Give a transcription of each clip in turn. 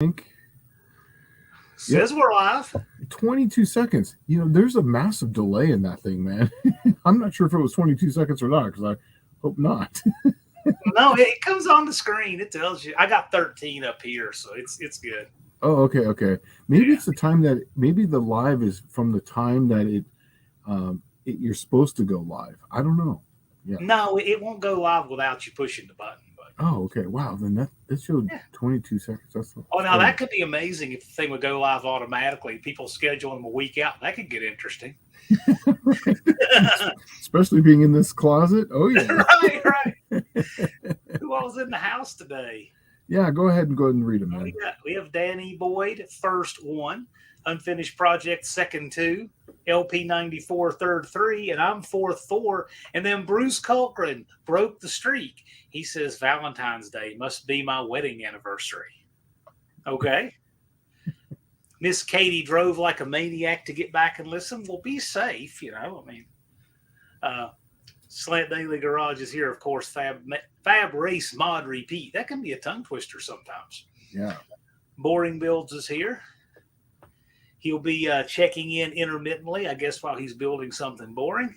think. Says we're live. 22 seconds. There's a massive delay in that thing, man. I'm not sure if it was 22 seconds or not, because I hope not. No, it comes on the screen. It tells you. I got 13 up here, so it's good. Oh, okay. Maybe it's the time that maybe the live is from the time that you're supposed to go live. I don't know. Yeah. No, it won't go live without you pushing the button. Oh, okay. Wow. Then that showed 22 seconds. Now that could be amazing if the thing would go live automatically. People schedule them a week out. That could get interesting. Especially being in this closet. Oh, yeah. Right. Who all was in the house today? Yeah, go ahead and read them, man. We have Danny Boyd, first 1, Unfinished Project, second 2, LP 94, third 3, and I'm fourth 4. And then Bruce Colcrin broke the streak. He says Valentine's Day must be my wedding anniversary. Okay. Miss Katie drove like a maniac to get back and listen. Well, be safe, Slant Daily Garage is here, of course. Fab Race Mod Repeat. That can be a tongue twister sometimes. Yeah. Boring Builds is here. He'll be checking in intermittently, I guess, while he's building something boring.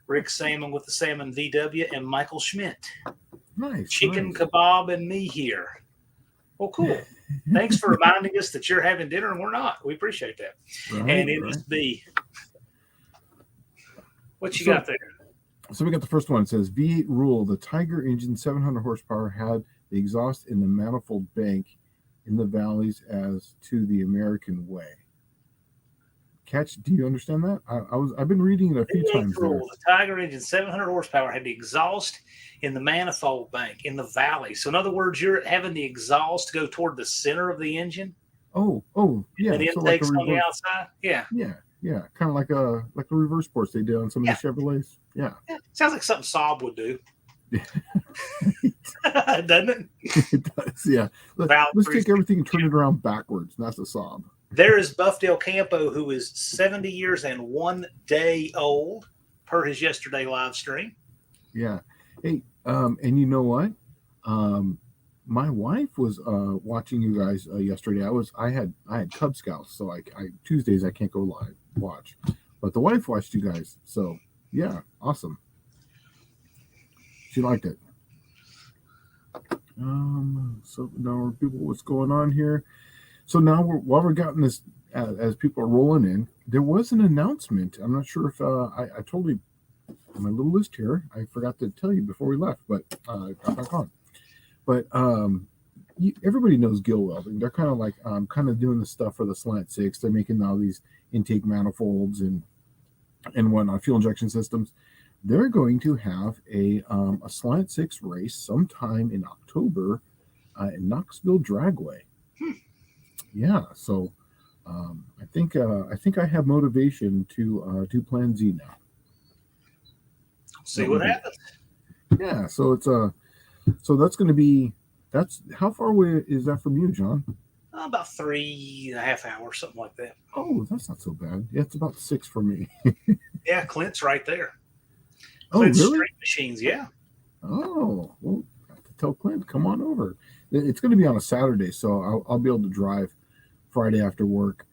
Rick Salmon with the Salmon VW and Michael Schmidt. Nice. Chicken Kebab and me here. Well, cool. Thanks for reminding us that you're having dinner and we're not. We appreciate that. Right, and NSB. What you got there? So we got the first one. It says V8 rule. The Tiger engine, 700 horsepower, had the exhaust in the manifold bank in the valleys as to the American way. Catch, do you understand that? I've been reading it a few times. Rule. The Tiger engine, 700 horsepower, had the exhaust in the manifold bank in the valley. So in other words, you're having the exhaust go toward the center of the engine. Oh, yeah. And the intake's on the outside. Yeah. Kind of like the reverse ports they did on some of the Chevrolets. Yeah. Sounds like something Saab would do. Doesn't it? It does. Yeah. Let's take everything and turn it around backwards. That's a Saab. There is Buff Del Campo, who is 70 years and 1 day old, per his yesterday live stream. Yeah. Hey, and you know what? My wife was watching you guys yesterday. I had Cub Scouts, so I Tuesdays I can't go live watch, but the wife watched you guys. So yeah, awesome. She liked it. So now people, what's going on here? So now while we're getting this, as people are rolling in, there was an announcement. I'm not sure if I told you on my little list here. I forgot to tell you before we left, but I got back on. But everybody knows Gill Welding. They're kind of like kind of doing the stuff for the Slant 6. They're making all these intake manifolds and whatnot, fuel injection systems. They're going to have a Slant 6 race sometime in October in Knoxville Dragway. Yeah, so I think I have motivation to do Plan Z now. See what happens. Yeah, so it's so that's going to be, how far away is that from you, John? About 3.5 hours, something like that. Oh, that's not so bad. Yeah, it's about 6 for me. Yeah, Clint's right there. Clint's really? Street Machines, yeah. Oh, well, I have to tell Clint, come on over. It's going to be on a Saturday, so I'll be able to drive Friday after work,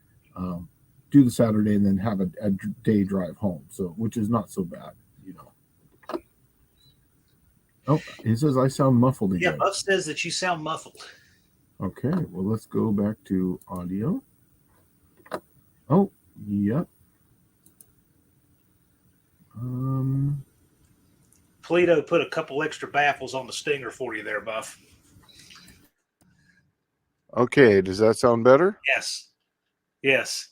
do the Saturday, and then have a day drive home. So, which is not so bad, Oh, he says I sound muffled again. Yeah, Buff says that you sound muffled. Okay, well, let's go back to audio. Oh, yep. Polito put a couple extra baffles on the Stinger for you there, Buff. Okay, does that sound better? Yes.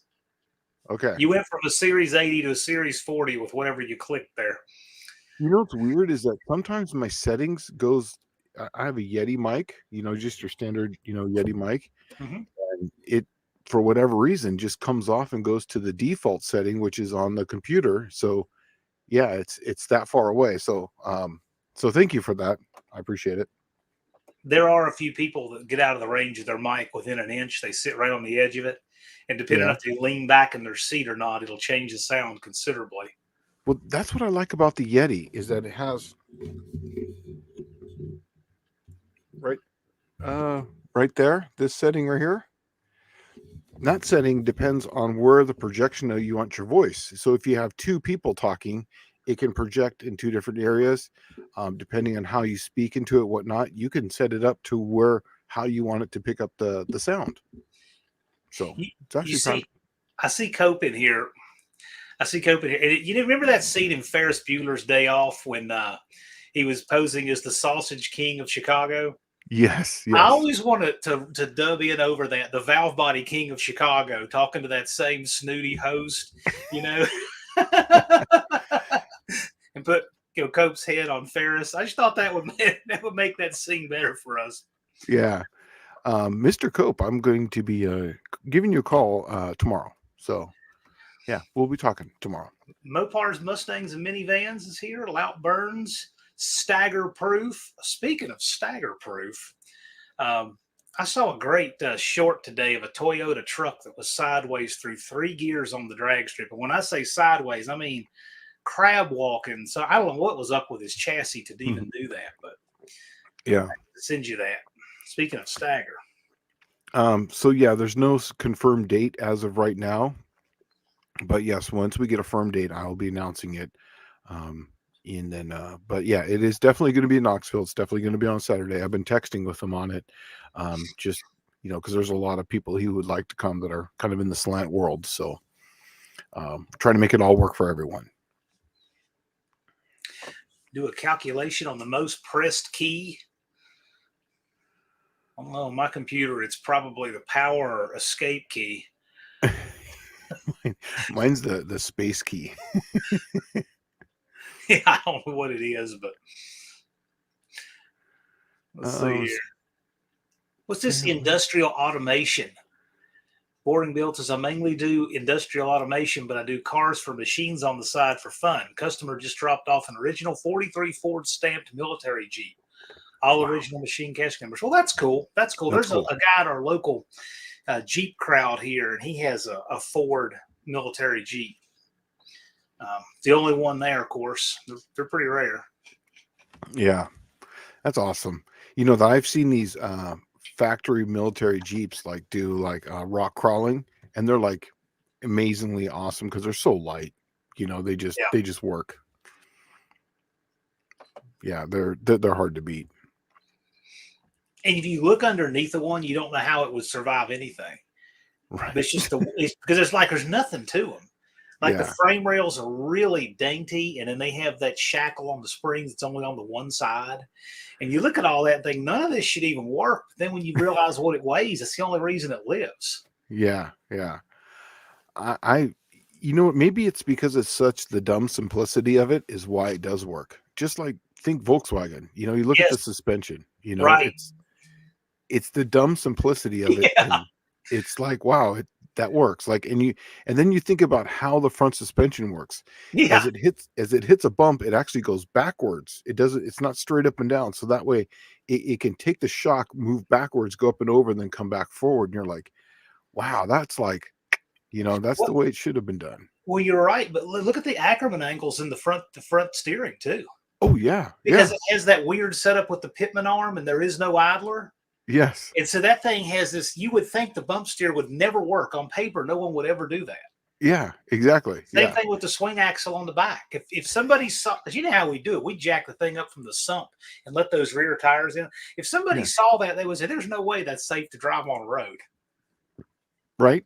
Okay. You went from a Series 80 to a Series 40 with whatever you clicked there. You know what's weird is that sometimes my settings goes. I have a Yeti mic, just your standard, Yeti mic, and it, for whatever reason, just comes off and goes to the default setting, which is on the computer. So, yeah, it's that far away. So, so thank you for that. I appreciate it. There are a few people that get out of the range of their mic within an inch. They sit right on the edge of it, and depending on if they lean back in their seat or not, it'll change the sound considerably. Well, that's what I like about the Yeti, is that it has, right? right there, this setting right here, that setting depends on where the projection of you want your voice. So if you have two people talking, it can project in two different areas. Depending on how you speak into it, whatnot, you can set it up to how you want it to pick up the sound. So it's actually kind of. I see Cope in here. And you remember that scene in Ferris Bueller's Day Off when he was posing as the Sausage King of Chicago? Yes. I always wanted to dub in over that, the Valve Body King of Chicago, talking to that same snooty host, and put Cope's head on Ferris. I just thought that would make that scene better for us. Yeah. Mr. Cope, I'm going to be giving you a call tomorrow. So, yeah, we'll be talking tomorrow. Mopar's Mustangs and Minivans is here. Lout Burns, Stagger Proof. Speaking of Stagger Proof, I saw a great short today of a Toyota truck that was sideways through 3 gears on the drag strip. And when I say sideways, I mean crab walking. So I don't know what was up with his chassis to even do that, but yeah, I'll send you that. Speaking of Stagger. So yeah, there's no confirmed date as of right now, but yes, once we get a firm date, I'll be announcing it. And then, but yeah, it is definitely going to be in Knoxville. It's definitely going to be on Saturday. I've been texting with them on it. Just, because there's a lot of people who would like to come that are kind of in the slant world. So, trying to make it all work for everyone. Do a calculation on the most pressed key. I don't know, on my computer, it's probably the power escape key. Mine's the space key. Yeah, I don't know what it is, but let's see here. What's this industrial automation? Boring Built says, I mainly do industrial automation, but I do cars for machines on the side for fun. Customer just dropped off an original 43 Ford stamped military Jeep. All original machine cash numbers. Well, that's cool. That's cool. There's a guy at our local Jeep crowd here, and he has a Ford military Jeep. The only one there, of course. They're pretty rare. Yeah, that's awesome. That I've seen these factory military Jeeps do rock crawling, and they're like amazingly awesome because they're so light. They just work. Yeah, they're hard to beat. And if you look underneath the one, you don't know how it would survive anything. Right. But it's just because there's nothing to them. The frame rails are really dainty, and then they have that shackle on the springs that's only on the one side. And you look at all that thing, none of this should even work. Then when you realize what it weighs, it's the only reason it lives. Yeah. I maybe it's because it's such the dumb simplicity of it is why it does work. Just think Volkswagen. You look at the suspension. Right. It's the dumb simplicity of it. Yeah. And it's wow, that works. And then you think about how the front suspension works. Yeah. As it hits a bump, it actually goes backwards. It's not straight up and down. So that way it can take the shock, move backwards, go up and over, and then come back forward. And you're like, wow, that's that's the way it should have been done. Well, you're right, but look at the Ackerman angles in the front steering too. Oh yeah. Because it has that weird setup with the Pitman arm, and there is no idler. Yes. And so that thing has this, you would think the bump steer would never work. On paper, no one would ever do that. Yeah, exactly. Same thing with the swing axle on the back. If somebody saw, because you know how we do it, we jack the thing up from the sump and let those rear tires in. If somebody saw that, they would say, there's no way that's safe to drive on a road. Right.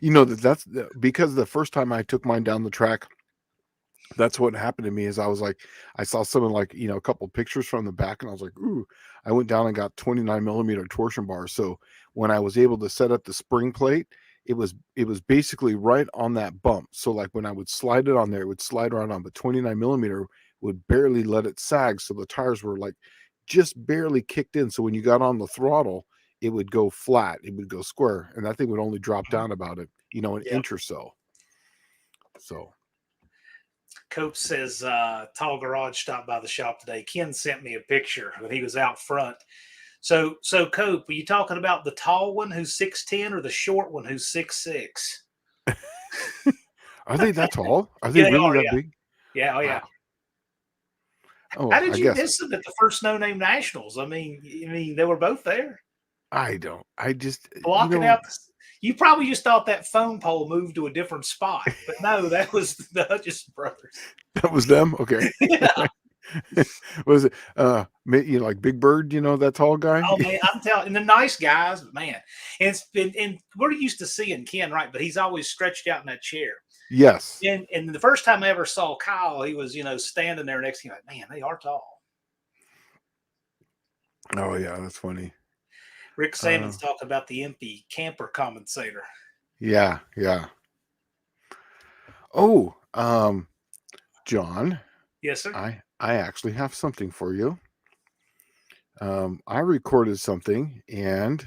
That's because the first time I took mine down the track, that's what happened to me is I was I saw someone a couple pictures from the back, and I was like, ooh, I went down and got 29 millimeter torsion bars. So when I was able to set up the spring plate, it was basically right on that bump. So when I would slide it on there, it would slide right on, but 29 millimeter would barely let it sag. So the tires were just barely kicked in. So when you got on the throttle, it would go flat, it would go square, and that thing would only drop down about an inch or so. So Cope says, Tall Garage stopped by the shop today. Ken sent me a picture when he was out front. So Cope, are you talking about the tall one who's 6'10" or the short one who's 6'6"? Are they that tall? Are they really that big? Yeah, oh yeah. Oh, How did I you guess miss them at the first No Name Nationals? I mean, they were both there, I don't. I just, blocking out. You probably just thought that phone pole moved to a different spot, but no, that was the Hutchison brothers. that was them. Okay. Yeah. Was it like Big Bird, that tall guy? Oh man, I'm telling, and the nice guys, but man, and it's been, and we're used to seeing Ken, right? But he's always stretched out in that chair. Yes. And the first time I ever saw Kyle, he was standing there next to me, like, man, they are tall. Oh yeah, that's funny. Rick Sammons talked about the empty camper compensator. Yeah, yeah. Oh, John, Yes, sir. I actually have something for you. I recorded something, and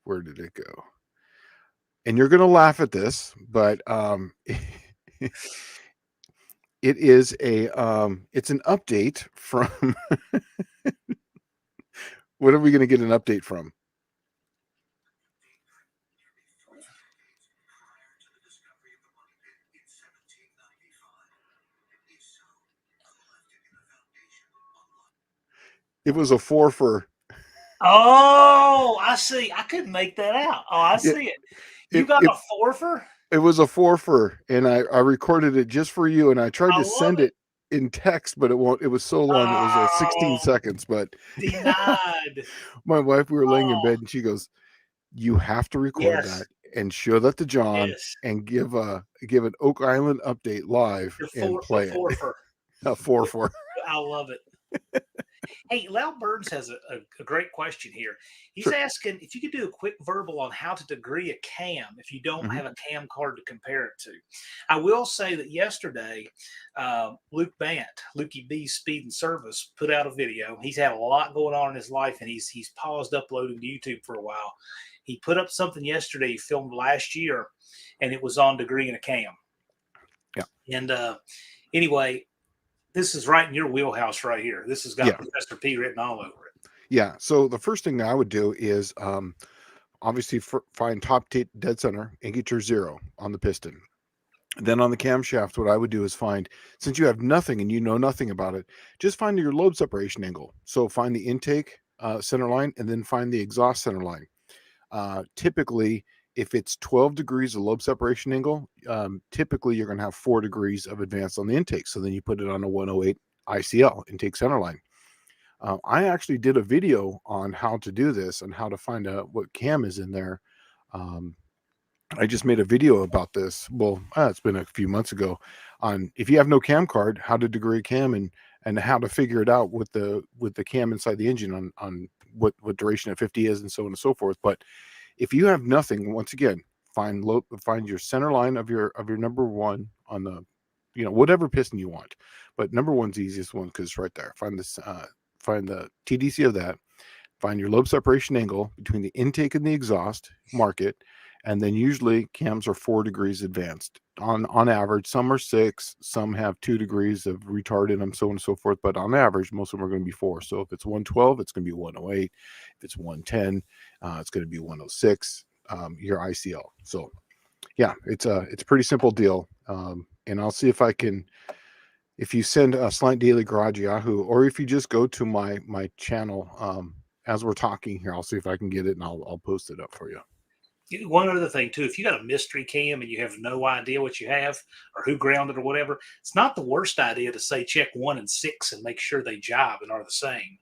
where did it go? And you're gonna laugh at this, but it is it's an update from what are we gonna get an update from? It was a 4 for. Oh, I see. I couldn't make that out. Oh, I see it. You got a forfer? It was a 4 for, and I recorded it just for you, and I tried to send it in text, but it won't. It was so long. It was 16 seconds, but denied. My wife, we were laying in bed, and she goes, "You have to record that and show that to John, and give an Oak Island update live and play it." A 4 for. I love it. Hey, Lau Burns has a great question here. He's asking if you could do a quick verbal on how to degree a cam if you don't have a cam card to compare it to. I will say that yesterday, Luke Bant, Lukey B Speed and Service, put out a video. He's had a lot going on in his life, and he's paused uploading to YouTube for a while. He put up something yesterday he filmed last year, and it was on degreeing a cam. Yeah. And anyway, this is right in your wheelhouse right here. This has got Professor P written all over it. Yeah. So the first thing that I would do is obviously find top dead center and get your 0 on the piston. Then on the camshaft, what I would do is find, since you have nothing and you know nothing about it, just find your lobe separation angle. So find the intake center line and then find the exhaust center line. Typically, if it's 12 degrees of lobe separation angle, typically you're going to have 4 degrees of advance on the intake. So then you put it on a 108 ICL, intake center line. I actually did a video on how to do this and how to find out what cam is in there. I just made a video about this. Well, it's been a few months ago on if you have no cam card, how to degree cam and how to figure it out with the cam inside the engine on what duration of 50 is and so on and so forth. But if you have nothing, once again, find your center line of your number 1 on the, whatever piston you want. But number 1's the easiest one because it's right there. Find this, find the TDC of that. Find your lobe separation angle between the intake and the exhaust. Mark it, and then usually cams are 4 degrees advanced on average. Some are 6, some have 2 degrees of retard in them, so on and so forth. But on average, most of them are going to be 4. So if it's 112, it's going to be 108. If it's 110, it's going to be 106. Your ICL. So yeah, it's a pretty simple deal. And I'll see if I can. If you send a Slant Daily Garage Yahoo, or if you just go to my channel as we're talking here, I'll see if I can get it and I'll post it up for you. One other thing too, if you got a mystery cam and you have no idea what you have or who grounded or whatever, it's not the worst idea to say check 1 and 6 and make sure they jibe and are the same.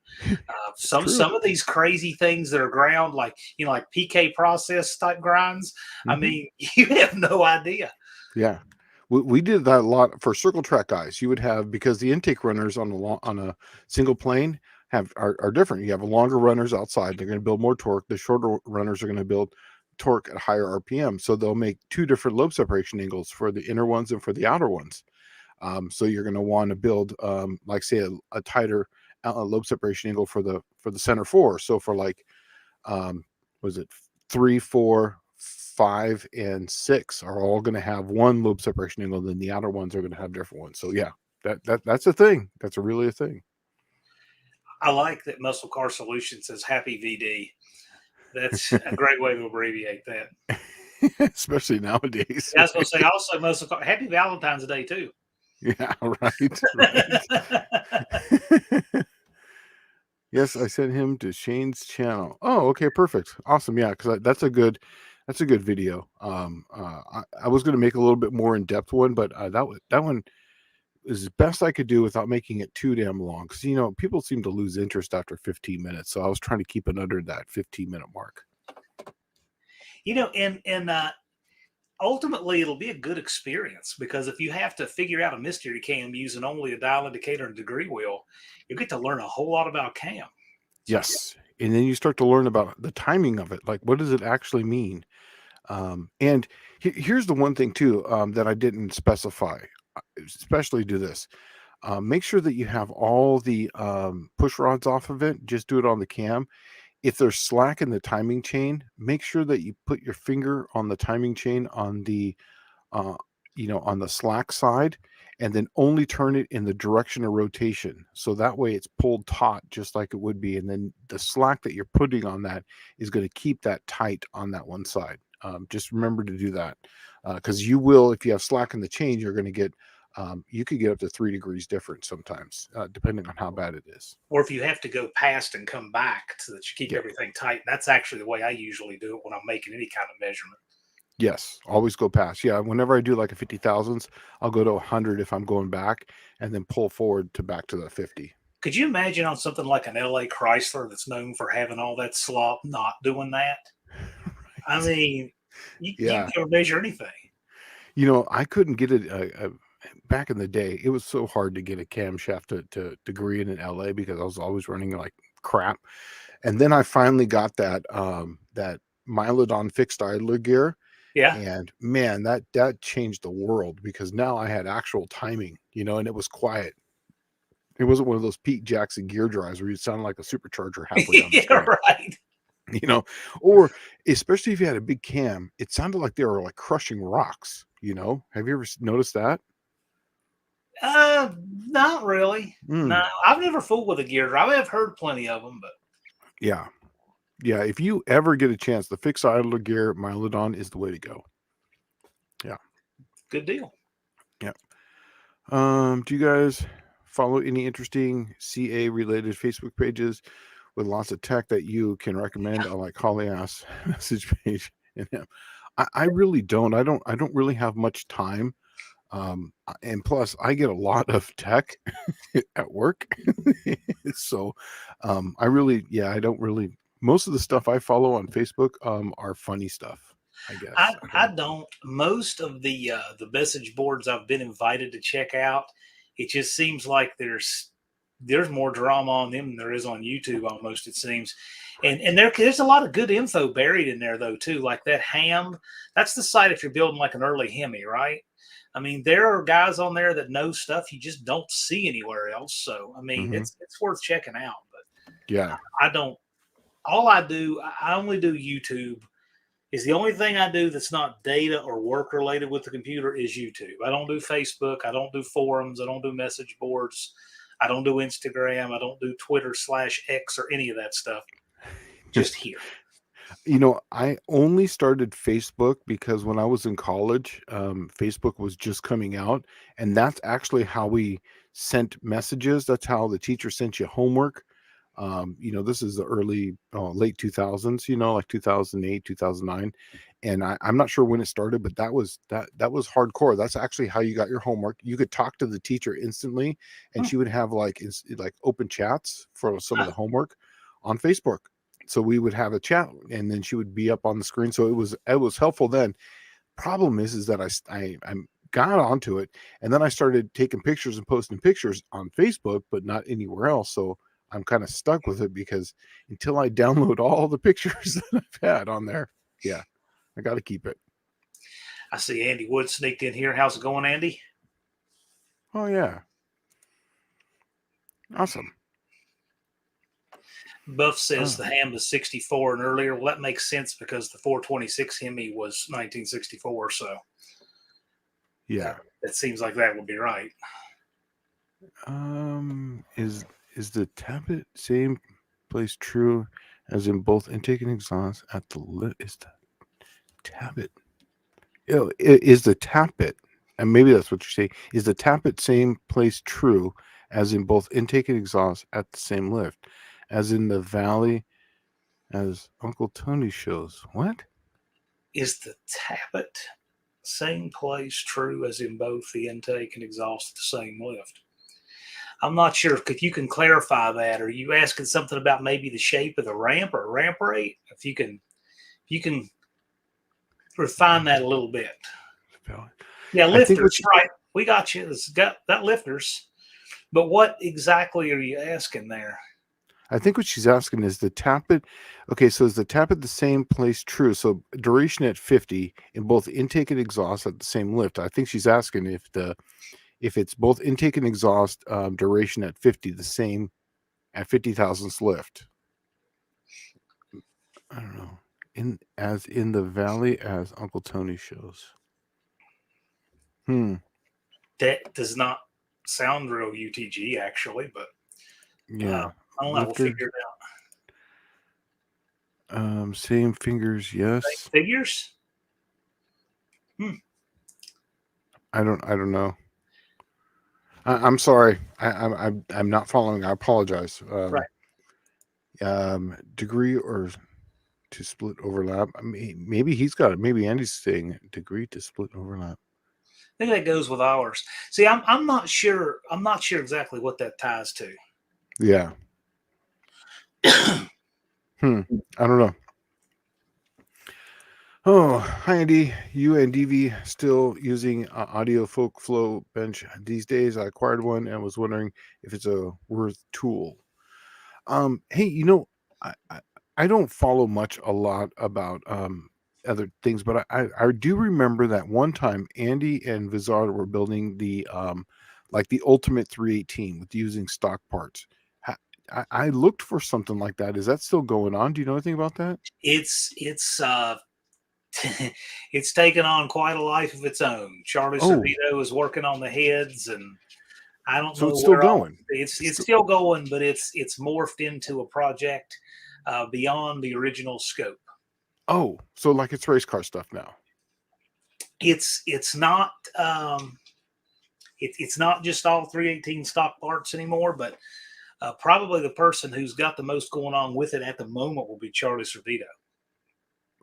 Some of these crazy things that are ground, like like PK process type grinds. I mean, you have no idea. Yeah. We did that a lot for circle track guys. You would have, because the intake runners on a single plane are different. You have longer runners outside. They're going to build more torque. The shorter runners are going to build torque at higher RPM. So they'll make 2 different lobe separation angles for the inner ones and for the outer ones. So you're going to want to build, like say a tighter lobe separation angle for the center 4. So for like, was it 3, 4, 5, and 6 are all going to have 1 lobe separation angle, then the outer ones are going to have different ones. So yeah, that's a thing. That's really a thing. I like that Muscle Car Solutions says Happy VD. That's a great way to abbreviate that. Especially nowadays. I was going to say also Muscle Car Happy Valentine's Day too. Yeah, right, right. Yes, I sent him to Shane's channel. Oh, okay, perfect, awesome. Yeah, because that's a good video. I was going to make a little bit more in depth one, but that one is the best I could do without making it too damn long. Because people seem to lose interest after 15 minutes, so I was trying to keep it under that 15-minute mark. And ultimately it'll be a good experience, because if you have to figure out a mystery cam using only a dial indicator and degree wheel, you get to learn a whole lot about cam. Yes, and then you start to learn about the timing of it. Like, what does it actually mean? And here's the one thing too, that I didn't specify. Especially do this. Make sure that you have all the push rods off of it. Just do it on the cam. If there's slack in the timing chain, make sure that you put your finger on the timing chain on the on the slack side, and then only turn it in the direction of rotation. So that way it's pulled taut just like it would be. And then the slack that you're putting on that is going to keep that tight on that one side. Just remember to do that, because you will, if you have slack in the chain, you're going to get, you could get up to 3 degrees difference sometimes, depending on how bad it is. Or if you have to go past and come back so that you keep Yeah. everything tight. That's actually the way I usually do it when I'm making any kind of measurement. Yes, always go past. Yeah, whenever I do like a 50 thousandths, I'll go to 100 if I'm going back, and then pull forward to back to the 50. Could you imagine on something like an LA Chrysler that's known for having all that slop not doing that? I mean, you Yeah. can never measure anything. I couldn't get it back in the day. It was so hard to get a camshaft to degree in LA because I was always running like crap. And then I finally got that that Milodon fixed idler gear. Yeah. And man, that changed the world, because now I had actual timing, and it was quiet. It wasn't one of those Pete Jackson gear drives where you sound like a supercharger halfway down the Yeah, street. right. Or especially if you had a big cam, it sounded like they were like crushing rocks. Have you ever noticed that? Not really. No, I've never fooled with a gear drive. I've heard plenty of them, but Yeah. If you ever get a chance, the fixed idler gear Milodon is the way to go. Yeah. good deal. Yeah. Do you guys follow any interesting CA related Facebook pages with lots of tech that you can recommend on like Holly Ass message page? And I really don't. I don't really have much time. And plus I get a lot of tech at work. So I don't really, most of the stuff I follow on Facebook are funny stuff, I guess. I don't. Most of the message boards I've been invited to check out, it just seems like there's more drama on them than there is on YouTube. Almost, it seems, and there's a lot of good info buried in there though too. Like that ham, that's the site if you're building like an early Hemi, right? I mean, there are guys on there that know stuff you just don't see anywhere else. So I mean, it's worth checking out. But Yeah. I don't. All I do, I only do YouTube. Is the only thing I do that's not data or work related with the computer is YouTube. I don't do Facebook. I don't do forums. I don't do message boards. I don't do Instagram. I don't do Twitter/X or any of that stuff. Just here. I only started Facebook because when I was in college, Facebook was just coming out, and that's actually how we sent messages. That's how the teacher sent you homework. This is the late 2000s, like 2008, 2009. And I'm not sure when it started, but that was hardcore. That's actually how you got your homework. You could talk to the teacher instantly, and she would have like open chats for some of the homework on Facebook. So we would have a chat, and then she would be up on the screen. So it was helpful then. Problem is that I got onto it, and then I started taking pictures and posting pictures on Facebook, but not anywhere else. So I'm kind of stuck with it, because until I download all the pictures that I've had on there, I got to keep it. I see Andy Wood sneaked in here. How's it going, Andy? Oh yeah, awesome. Buff says the ham is 64 and earlier. Well, that makes sense because the 426 Hemi was 1964. So yeah, it seems like that would be right. Is the tappet same place true as in both intake and exhaust at the lip? Is the tappet? Is the tappet and maybe that's what you're saying, is the tap at same place true as in both intake and exhaust at the same lift, as in the valley, as Uncle Tony shows? What? Is the tappet same place true as in both the intake and exhaust at the same lift? I'm not sure if you can clarify that. Are you asking something about maybe the shape of the ramp or ramp rate? If you can refine that a little bit. Yeah, lifters, right? We got you. It's got lifters. But what exactly are you asking there? I think what she's asking is the tappet. Okay, so is the tappet the same place true? So duration at 50 in both intake and exhaust at the same lift. I think she's asking if it's both intake and exhaust duration at 50 the same at 50 thousandths lift. I don't know. As in the valley as Uncle Tony shows. That does not sound real UTG actually, but yeah. I don't know. We'll figure it out. Same fingers, yes. Same figures? I don't know. I'm sorry. I'm not following. I apologize. Right. Degree or to split overlap. I mean, maybe he's got it. Maybe Andy's saying degree to split overlap. I think that goes with ours. See, I'm not sure. I'm not sure exactly what that ties to. Yeah. I don't know. Oh, hi Andy. You and DV still using Audio Folk Flow bench these days? I acquired one and was wondering if it's a worth tool. Hey, I don't follow a lot about other things, but I do remember that one time Andy and Vizard were building the like the Ultimate 318 with using stock parts. I looked for something like that. Is that still going on? Do you know anything about that? It's it's taken on quite a life of its own. Charlie Servito is working on the heads, and I don't know. So it's still going. It's still going, but it's morphed into a project beyond the original scope. Oh, so like it's race car stuff now. It's not it's not just all 318 stock parts anymore, but probably the person who's got the most going on with it at the moment will be Charlie Servito.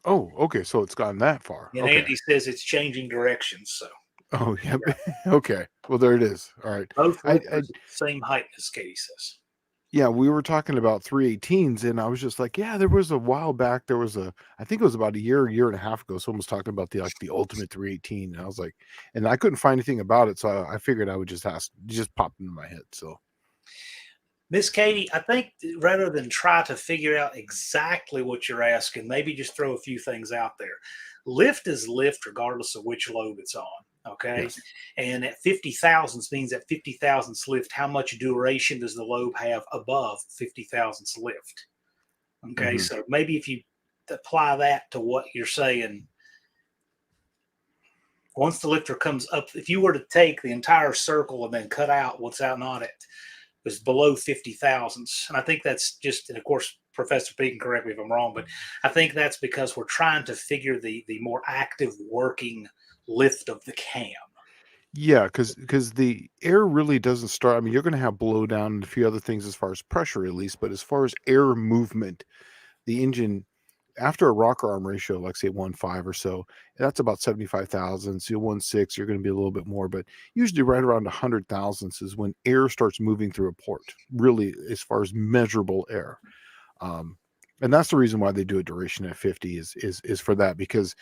Oh, okay. So it's gone that far. And okay. Andy says it's changing directions. So. Oh, yeah. Okay. Well, there it is. All right. Both same height as Katie says. Yeah, we were talking about 318s, and I was just like, yeah, there was a while back. There was I think it was about a year and a half ago. Someone was talking about the Ultimate 318, and I was like, and I couldn't find anything about it, so I figured I would just ask. It just popped into my head. So, Miss Katie, I think rather than try to figure out exactly what you're asking, maybe just throw a few things out there. Lift is lift regardless of which lobe it's on. Okay. Yes. And at 50 thousandths means at 50 thousandths lift, how much duration does the lobe have above 50 thousandths lift? Okay. So maybe if you apply that to what you're saying, once the lifter comes up, if you were to take the entire circle and then cut out what's out on it, was below 50 thousandths. And I think that's just, and of course, Professor P can correct me if I'm wrong, but I think that's because we're trying to figure the more active working lift of the cam. Yeah, because the air really doesn't start. I mean, you're going to have blowdown and a few other things as far as pressure, at least, but as far as air movement, the engine, after a rocker arm ratio, like say 1.5 or so, that's about 75 thousandths. 1.6, you're going to be a little bit more, but usually right around 100 thousandths is when air starts moving through a port, really, as far as measurable air. And that's the reason why they do a duration at 50 is for that, because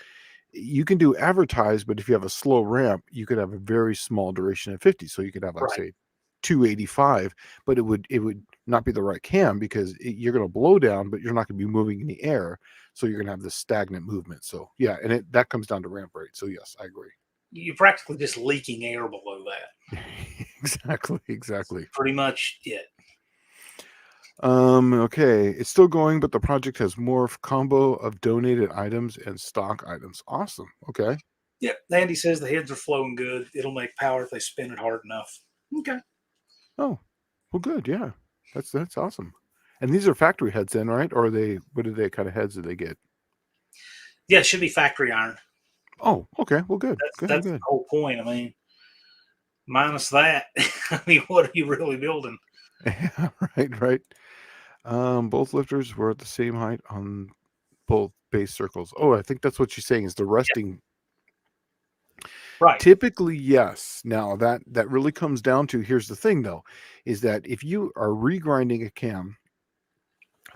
you can do advertised, but if you have a slow ramp, you could have a very small duration at 50. So you could have, like, say, 285, but it would not be the right cam because you're going to blow down, but you're not going to be moving in the air. So you're going to have this stagnant movement. So yeah, and that comes down to ramp rate. So yes, I agree. You're practically just leaking air below that. Exactly. That's pretty much it. Okay, it's still going, but the project has more combo of donated items and stock items. Awesome. Okay. Yeah, Andy says the heads are flowing good. It'll make power if they spin it hard enough. Okay. Oh, well, good. Yeah, that's awesome. And these are factory heads then, right? Or what are they kind of heads that they get? Yeah, it should be factory iron. Oh, okay. Well, good. That's the whole point. I mean, Minus that, I mean, what are you really building? Yeah, right. Both lifters were at the same height on both base circles. Oh, I think that's what she's saying is the resting. Right. Typically, yes. Now that really comes down to, here's the thing though, is that if you are regrinding a cam,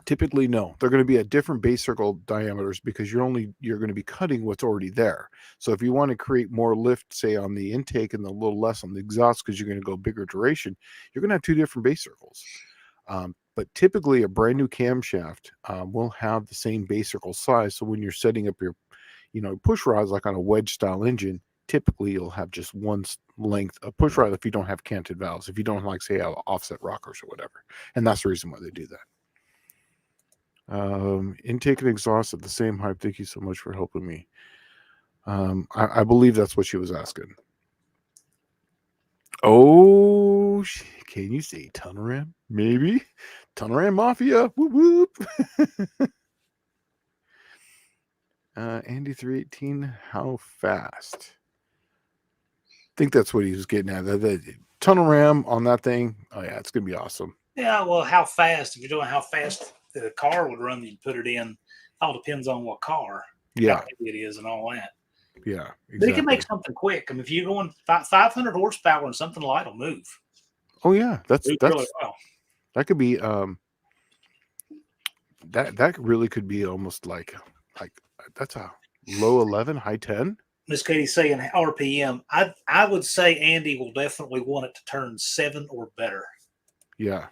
typically no, they're going to be at different base circle diameters because you're going to be cutting what's already there. So if you want to create more lift, say on the intake and a little less on the exhaust because you're going to go bigger duration, you're going to have two different base circles. But typically a brand new camshaft will have the same base circle size. So when you're setting up your, push rods like on a wedge style engine, typically you'll have just one length of push rod if you don't have canted valves, if you don't like say have offset rockers or whatever. And that's the reason why they do that. Intake and exhaust at the same height. Thank you so much for helping me. I believe that's what she was asking. Oh, can you say tunnel ram? Maybe tunnel ram mafia. Whoop whoop. Andy 318. How fast? I think that's what he was getting at. The tunnel ram on that thing. Oh yeah, it's gonna be awesome. Yeah. Well, how fast? If you're doing how fast the car would run, you'd put it in. All depends on what car. Yeah. How big it is and all that. Yeah. Exactly. But it can make something quick. I mean, if you're going 500 horsepower and something light will move. Oh yeah, that's really well. That could be that really could be almost like that's a low 11, high 10. Miss Katie's saying RPM. I would say Andy will definitely want it to turn 7 or better. Yeah.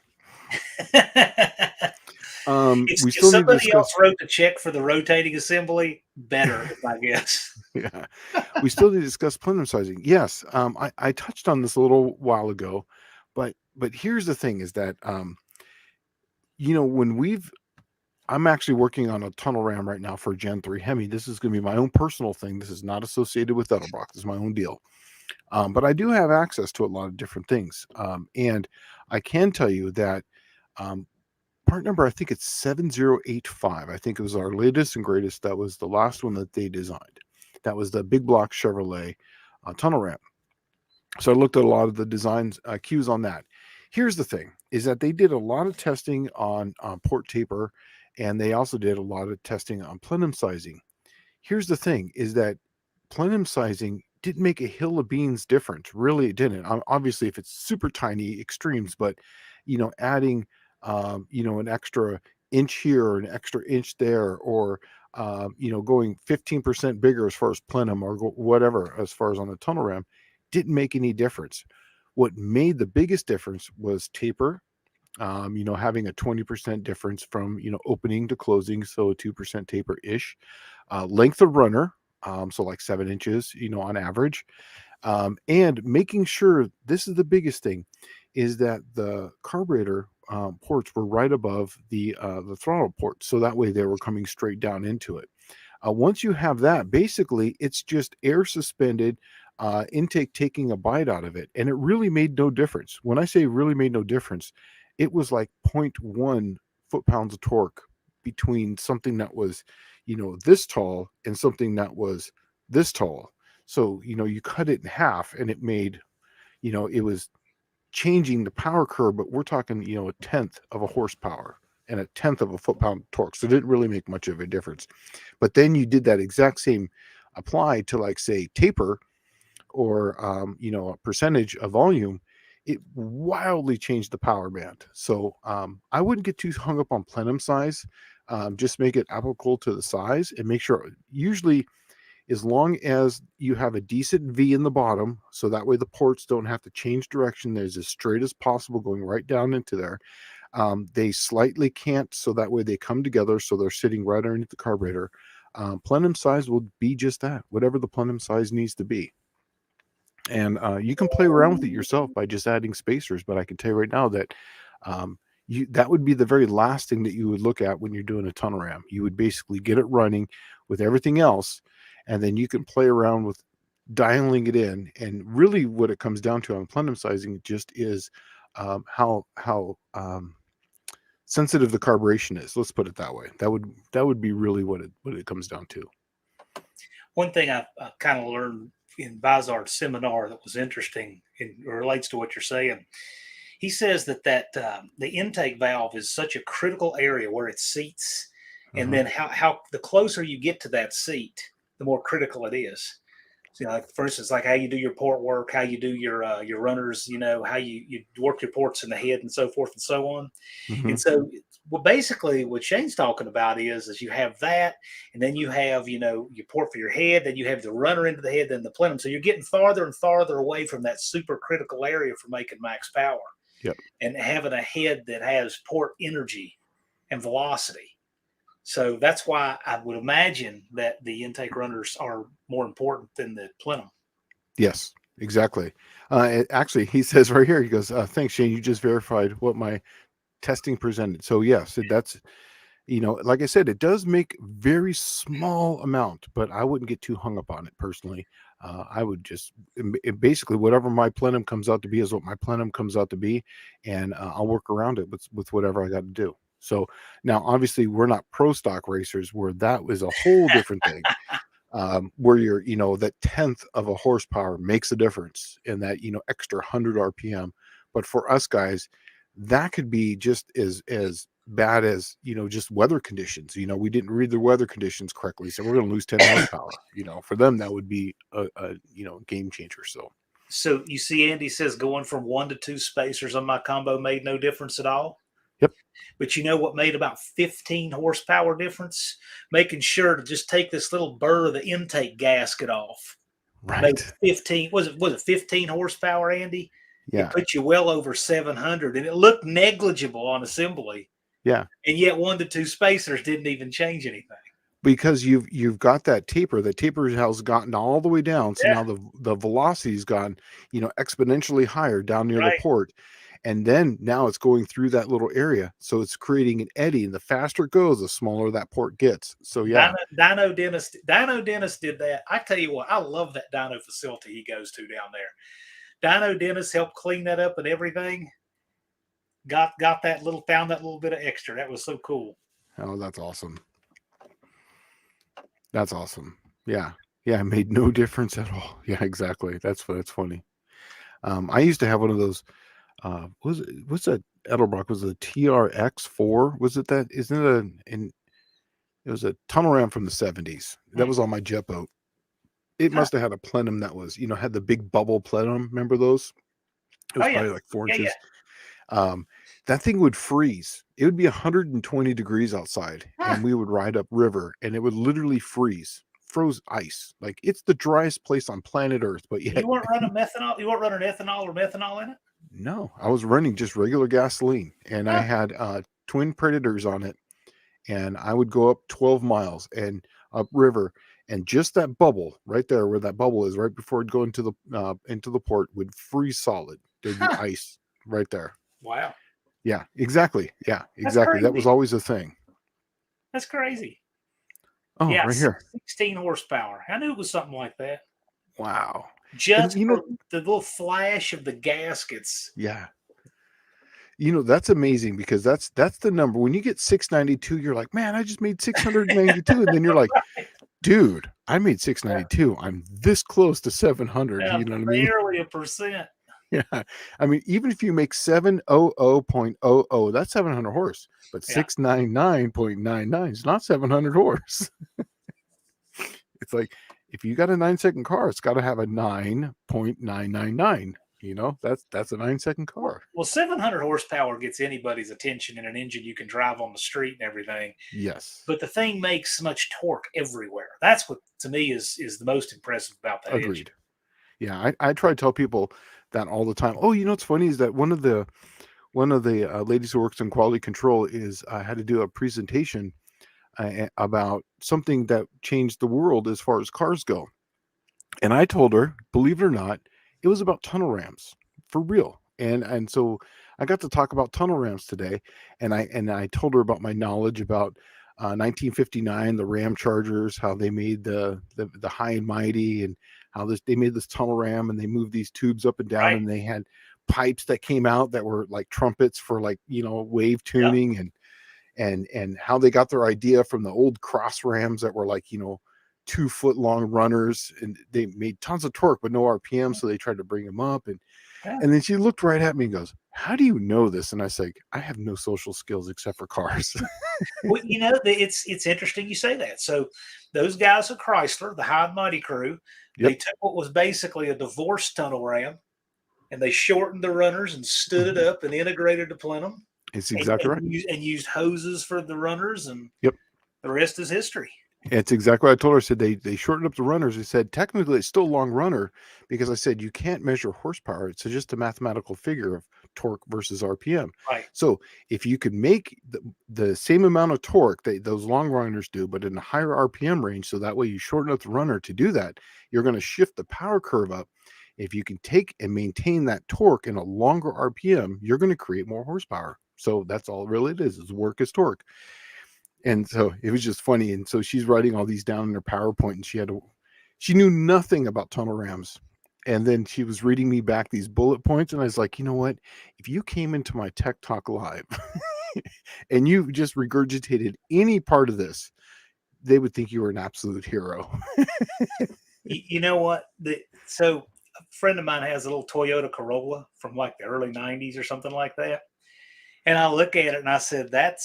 If somebody else wrote the check for the rotating assembly, better, I guess. Yeah. We still need to discuss plenum sizing. Yes. I touched on this a little while ago, but here's the thing is that when I'm actually working on a tunnel ram right now for Gen 3 Hemi. This is going to be my own personal thing. This is not associated with Edelbrock. This is my own deal. But I do have access to a lot of different things. And I can tell you that part number, I think it's 7085. I think it was our latest and greatest. That was the last one that they designed. That was the big block Chevrolet tunnel ram. So I looked at a lot of the designs cues on that. Here's the thing is that they did a lot of testing on port taper, and they also did a lot of testing on plenum sizing. Here's the thing is that plenum sizing didn't make a hill of beans different. Really, it didn't. Obviously, if it's super tiny extremes, but adding an extra inch here or an extra inch there, or going 15% bigger as far as plenum or whatever as far as on the tunnel ram didn't make any difference. What made the biggest difference was taper. Having a 20% difference from opening to closing, so a 2% taper ish. Length of runner, so like 7 inches, on average, and making sure, this is the biggest thing, is that the carburetor ports were right above the throttle port, so that way they were coming straight down into it. Once you have that, basically it's just air suspended, intake taking a bite out of it, and it really made no difference. When I say really made no difference, it was like 0.1 foot-pounds of torque between something that was this tall and something that was this tall. So you cut it in half and it made it was changing the power curve, but we're talking a tenth of a horsepower and a tenth of a foot-pound torque, so it didn't really make much of a difference. But then you did that exact same apply to, like, say, taper or a percentage of volume, it wildly changed the power band. So I wouldn't get too hung up on plenum size. Just make it applicable to the size and make sure, usually as long as you have a decent V in the bottom, so that way the ports don't have to change direction, there's as straight as possible going right down into there. They slightly can't, so that way they come together so they're sitting right underneath the carburetor. Plenum size will be just that, whatever the plenum size needs to be. And you can play around with it yourself by just adding spacers, but I can tell you right now that that would be the very last thing that you would look at when you're doing a tunnel ram. You would basically get it running with everything else, and then you can play around with dialing it in. And really what it comes down to on plenum sizing just is how sensitive the carburation is. Let's put it that way. That would be really what it comes down to. One thing I kind of learned in Vizard's seminar that was interesting it relates to what you're saying. He says that the intake valve is such a critical area where it seats, and Uh-huh. then how the closer you get to that seat, the more critical it is. So, like for instance, like how you do your port work, how you do your runners, how you work your ports in the head, and so forth and so on. Mhm. And so, well, basically, what Shane's talking about is you have that, and then you have your port for your head, then you have the runner into the head, then the plenum. So you're getting farther and farther away from that super critical area for making max power, Yep. and having a head that has port energy and velocity. So that's why I would imagine that the intake runners are more important than the plenum. Yes, exactly. Actually, he says right here, he goes, thanks, Shane. You just verified what my testing presented. So yes, that's, like I said, it does make very small amount, but I wouldn't get too hung up on it personally. I would just basically whatever my plenum comes out to be is what my plenum comes out to be, and I'll work around it with whatever I got to do. So now, obviously, we're not pro stock racers, where that was a whole different thing. Where you're, that tenth of a horsepower makes a difference in that, extra 100 RPM. But for us guys, that could be just as bad as, just weather conditions. We didn't read the weather conditions correctly, so we're going to lose 10 horsepower. For them, that would be a game changer. So you see, Andy says going from 1 to 2 spacers on my combo made no difference at all. Yep. But you know what made about 15 horsepower difference? Making sure to just take this little burr of the intake gasket off. Made Right. 15. Was it 15 horsepower, Andy? Yeah. It put you well over 700, and it looked negligible on assembly. Yeah. And yet 1 to 2 spacers didn't even change anything. Because you've got that taper. The taper has gotten all the way down, so Yeah. now the velocity's gone, exponentially higher down near the Right. port, and then now it's going through that little area, so it's creating an eddy, and the faster it goes, the smaller that port gets. So yeah, Dino Dennis did that. I tell you what, I love that dyno facility he goes to down there. Dino Dennis helped clean that up and everything. Found that little bit of extra. That was so cool. oh, that's awesome. That's awesome. Yeah, it made no difference at all. Yeah, exactly. That's funny. I used to have one of those. What's that? Edelbrock was a TRX4. Was it that? Isn't it it was a tunnel ram from the 70s. That was on my jet boat. It must have had a plenum that was, had the big bubble plenum. Remember those? It was probably like 4 inches. That thing would freeze. It would be 120 degrees outside, and we would ride up river, and it would literally froze ice. Like, it's the driest place on planet Earth, but yet You weren't running methanol. You weren't running ethanol or methanol in it. no, I was running just regular gasoline, and I had twin Predators on it, and I would go up 12 miles and up river, and just that bubble right there, where that bubble is, right before it'd go into the port, would freeze solid. There'd be ice right there. Wow. Yeah, exactly. Yeah, exactly. That was crazy. always a thing. That's crazy. Oh, Yeah, right here. 16 horsepower. I knew it was something like that. Wow. Just And, for the little flash of the gaskets. yeah. That's amazing, because that's the number. When you get 692, you're like, man, I just made 692. And then you're like, dude, I made 692. I'm this close to 700. Yeah, You know what I mean? barely a percent. Yeah. I mean, even if you make 700.00, that's 700 horse, but Yeah. 699.99 is not 700 horse. It's like, if you got a 9-second car, it's got to have a 9.999. That's a 9-second car. Well, 700 horsepower gets anybody's attention in an engine you can drive on the street and everything. Yes. But the thing makes so much torque everywhere. That's what, to me, is the most impressive about that Agreed. engine. Yeah, I try to tell people that all the time. Oh, what's funny is that one of the ladies who works in quality control had to do a presentation about something that changed the world as far as cars go. And I told her, believe it or not, it was about tunnel rams, for real. And so I got to talk about tunnel rams today, and I told her about my knowledge about 1959, the Ram Chargers, how they made the high and mighty, and how they made this tunnel ram, and they moved these tubes up and down, Right. and they had pipes that came out that were like trumpets for, like, wave tuning, and how they got their idea from the old cross rams that were like 2-foot long runners, and they made tons of torque but no RPM, so they tried to bring them up. And Yeah. And then she looked right at me and goes, "How do you know this?" And I said, "I have no social skills except for cars." Well, it's interesting you say that. So those guys at Chrysler, the High and Mighty crew, they Yep. took what was basically a divorced tunnel ram and they shortened the runners and stood it Mhm. up and integrated the plenum It's and, exactly and, right. used, and used hoses for the runners, and Yep. the rest is history. It's exactly what I told her. I said they shortened up the runners. They said technically it's still a long runner because I said you can't measure horsepower. It's just a mathematical figure of torque versus RPM. Right. So if you could make the same amount of torque that those long runners do, but in a higher RPM range, so that way you shorten up the runner to do that, you're going to shift the power curve up. If you can take and maintain that torque in a longer RPM, you're going to create more horsepower. So that's all really it is work is torque. And so it was just funny. And so she's writing all these down in her PowerPoint, and she knew nothing about tunnel rams. And then she was reading me back these bullet points, and I was like, you know what? If you came into my Tech Talk Live and you just regurgitated any part of this, they would think you were an absolute hero. You know what? So a friend of mine has a little Toyota Corolla from like the early 90s or something like that. And I look at it and I said, that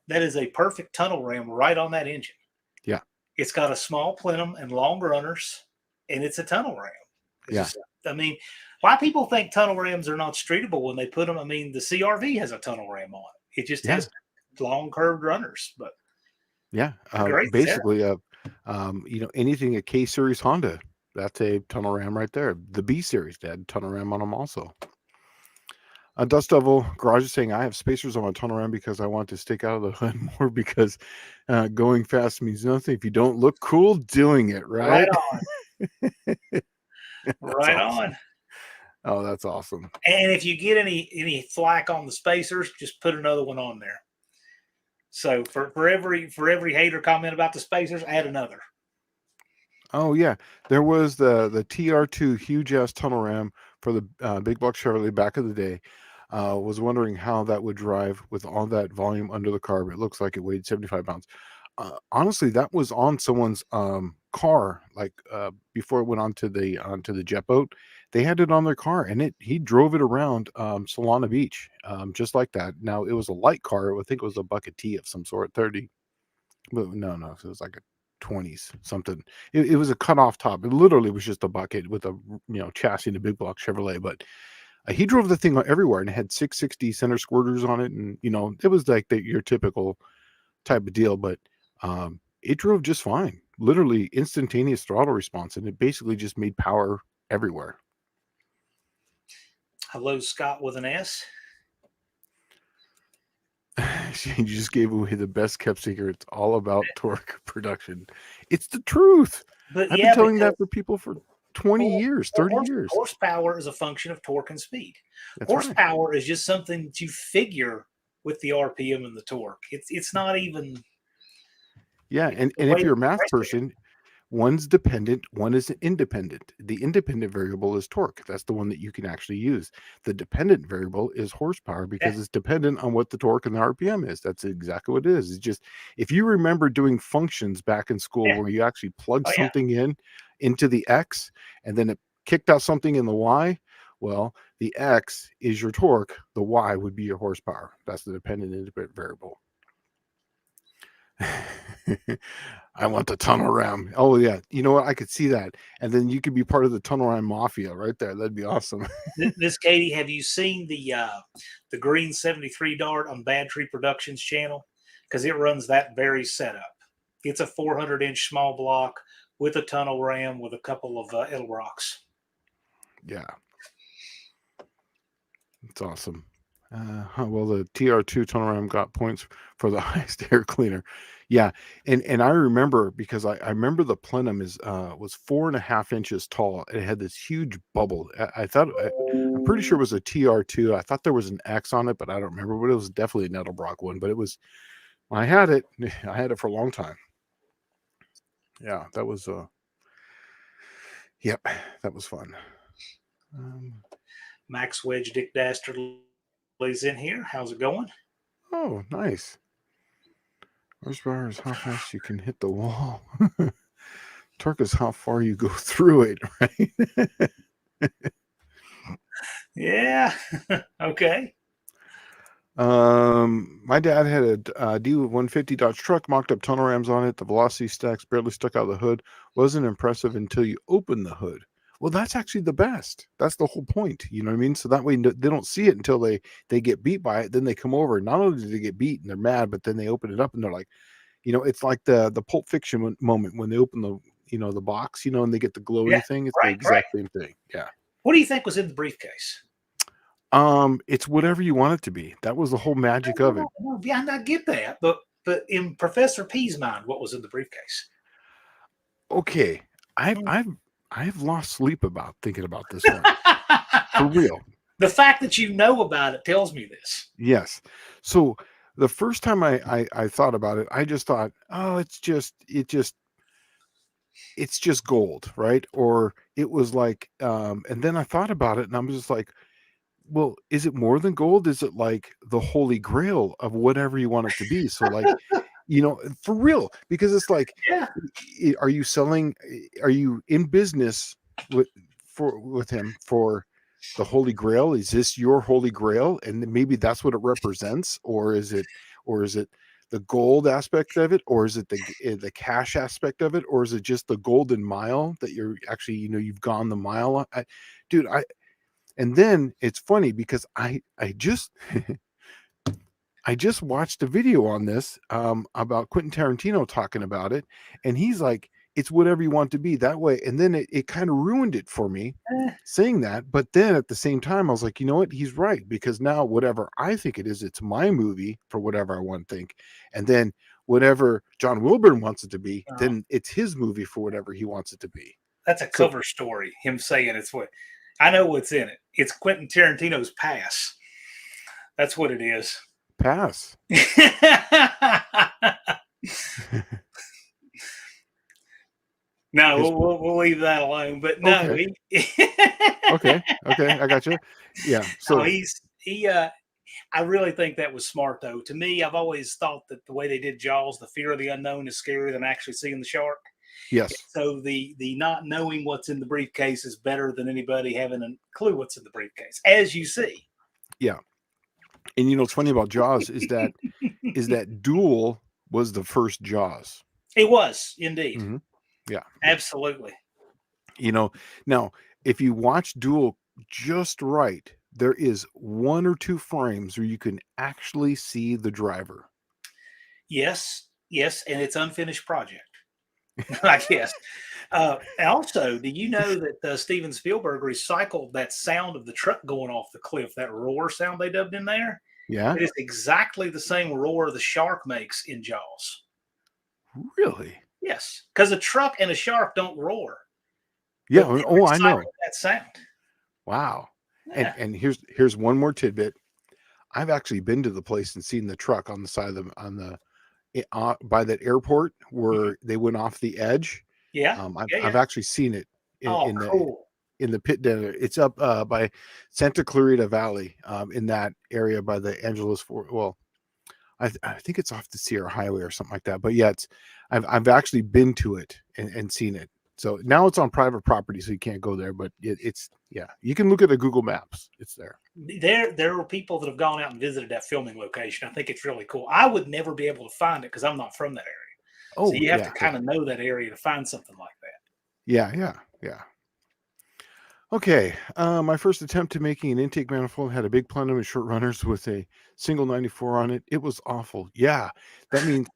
is a perfect tunnel ram right on that engine. Yeah. It's got a small plenum and long runners, and it's a tunnel ram. Yeah. I mean, why people think tunnel rams are not streetable when they put them? I mean, the CRV has a tunnel ram on it. It just has long curved runners, but yeah, great basically, anything a K series Honda, that's a tunnel ram right there. The B series, they had a tunnel ram on them also. Dust Devil Garage is saying, I have spacers on my tunnel ram because I want to stick out of the hood more because going fast means nothing if you don't look cool doing it, right? Right awesome. on. Oh, that's awesome. And if you get any flack on the spacers, just put another one on there. So for every hater comment about the spacers, add another. Oh yeah, there was the TR2 huge ass tunnel ram for the Big Block Chevrolet back of the day. Was wondering how that would drive with all that volume under the carb. It looks like it weighed 75 pounds. Honestly, that was on someone's car, like before it went onto the jet boat. They had it on their car, and he drove it around Solana Beach, just like that. Now it was a light car. I think it was a bucket T of some sort, 30. But no, it was like a 20s something. It was a cut off top. It literally was just a bucket with a chassis and a Big Block Chevrolet, but. He drove the thing everywhere and it had 660 center squirters on it, and it was like your typical type of deal, but it drove just fine. Literally instantaneous throttle response, and it basically just made power everywhere. Hello, Scott with an S. You just gave away the best kept secret. It's all about torque production. It's the truth. But I've been telling that for people for 20 years, 30 years. Horsepower is a function of torque and speed. That's horsepower is just something that you figure with the RPM and the torque. It's not even. Yeah, and if you're a math person, one's dependent, one is independent. The independent variable is torque. That's the one that you can actually use. The dependent variable is horsepower because it's dependent on what the torque and the RPM is. That's exactly what it is. It's just, if you remember doing functions back in school where you actually plugged something into the X and then it kicked out something in the Y, well, the X is your torque. The Y would be your horsepower. That's the dependent independent variable. I want the tunnel ram. Oh yeah, you know what? I could see that, and then you could be part of the tunnel ram mafia right there. That'd be awesome. Miss Katie, have you seen the Green 73 Dart on Bad Tree Productions channel? Because it runs that very setup. It's a 400-inch small block with a tunnel ram with a couple of Edelbrocks. Yeah, it's awesome. Well, the TR2 tunnel ram got points for the highest air cleaner. Yeah, and I remember because I remember the plenum was 4.5 inches tall. It had this huge bubble. I'm pretty sure it was a TR2. I thought there was an X on it, but I don't remember. But it was definitely an Edelbrock one. But it was, I had it for a long time. Yeah, that was yep, that was fun. Max Wedge Dick Dastardly's in here. How's it going? Oh, nice. Horsepower is how fast you can hit the wall. Torque is how far you go through it, right? Yeah. Okay. My dad had a D150 Dodge truck, mocked up tunnel rams on it. The velocity stacks barely stuck out of the hood. Wasn't impressive until you open the hood. Well, that's actually the best. That's the whole point. You know what I mean? So that way they don't see it until they get beat by it. Then they come over. Not only do they get beat and they're mad, but then they open it up and they're like, it's like the Pulp Fiction moment when they open the box, and they get the glowy Yeah. thing. It's the Right. exact same thing. Yeah. What do you think was in the briefcase? It's whatever you want it to be. That was the whole magic of it. No, yeah, I get that, but in Professor P's mind, what was in the briefcase? Okay, I've lost sleep about thinking about this one. For real. The fact that you know about it tells me this. Yes. So the first time I thought about it, I just thought, oh, it's just gold, right? Or it was like, and then I thought about it and I'm just like, well, is it more than gold? Is it like the holy grail of whatever you want it to be? So like, for real, because it's like, Yeah. are you in business with him for the holy grail? Is this your holy grail? And maybe that's what it represents, or is it the gold aspect of it, or is it the cash aspect of it, or is it just the golden mile that you're actually, you've gone the mile? And then it's funny because I just I just watched a video on this about Quentin Tarantino talking about it, and he's like, it's whatever you want to be that way. And then it kind of ruined it for me saying that. But then at the same time, I was like, you know what? He's right, because now whatever I think it is, it's my movie for whatever I want to think. And then whatever John Wilburn wants it to be, then it's his movie for whatever he wants it to be. That's a cover story, him saying it's what I know what's in it. It's Quentin Tarantino's pass. That's what it is. Pass. No, we'll leave that alone. But no, okay. Okay, I got you. Yeah. So I really think that was smart, though. To me, I've always thought that the way they did Jaws, the fear of the unknown is scarier than actually seeing the shark. yes. So the not knowing what's in the briefcase is better than anybody having a clue what's in the briefcase, as you see. Yeah. And what's funny about Jaws is that Duel was the first Jaws. It was indeed. Mm-hmm. Yeah. Absolutely. Now if you watch Duel just right, there is 1 or 2 frames where you can actually see the driver. Yes, and it's unfinished project, I guess. Also, do you know that Steven Spielberg recycled that sound of the truck going off the cliff, that roar sound they dubbed in there? Yeah. It is exactly the same roar the shark makes in Jaws. Really? Yes, because a truck and a shark don't roar. Yeah. Oh, I know that sound. Wow. Yeah. And here's one more tidbit. I've actually been to the place and seen the truck on the side of by that airport where they went off the edge. Yeah. I've actually seen it cool. in the pit dinner. It's up by Santa Clarita Valley, in that area by the Angeles Fort. Well, I think it's off the Sierra Highway or something like that. But yeah, I've actually been to it and seen it. So now it's on private property, so you can't go there. But you can look at the Google Maps. It's there. There are people that have gone out and visited that filming location. I think it's really cool. I would never be able to find it because I'm not from that area. Oh, so you have to kind of know that area to find something like that. Yeah. Okay, my first attempt to making an intake manifold had a big plenum and short runners with a single 94 on it. It was awful. Yeah, that means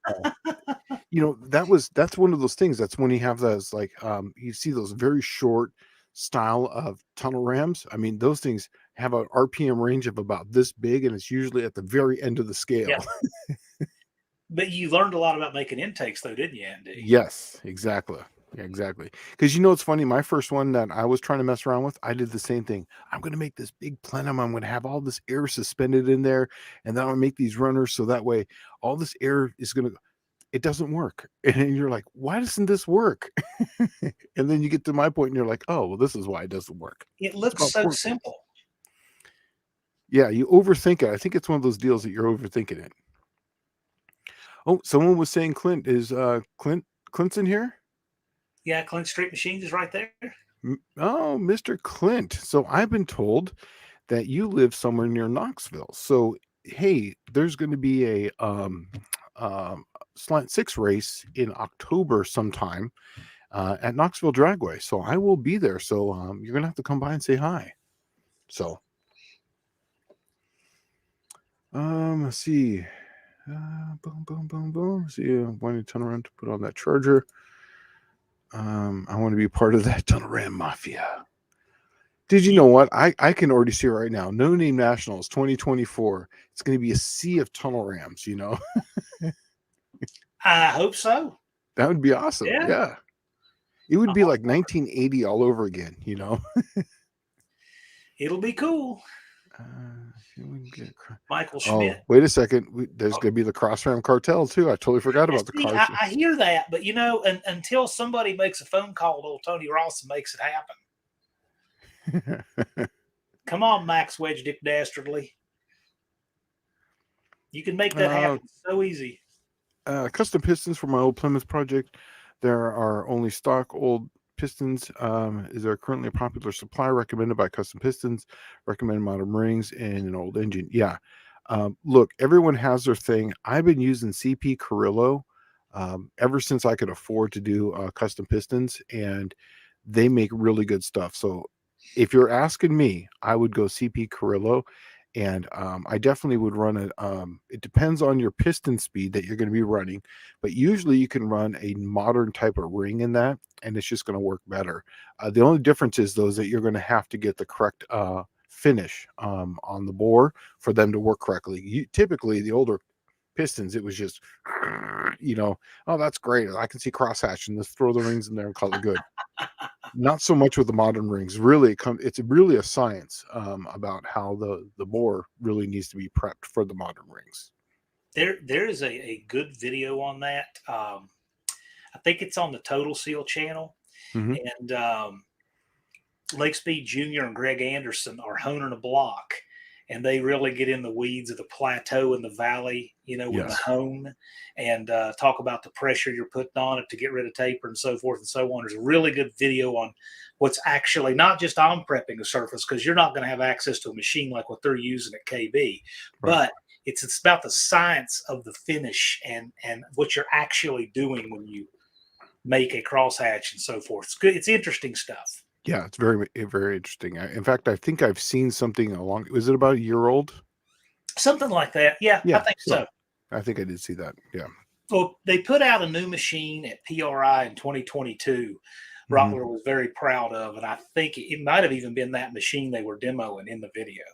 that's one of those things. That's when you have those like you see those very short style of tunnel rams. I mean, those things have an RPM range of about this big, and it's usually at the very end of the scale. Yeah. But you learned a lot about making intakes, though, didn't you, Andy? Yes, exactly. Yeah, exactly. Because it's funny. My first one that I was trying to mess around with, I did the same thing. I'm going to make this big plenum. I'm going to have all this air suspended in there, and then I'm going to make these runners so that way all this air is going to. It doesn't work, and you're like, why doesn't this work? And then you get to my point, and you're like, oh, well, this is why it doesn't work. It looks so simple. Yeah, you overthink it. I think it's one of those deals that you're overthinking it. Oh, someone was saying Clint is Clint's in here. Yeah, Clint Street Machines is right there. Oh, Mr. Clint. So I've been told that you live somewhere near Knoxville. So hey, there's going to be a Slant Six race in October sometime at Knoxville Dragway. So I will be there. So you're going to have to come by and say hi. So let's see. Boom, boom, boom, boom. See, when you turn around to put on that charger. I want to be part of that Tunnel Ram Mafia. Did you know what? I can already see it right now. No Name Nationals 2024. It's going to be a sea of tunnel rams, you know? I hope so. That would be awesome. Yeah. Yeah. It would be like 1980 all over again, you know? It'll be cool. Michael Oh, Schmidt. wait a second. There's going to be the Cross Ram Cartel, too. I totally forgot about the See, cars. I hear that, but until somebody makes a phone call to old Tony Ross and makes it happen. Come on, Max Wedge Dick Dastardly. You can make that happen so easy. Custom pistons for my old Plymouth project. There are only stock old pistons. Is there currently a popular supply recommended by Custom Pistons? Recommend modern rings and an old engine. Yeah. Look, everyone has their thing. I've been using CP Carrillo ever since I could afford to do custom pistons, and they make really good stuff. So if you're asking me, I would go CP Carrillo. And I definitely would run it. It depends on your piston speed that you're going to be running, but usually you can run a modern type of ring in that, and it's just going to work better. The only difference is, though, is that you're going to have to get the correct finish on the bore for them to work correctly. Typically, the older pistons, it was just, oh, that's great. I can see crosshatch, and let's throw the rings in there and call it good. Not so much with the modern rings. Really, it's really a science about how the bore really needs to be prepped for the modern rings. There is a good video on that. I think it's on the Total Seal channel. Mm-hmm. And Lake Speed Jr. and Greg Anderson are honing a block, and they really get in the weeds of the plateau and the valley, with the hone, and talk about the pressure you're putting on it to get rid of taper and so forth and so on. There's a really good video on what's actually not just on prepping a surface, because you're not going to have access to a machine like what they're using at KB, right. But it's about the science of the finish and what you're actually doing when you make a crosshatch and so forth. It's good. It's interesting stuff. Yeah, it's very, very interesting. In fact, I think I've seen something along. Was it about a year old? Something like that. Yeah, I think so. I think I did see that. Yeah. Well, they put out a new machine at PRI in 2022. Rottler was very proud of, and I think it might have even been that machine they were demoing in the video.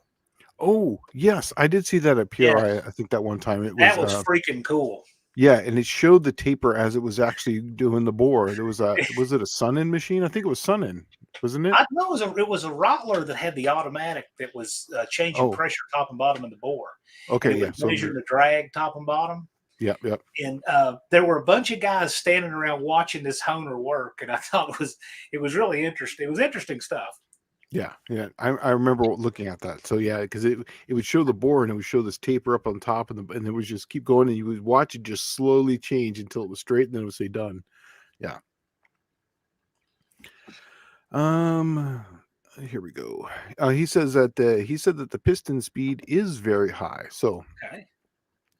Oh, yes, I did see that at PRI. Yeah. I think that one time that was freaking cool. Yeah, and it showed the taper as it was actually doing the bore. There was was it a Sun-In machine? I think it was Sun-In, wasn't it? No, it was a Rottler that had the automatic that was changing pressure top and bottom in the bore. Okay, yeah. Measuring the drag top and bottom. Yep. And there were a bunch of guys standing around watching this honer work, and I thought it was really interesting. It was interesting stuff. Yeah. I remember looking at that. So yeah, because it would show the bore and it would show this taper up on top, and it would just keep going, and you would watch it just slowly change until it was straight, and then it would say done. Yeah. Here we go. He says that the piston speed is very high. So okay.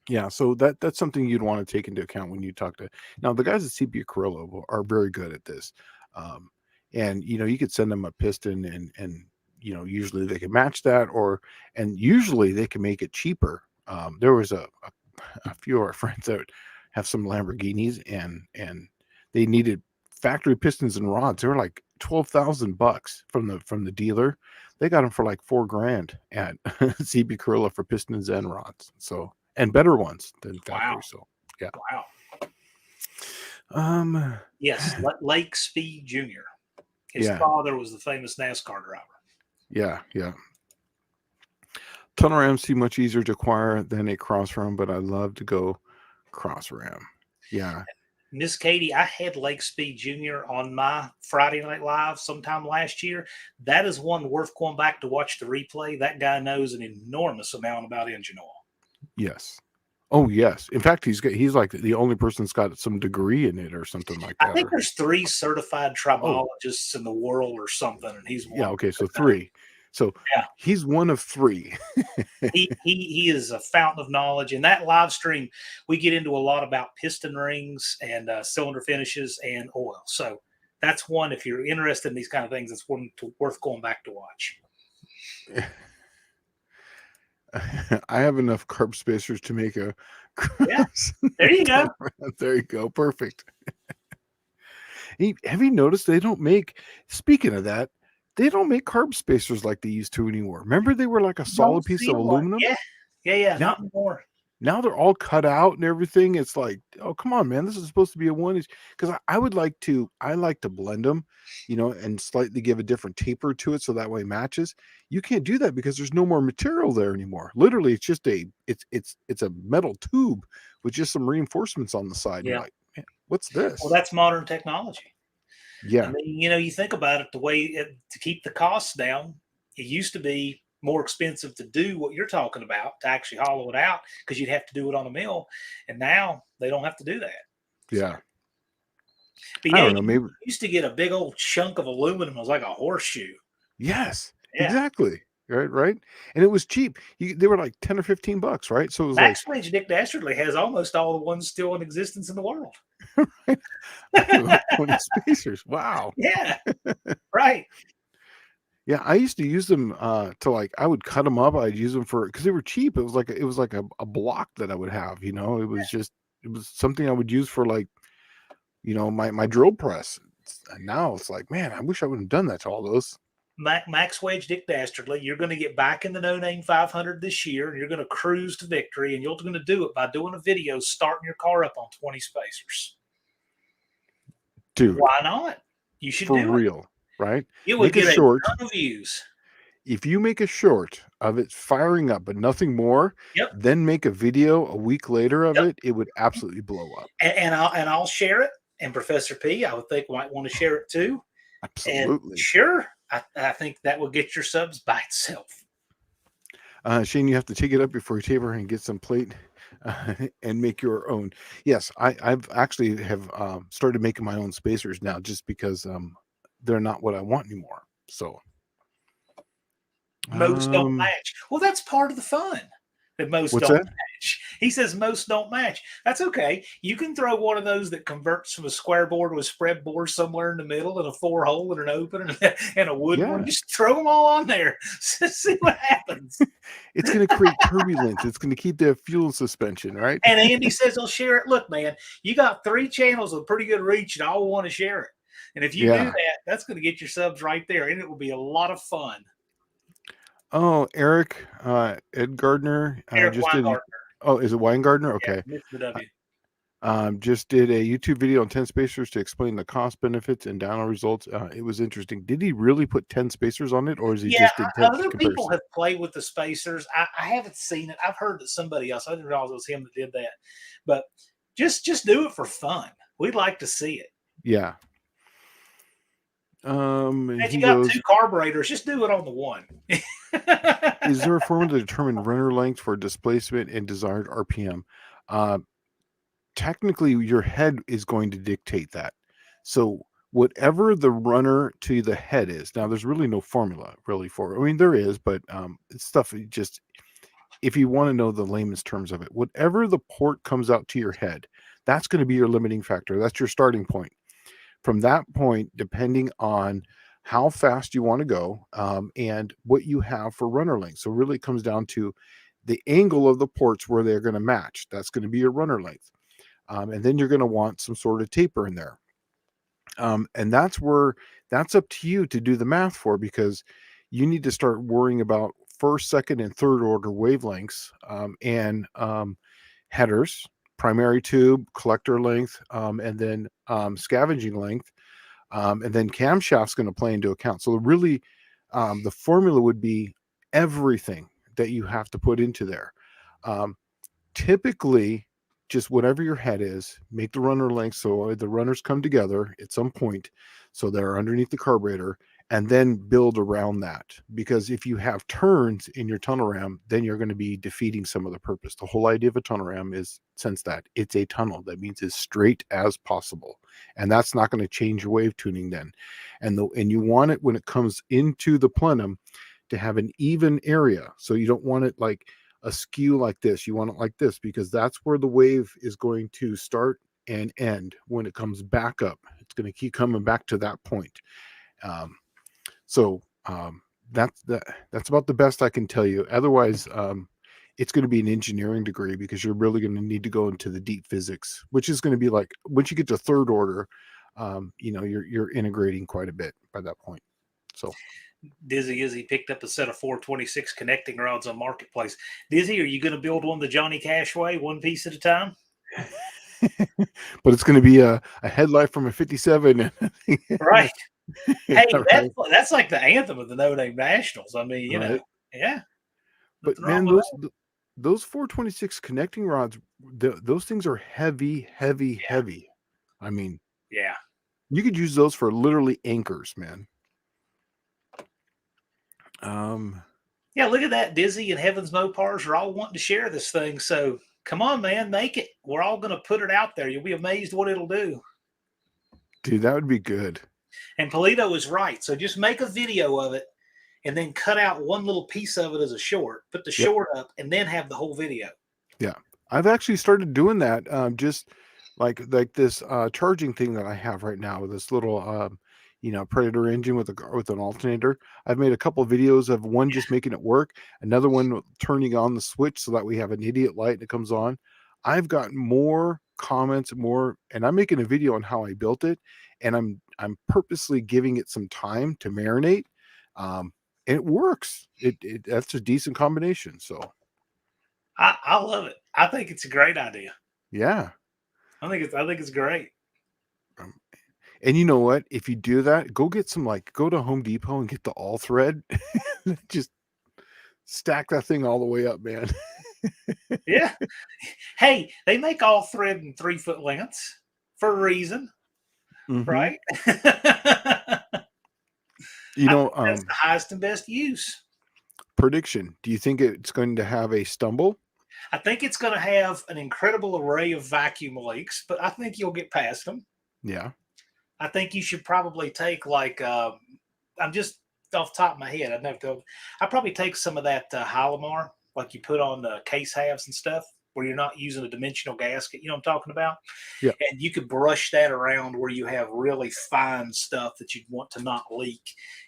Yeah, so that's something you'd want to take into account when you talk to. Now, the guys at CP Carrillo are very good at this. And you could send them a piston, and usually they can match that, and usually they can make it cheaper. There was a few of our friends that have some Lamborghinis, and they needed factory pistons and rods. They were like $12,000 from the dealer. They got them for like $4,000 at CP Carrillo for pistons and rods. So, and better ones than factory. Wow. So yeah. Wow. Yes, Lake Speed Jr. His father was the famous NASCAR driver. Yeah. Tunnel ram seem much easier to acquire than a cross ram, but I love to go cross ram. Yeah. Miss Katie, I had Lake Speed Jr. on my Friday Night Live sometime last year. That is one worth going back to watch the replay. That guy knows an enormous amount about engine oil. Yes. Oh yes. In fact, he's like the only person that's got some degree in it or something like I that. think there's 3 certified Oh, tribologists in the world or something, and he's yeah. one. Okay, so 3. So Yeah. he's one of 3. He is a fountain of knowledge. In that live stream, we get into a lot about piston rings and cylinder finishes and oil. So that's one. If you're interested in these kind of things, it's one worth going back to watch. I have enough carb spacers to make a Yeah, there you go. There you go. Perfect. Have you noticed they don't make, speaking of that, they don't make carb spacers like they used to anymore. Remember they were like a solid Don't piece see of one. aluminum? Yeah. Now, Not anymore. now they're all cut out and everything. It's like, oh, come on, man. This is supposed to be a 1 inch. Because I like to blend them, and slightly give a different taper to it so that way it matches. You can't do that because there's no more material there anymore. Literally, it's just it's a metal tube with just some reinforcements on the side. Yeah. You're like, man, what's this? Well, that's modern technology. Yeah. I mean, you think about it, to keep the costs down, it used to be more expensive to do what you're talking about, to actually hollow it out, because you'd have to do it on a mill. And now they don't have to do that. Yeah. But I yeah, don't know. Maybe. you used to get a big old chunk of aluminum. It was like a horseshoe. Yes. Yeah. Exactly. Right. And it was cheap. They were like $10 or $15, right? So it was Max Wedge Dick Dastardly has almost all the ones still in existence in the world. like 20 spacers. Wow. Yeah. Right. Yeah, I used to use them to I would cut them up. I'd use them because they were cheap. It was like a block that I would have. It was something I would use for my drill press. And now it's like, man, I wish I would have done that to all those. Max Wedge Dick Dastardly, you're going to get back in the No Name 500 this year, and you're going to cruise to victory. And you're going to do it by doing a video starting your car up on 20 spacers. Dude, why not? You should for do real, right? it. It would Make get a short. ton of views. If you make a short of it firing up, but nothing more, Yep. then make a video a week later of it, it would absolutely blow up. And I'll share it. And Professor P, I would think, might want to share it too. Absolutely. And sure, I think that will get your subs by itself. Shane, you have to take it up before you taper and get some plate and make your own. Yes, I've actually have started making my own spacers now, just because they're not what I want anymore. So most don't match. Well, that's part of the fun. That most what's don't that? match. He says most don't match. That's okay. You can throw one of those that converts from a square board to a spread board somewhere in the middle, and a 4-hole and an open and a wood one. Just throw them all on there. See what happens. It's going to create turbulence. It's going to keep the fuel suspension, right? And Andy says he'll share it. Look, man, you got 3 channels with pretty good reach, and all want to share it. And if you do that, that's going to get your subs right there, and it will be a lot of fun. Oh, Eric, Ed Gardner, Eric Weingardner. Oh, is it Weingardner? Okay. Yeah, the W. Just did a YouTube video on 10 spacers to explain the cost benefits and download results. It was interesting. Did he really put 10 spacers on it, or is he just did 10 other people have played with the spacers? I haven't seen it. I've heard that somebody else. I didn't realize it was him that did that. But just do it for fun. We'd like to see it. Yeah. If you got 2 carburetors, just do it on the one. Is there a formula to determine runner length for displacement and desired RPM? Technically, your head is going to dictate that. So whatever the runner to the head is, now there's really no formula really for it. I mean, there is, but it's stuff just, if you want to know the layman's terms of it, whatever the port comes out to your head, that's going to be your limiting factor. That's your starting point. From that point, depending on how fast you want to go and what you have for runner length. So really it comes down to the angle of the ports where they're going to match. That's going to be your runner length. And then you're going to want some sort of taper in there. And that's up to you to do the math for, because you need to start worrying about first, second, and third order wavelengths and headers, primary tube, collector length, and then scavenging length. And then camshaft's going to play into account. So really, the formula would be everything that you have to put into there. Typically, just whatever your head is, make the runner length so the runners come together at some point, so they're underneath the carburetor, and then build around that. Because if you have turns in your tunnel ram, then you're going to be defeating some of the purpose. The whole idea of a tunnel ram is, since that it's a tunnel, that means as straight as possible, and that's not going to change your wave tuning then. And you want it when it comes into the plenum to have an even area. So you don't want it like askew like this. You want it like this, because that's where the wave is going to start and end. When it comes back up, it's going to keep coming back to that point. That's about the best I can tell you. Otherwise, it's going to be an engineering degree, because you're really going to need to go into the deep physics, which is going to be like, once you get to third order, you're integrating quite a bit by that point. So Dizzy Izzy picked up a set of 426 connecting rods on Marketplace. Dizzy, are you going to build one the Johnny Cash way, one piece at a time? But it's going to be a headlight from a 57. Right. Hey, Right. that's like the anthem of the No Name Nationals. I mean, you know, Right. yeah. But Nothing wrong man, with those 426 connecting rods, those things are heavy. I mean, yeah. you could use those for literally anchors, man. Yeah, look at that. Dizzy and Heavens Mopars are all wanting to share this thing. So come on, man, make it. We're all going to put it out there. You'll be amazed what it'll do. Dude, that would be good. And Polito is right. So just make a video of it and then cut out one little piece of it as a short, put the short up, and then have the whole video. Yeah. I've actually started doing that. Just like this charging thing that I have right now, with this little Predator engine with an alternator. I've made a couple of videos of one just making it work, another one turning on the switch so that we have an idiot light and it comes on. I've gotten more comments, and I'm making a video on how I built it, and I'm purposely giving it some time to marinate. And it works. That's a decent combination. So I love it. I think it's a great idea. yeah. I think it's great. And you know what? If you do that, go to Home Depot and get the all thread. Just stack that thing all the way up, man. Yeah. Hey, they make all thread in 3-foot lengths for a reason, right? That's the highest and best use. Prediction. Do you think it's going to have a stumble? I think it's going to have an incredible array of vacuum leaks, but I think you'll get past them. Yeah. I think you should probably take I'm just off the top of my head. I'd probably take some of that Hylamar, like you put on the case halves and stuff, where you're not using a dimensional gasket. You know what I'm talking about? Yeah. And you could brush that around where you have really fine stuff that you'd want to not leak.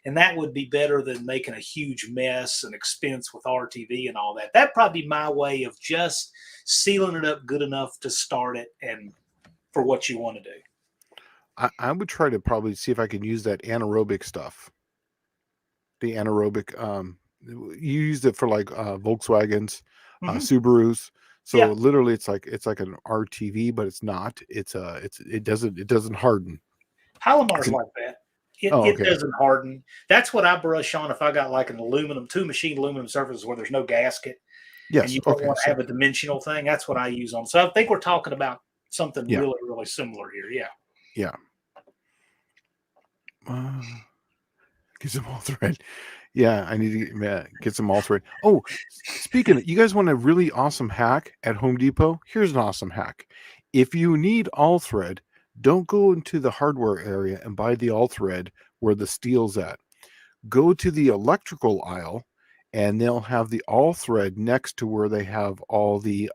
And that would be better than making a huge mess and expense with RTV and all that. That'd probably be my way of just sealing it up good enough to start it and for what you want to do. I would try to probably see if I can use that anaerobic stuff. The anaerobic, you used it for like Volkswagens, Subarus. So literally, it's like an RTV, but it's not. It doesn't harden. Hylamar's like that. It doesn't harden. That's what I brush on if I got like an two machine aluminum surface where there's no gasket. Yes. And you don't want to have a dimensional thing. That's what I use on. So I think we're talking about something really, really similar here. Yeah. Yeah. Get some all thread. Yeah, I need to get some all thread. Oh, speaking of, you guys want a really awesome hack at Home Depot? Here's an awesome hack. If you need all thread, don't go into the hardware area and buy the all thread where the steel's at. Go to the electrical aisle, and they'll have the all thread next to where they have all the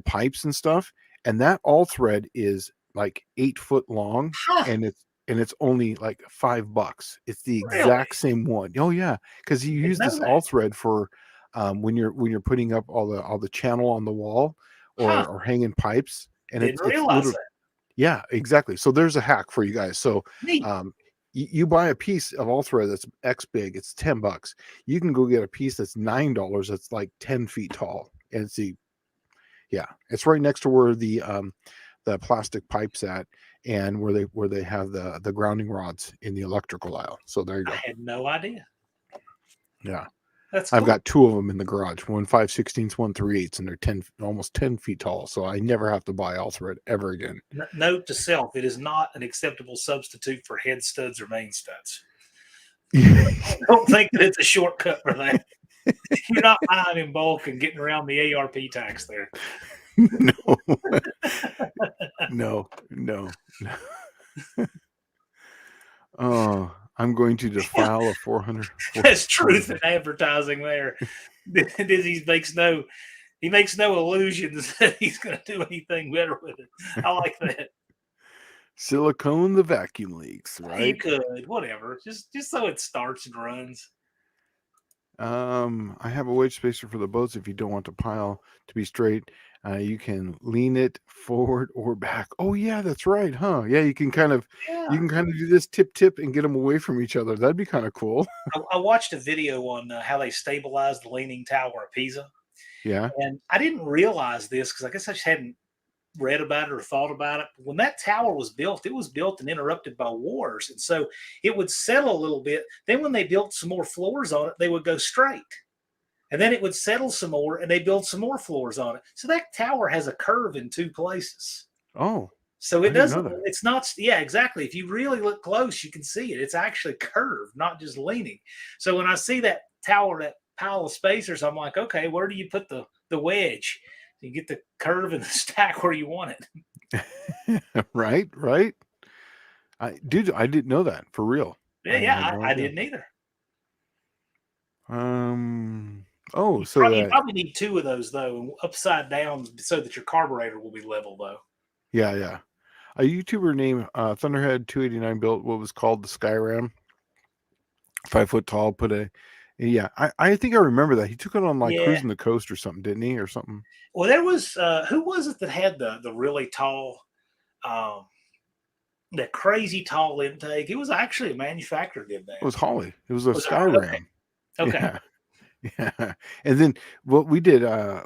pipes and stuff. And that all thread is like 8 foot long, and it's only like $5. It's the exact same one. Oh yeah, because you use this all thread for when you're putting up all the channel on the wall or hanging pipes. And Didn't realize that. Yeah, exactly. So there's a hack for you guys. So you buy a piece of all thread that's X big, it's $10. You can go get a piece that's $9 that's like 10 feet tall. And it's right next to where the plastic pipes at, and where they have the grounding rods in the electrical aisle. So there you go. I had no idea. Yeah. That's cool. I've got 2 of them in the garage, one 5/16, one 3/8, and they're almost 10 feet tall. So I never have to buy all thread ever again. Note to self: it is not an acceptable substitute for head studs or main studs. Don't think that it's a shortcut for that. You're not buying in bulk and getting around the ARP tax there. No. No. Oh, I'm going to defile a 400. That's truth in advertising there. He makes no illusions that he's going to do anything better with it. I like that. Silicone the vacuum leaks, You right? could, whatever. Just so it starts and runs. I have a wedge spacer for the boats. If you don't want the pile to be straight, you can lean it forward or back. Oh yeah, that's right, huh? Yeah, you can kind of do this tip and get them away from each other. That'd be kind of cool. I watched a video on how they stabilized the Leaning Tower of Pisa. Yeah. And I didn't realize this because I guess I just hadn't read about it or thought about it. When that tower was built, it was built and interrupted by wars. And so it would settle a little bit. Then when they built some more floors on it, they would go straight. And then it would settle some more and they build some more floors on it. So that tower has a curve in two places. Oh. So I it didn't doesn't, know that. it's not, yeah, exactly. If you really look close, you can see it. It's actually curved, not just leaning. So when I see that tower, that pile of spacers, I'm like, okay, where do you put the wedge? You get the curve and the stack where you want it. Right. I didn't know that for real. Yeah, no I idea. didn't either. Oh, You so probably need two of those though, upside down, so that your carburetor will be level though. yeah. A YouTuber named Thunderhead 289 built what was called the Skyram. 5 foot tall. I think I remember that he took it on like Yeah. Cruising the Coast or something, didn't he, or something? Well, there was who was it that had the really tall, the crazy tall intake? It was actually a manufacturer did that. It was Holly. It was a Was it Harley? Skyram. Okay. Yeah. And then what we did, I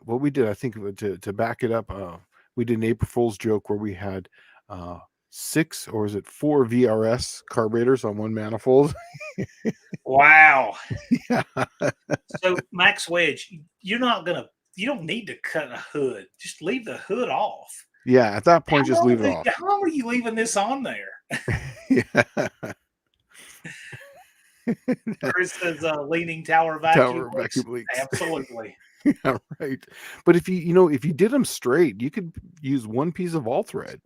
think to back it up, we did an April Fool's joke where we had 6 or is it 4 VRS carburetors on one manifold. Wow. Yeah. So Max Wedge, you don't need to cut a hood. Just leave the hood off. Yeah, at that point, just leave it off. How long are you leaving this on there? Yeah. Chris says Leaning Tower vacuum leaks. Absolutely. Yeah, right. But if you did them straight, you could use one piece of all thread.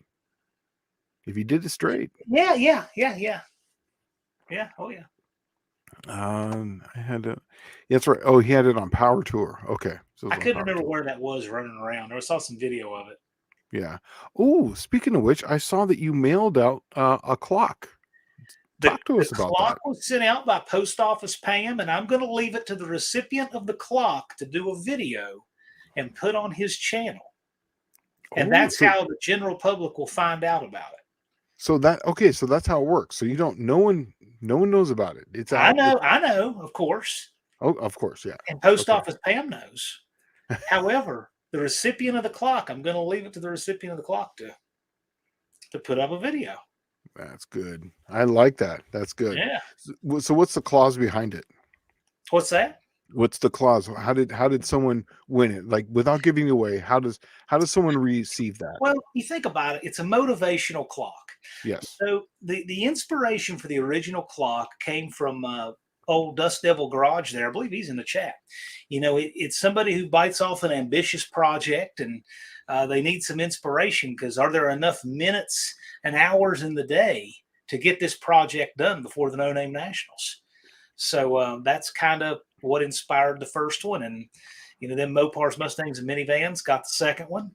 If you did it straight. Yeah. Oh yeah. I had to. That's right. Oh, he had it on Power Tour. Okay. So I couldn't remember where that was running around. I saw some video of it. Yeah. Oh, speaking of which, I saw that you mailed out a clock. Talk to us about that. The clock was sent out by Post Office Pam, and I'm going to leave it to the recipient of the clock to do a video and put on his channel. And that's how the general public will find out about it. So that's how it works. So no one knows about it. It's I know, of course. Oh, of course, yeah. And Post Office Pam knows. However, the recipient of the clock, I'm going to leave it to the recipient of the clock to put up a video. That's good. I like that. That's good. Yeah. So what's the clause behind it? What's that? What's the clause? How did someone win it? Like, without giving it away, how does someone receive that? Well, you think about it, it's a motivational clock. Yes. So the inspiration for the original clock came from old Dust Devil Garage there. I believe he's in the chat. It's somebody who bites off an ambitious project and they need some inspiration because are there enough minutes and hours in the day to get this project done before the No Name Nationals? So that's kind of what inspired the first one. And, them Mopars, Mustangs, and minivans got the second one.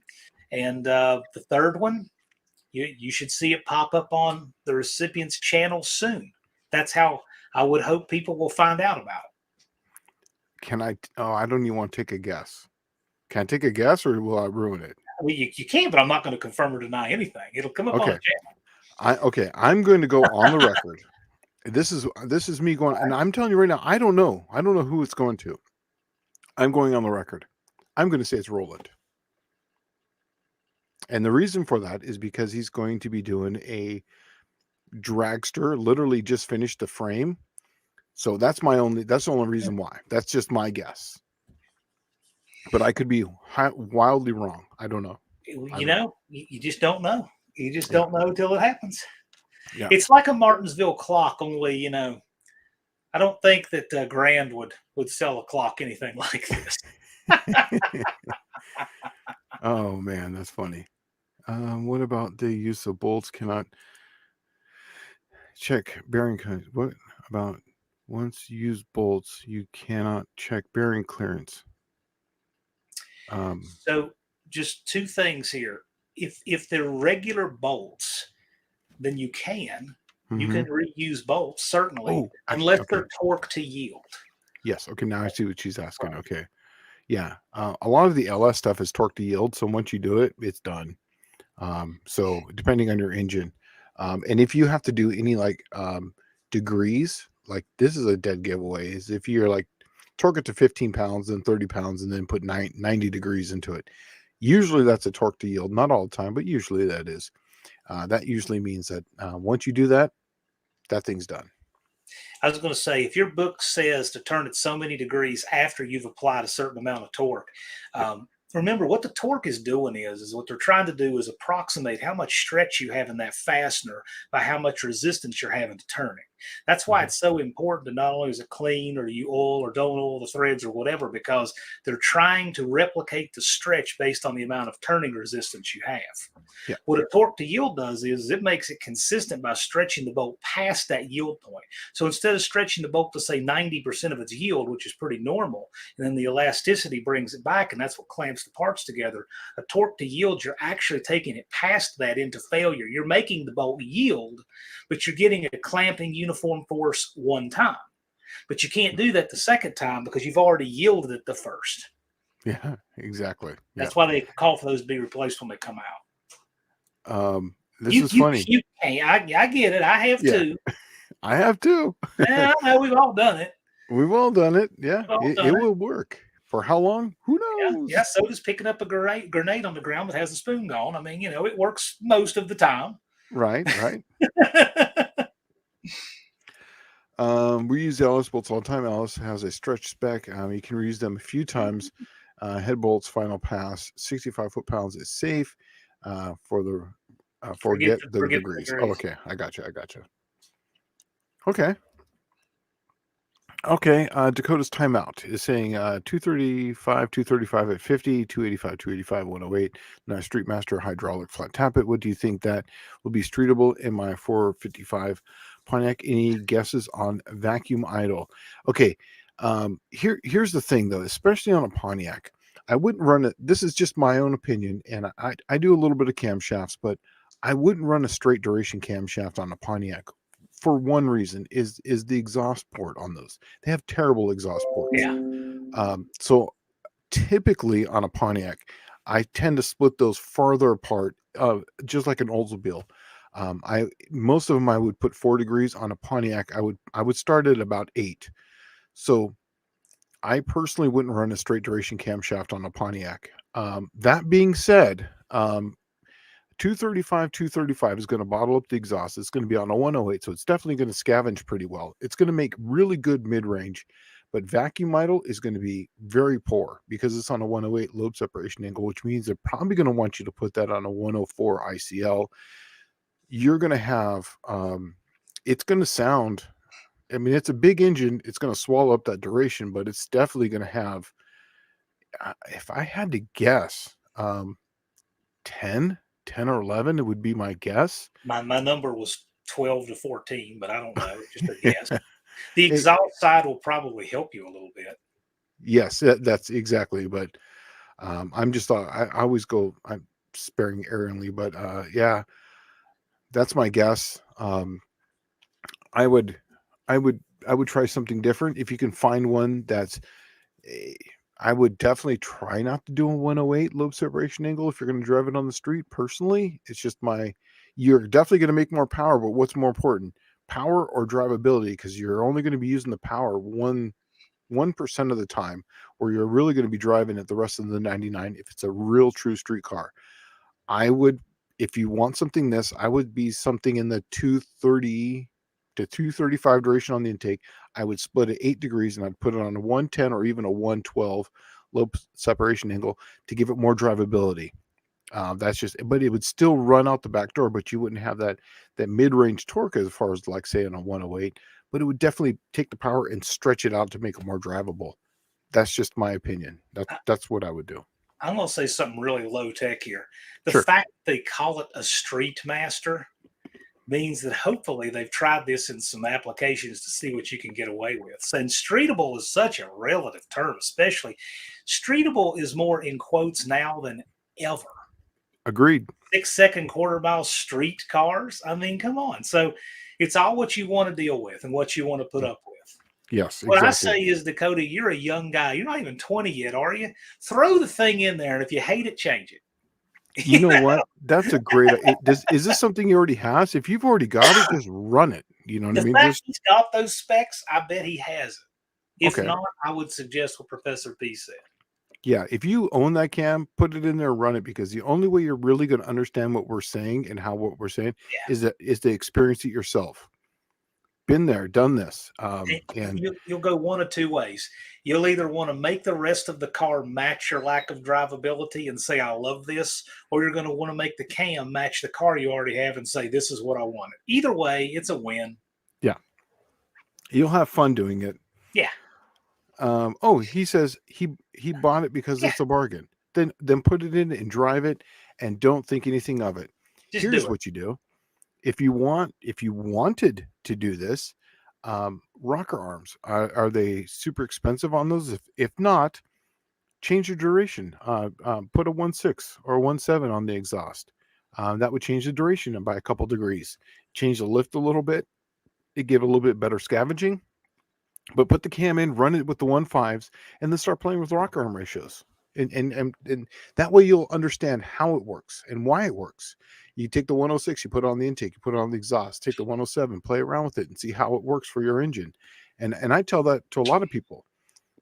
And the third one, you should see it pop up on the recipient's channel soon. That's how I would hope people will find out about it. Can I? Oh, I don't even want to take a guess. Can I take a guess, or will I ruin it? Well, you can, but I'm not going to confirm or deny anything. It'll come up on the channel. I'm going to go on the record. This is me going, and I'm telling you right now, I don't know who it's going to. I'm going on the record. I'm going to say it's Roland. And the reason for that is because he's going to be doing a dragster, literally just finished the frame. So that's the only reason why. That's just my guess. But I could be wildly wrong. I don't know. You just don't know. You just don't know until it happens. Yeah. It's like a Martinsville clock, only, I don't think that Grand would sell a clock anything like this. Oh man, that's funny. What about the use of bolts cannot check bearing what about once you use bolts you cannot check bearing clearance? So just two things here. If they're regular bolts, then you can reuse bolts, certainly, Oh, unless okay. they're torque to yield. Yes. Okay. Now I see what she's asking. Okay. Yeah. A lot of the LS stuff is torque to yield. So once you do it, it's done. So depending on your engine, and if you have to do any like degrees, like this is a dead giveaway, is if you're like torque it to 15 pounds and 30 pounds and then put 90 degrees into it. Usually that's a torque to yield, not all the time, but usually that is. That usually means that once you do that, that thing's done. I was going to say, if your book says to turn it so many degrees after you've applied a certain amount of torque, remember what the torque is doing is what they're trying to do is approximate how much stretch you have in that fastener by how much resistance you're having to turning. That's why it's so important to not only is it clean or you oil or don't oil the threads or whatever, because they're trying to replicate the stretch based on the amount of turning resistance you have. Yeah. What a torque to yield does is it makes it consistent by stretching the bolt past that yield point. So instead of stretching the bolt to say 90% of its yield, which is pretty normal, and then the elasticity brings it back, and that's what clamps the parts together, a torque to yield, you're actually taking it past that into failure. You're making the bolt yield, but you're getting a clamping uniform force one time. But you can't do that the second time because you've already yielded it the first. Yeah, exactly. That's why they call for those to be replaced when they come out. This is funny. You can't. I get it. I have too. I have too. Yeah, I know we've all done it. We've all done it. Yeah, it will work. For how long? Who knows? Yeah, so does picking up a grenade on the ground that has a spoon gone. I mean, it works most of the time. Right. We use LS bolts all the time. LS has a stretch spec. You can reuse them a few times. Head bolts, final pass, 65 foot-pounds is safe. For the forget the degrees. Oh, okay, I got you. Okay. Dakota's timeout is saying 235 at 50, 285, 108. Now Street Master hydraulic flat tappet. What do you think that will be streetable in my 455 Pontiac? Any guesses on vacuum idle? Okay. Here's the thing though, especially on a Pontiac, I wouldn't run it. This is just my own opinion, and I do a little bit of camshafts, but I wouldn't run a straight duration camshaft on a Pontiac for one reason is the exhaust port on those. They have terrible exhaust ports. Yeah. So typically on a Pontiac, I tend to split those farther apart, just like an Oldsmobile. Most of them I would put 4 degrees. On a Pontiac, I would start at about 8. So I personally wouldn't run a straight duration camshaft on a Pontiac. That being said, 235 is going to bottle up the exhaust. It's going to be on a 108, so it's definitely going to scavenge pretty well. It's going to make really good mid-range, but vacuum idle is going to be very poor because it's on a 108 lobe separation angle, which means they're probably going to want you to put that on a 104 ICL. You're going to have, it's going to sound, I mean, it's a big engine. It's going to swallow up that duration, but it's definitely going to have, if I had to guess, 10 or 11, it would be my guess. My number was 12 to 14, but I don't know. It's just a guess. The exhaust side will probably help you a little bit. Yes, that's exactly. But I'm just, I always go, I'm sparing erringly, but yeah, that's my guess. I would try something different. If you can find one that's, I would definitely try not to do a 108 lobe separation angle if you're going to drive it on the street. Personally, it's just you're definitely going to make more power, but what's more important, power or drivability? Because you're only going to be using the power 1% of the time, or you're really going to be driving it the rest of the 99 if it's a real true street car. I would, if you want something I would be something in the 230 to 235 duration on the intake. I would split it 8 degrees and I'd put it on a 110 or even a 112 lobe separation angle to give it more drivability. That's just, but it would still run out the back door, but you wouldn't have that mid-range torque as far as like say on a 108. But it would definitely take the power and stretch it out to make it more drivable. That's just my opinion. That's what I would do. I'm going to say something really low tech here. The Sure. fact they call it a Street Master means that hopefully they've tried this in some applications to see what you can get away with. And streetable is such a relative term, especially streetable is more in quotes now than ever. Agreed. 6-second quarter mile street cars. I mean, come on. So it's all what you want to deal with and what you want to put up with. Yes, What I exactly. say is, Dakota, you're a young guy. You're not even 20 yet, are you? Throw the thing in there, and if you hate it, change it. You know what? That's a great. Is this something he already has? If you've already got it, just run it. You know what I The mean? fact Just he's got those specs, I bet he has it. If Okay. not, I would suggest what Professor P said. yeah. If you own that cam, put it in there, run it, because the only way you're really going to understand what we're saying and how what we're saying Yeah. is to experience it yourself. Been there, done this, and You'll go one of two ways. You'll either want to make the rest of the car match your lack of drivability and say, I love this, or you're going to want to make the cam match the car you already have and say, this is what I wanted. Either way, it's a win. you'll have fun doing it. Yeah. Oh, he says he bought it because Yeah. it's a bargain. Then put it in and drive it, and don't think anything of it. Just Here's do it. what you do. If you wanted to do this, rocker arms, are they super expensive on those? If not, change your duration. Put a 1.6 or a 1.7 on the exhaust. That would change the duration by a couple degrees. Change the lift a little bit. It give a little bit better scavenging. But put the cam in, run it with the 1.5s, and then start playing with rocker arm ratios. And that way you'll understand how it works and why it works. You take the 106, you put it on the intake, you put it on the exhaust, take the 107, play around with it and see how it works for your engine. And I tell that to a lot of people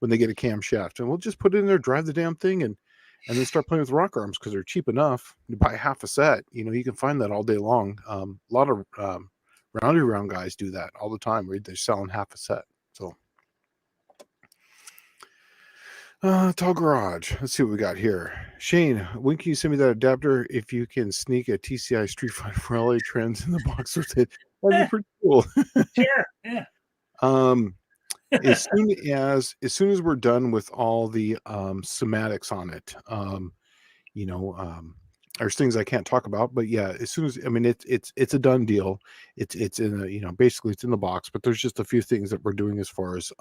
when they get a camshaft, and we'll just put it in there, drive the damn thing, and then start playing with rock arms because they're cheap enough. You buy half a set, you can find that all day long. A lot of roundy round guys do that all the time, where they're selling half a set. So Tall Garage. Let's see what we got here. Shane, when can you send me that adapter if you can sneak a TCI Street Fighter for LA Trends in the box with it? That'd be pretty cool. Sure. Yeah. As soon as we're done with all the somatics on it, there's things I can't talk about, but yeah, as soon as it's a done deal. It's in a basically it's in the box, but there's just a few things that we're doing as far as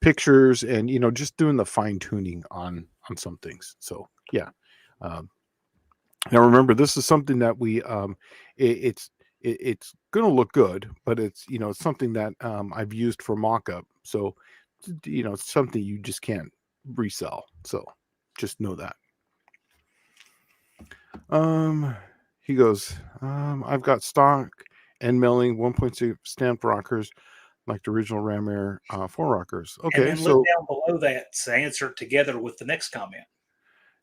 pictures and just doing the fine tuning on some things. So yeah. Now remember, this is something that we it's going to look good, but it's it's something that I've used for mock-up. So it's something you just can't resell. So just know that. He goes, I've got stock end milling 1.6 stamped rockers like the original Ram Air 4 rockers. Okay, And then look down below that to answer it together with the next comment.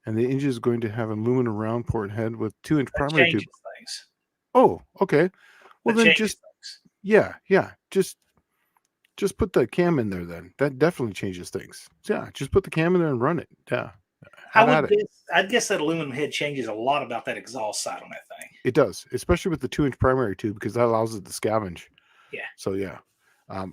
And the engine is going to have an aluminum round port head with 2-inch primary tube. Things. Oh, okay. Well, that then just things. Yeah. Just put the cam in there. Then that definitely changes things. Yeah, just put the cam in there and run it. Yeah. I'd guess that aluminum head changes a lot about that exhaust side on that thing. It does, especially with the 2-inch primary tube, because that allows it to scavenge. Yeah. So yeah.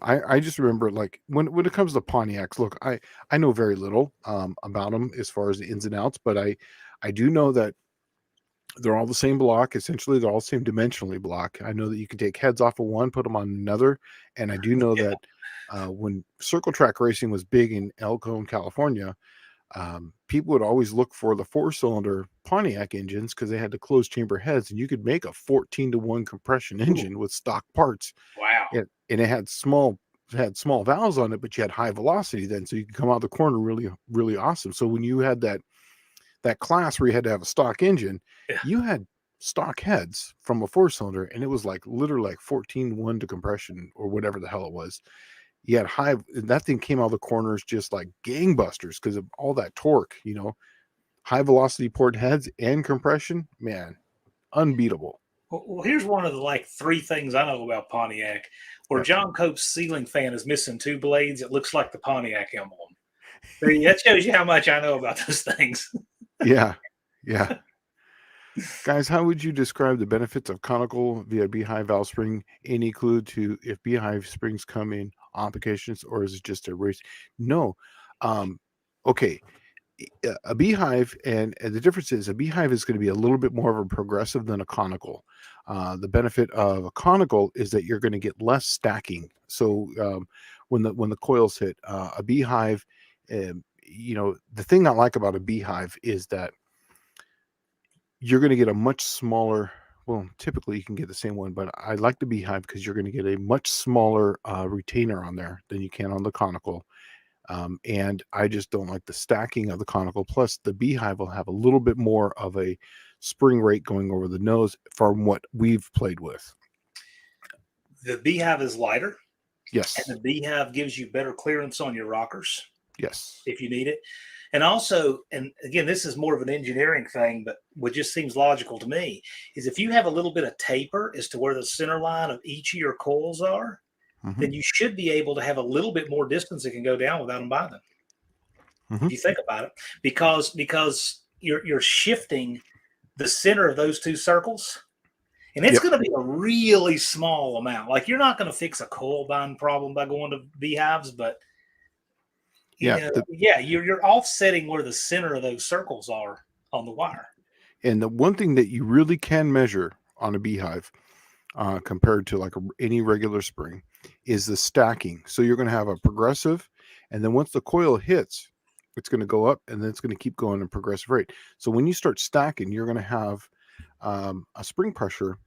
I just remember, like, when it comes to Pontiacs, look, I know very little about them as far as the ins and outs, but I do know that they're all the same block. Essentially, they're all the same dimensionally block. I know that you can take heads off of one, put them on another, and I do know that when circle track racing was big in El Cajon, California, people would always look for the 4-cylinder Pontiac engines because they had the closed chamber heads, and you could make a 14-to-1 compression engine with stock parts. Wow. And it had small valves on it, but you had high velocity then, so you could come out the corner really, really awesome. So when you had that class where you had to have a stock engine, you had stock heads from a 4-cylinder, and it was like literally like 14-1 to compression or whatever the hell it was. You had that thing came out of the corners just like gangbusters because of all that torque, high velocity port heads and compression, man, unbeatable. Well, here's one of the 3 things I know about Pontiac. Where John Cope's ceiling fan is missing 2 blades, it looks like the Pontiac emblem. That shows you how much I know about those things. Yeah. Yeah. Guys, how would you describe the benefits of conical via beehive valve spring? Any clue to if beehive springs come in applications, or is it just a race? No. Um, okay. A beehive, and the difference is a beehive is going to be a little bit more of a progressive than a conical. The benefit of a conical is that you're going to get less stacking. So when the coils hit a beehive, the thing I like about a beehive is that you're going to get a much smaller. Well, typically you can get the same one, but I like the beehive because you're going to get a much smaller retainer on there than you can on the conical. And I just don't like the stacking of the conical. Plus, the beehive will have a little bit more of a spring rate going over the nose from what we've played with. The beehive is lighter, Yes. and the beehive gives you better clearance on your rockers Yes. if you need it. And also, and again, this is more of an engineering thing, but what just seems logical to me is if you have a little bit of taper as to where the center line of each of your coils are, Mm-hmm. then you should be able to have a little bit more distance that can go down without them binding. Mm-hmm. If you think about it, because you're shifting the center of those two circles, and it's going to be a really small amount. Like you're not going to fix a coil bind problem by going to beehives, but you're offsetting where the center of those circles are on the wire. And the one thing that you really can measure on a beehive compared to like any regular spring is the stacking. So you're going to have a progressive, and then once the coil hits, it's going to go up, and then it's going to keep going in progressive rate. So when you start stacking, you're going to have a spring pressure.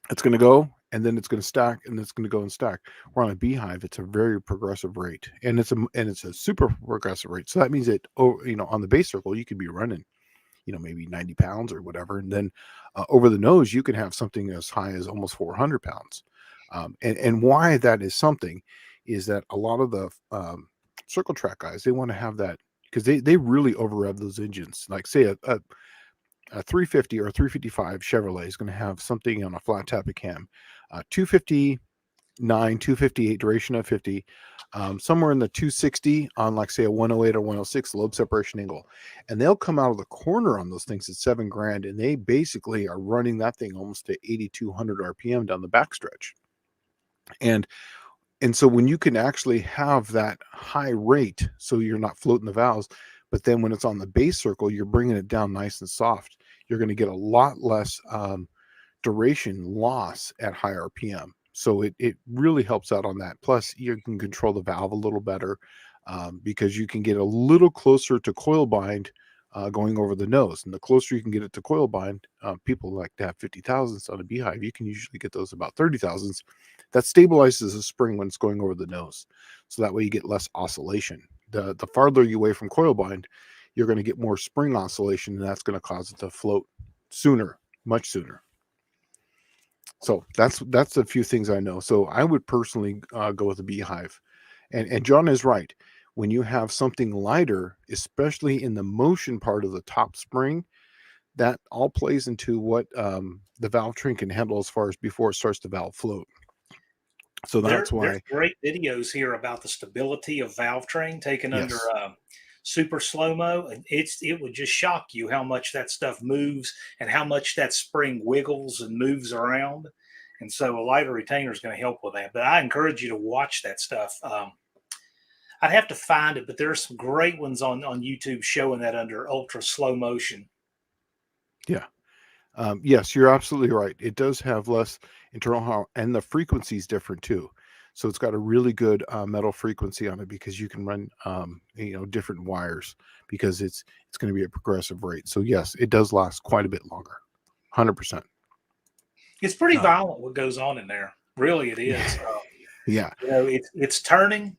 It's going to go, and then it's going to stack, and it's going to go and stack. Where on a beehive, it's a very progressive rate, and it's a super progressive rate. So that means that on the base circle, you could be running maybe 90 pounds or whatever. And then over the nose, you can have something as high as almost 400 pounds. And why that is something is that a lot of the circle track guys, they want to have that because they really over rev those engines. Like say a 350 or a 355 Chevrolet is going to have something on a flat tappet cam, 259, 258 duration of 50, somewhere in the 260 on like say a 108 or 106 lobe separation angle, and they'll come out of the corner on those things at $7,000, and they basically are running that thing almost to 8,200 RPM down the backstretch. And so when you can actually have that high rate, so you're not floating the valves, but then when it's on the base circle, you're bringing it down nice and soft, you're going to get a lot less duration loss at high RPM. So it really helps out on that. Plus, you can control the valve a little better because you can get a little closer to coil bind going over the nose. And the closer you can get it to coil bind, people like to have 50 thousandths on a beehive. You can usually get those about 30 thousandths. That stabilizes the spring when it's going over the nose. So that way you get less oscillation. The farther you away from coil bind, you're going to get more spring oscillation, and that's going to cause it to float sooner, much sooner. So that's a few things I know. So I would personally go with a beehive. And John is right. When you have something lighter, especially in the motion part of the top spring, that all plays into what the valve train can handle as far as before it starts to valve float. So that's why there's great videos here about the stability of valve train taken under super slow-mo, and it would just shock you how much that stuff moves and how much that spring wiggles and moves around. And so a lighter retainer is going to help with that. But I encourage you to watch that stuff. I'd have to find it, but there's some great ones on YouTube showing that under ultra slow motion. Yeah. Yes, you're absolutely right. It does have less internal power, and the frequency is different too. So it's got a really good metal frequency on it because you can run different wires because it's going to be a progressive rate. So yes, it does last quite a bit longer. 100%. It's pretty violent what goes on in there. Really, it is. Yeah. It's turning,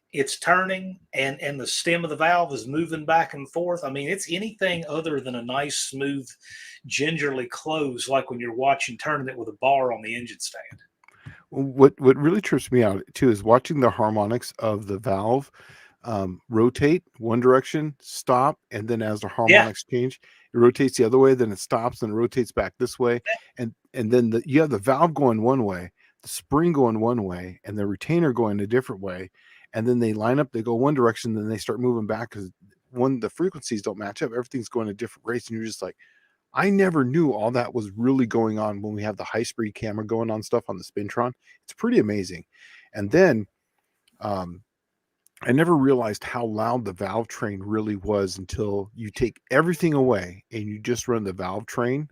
and the stem of the valve is moving back and forth. I mean, it's anything other than a nice, smooth, gingerly close, like when you're watching turning it with a bar on the engine stand. What really trips me out too is watching the harmonics of the valve rotate one direction, stop, and then as the harmonics change, it rotates the other way, then it stops and it rotates back this way, and then you have the valve going one way, the spring going one way, and the retainer going a different way, and then they line up, they go one direction, then they start moving back because the frequencies don't match up, everything's going at different rates, and you're just like, I never knew all that was really going on when we have the high speed camera going on stuff on the Spintron. It's pretty amazing. And then I never realized how loud the valve train really was until you take everything away and you just run the valve train.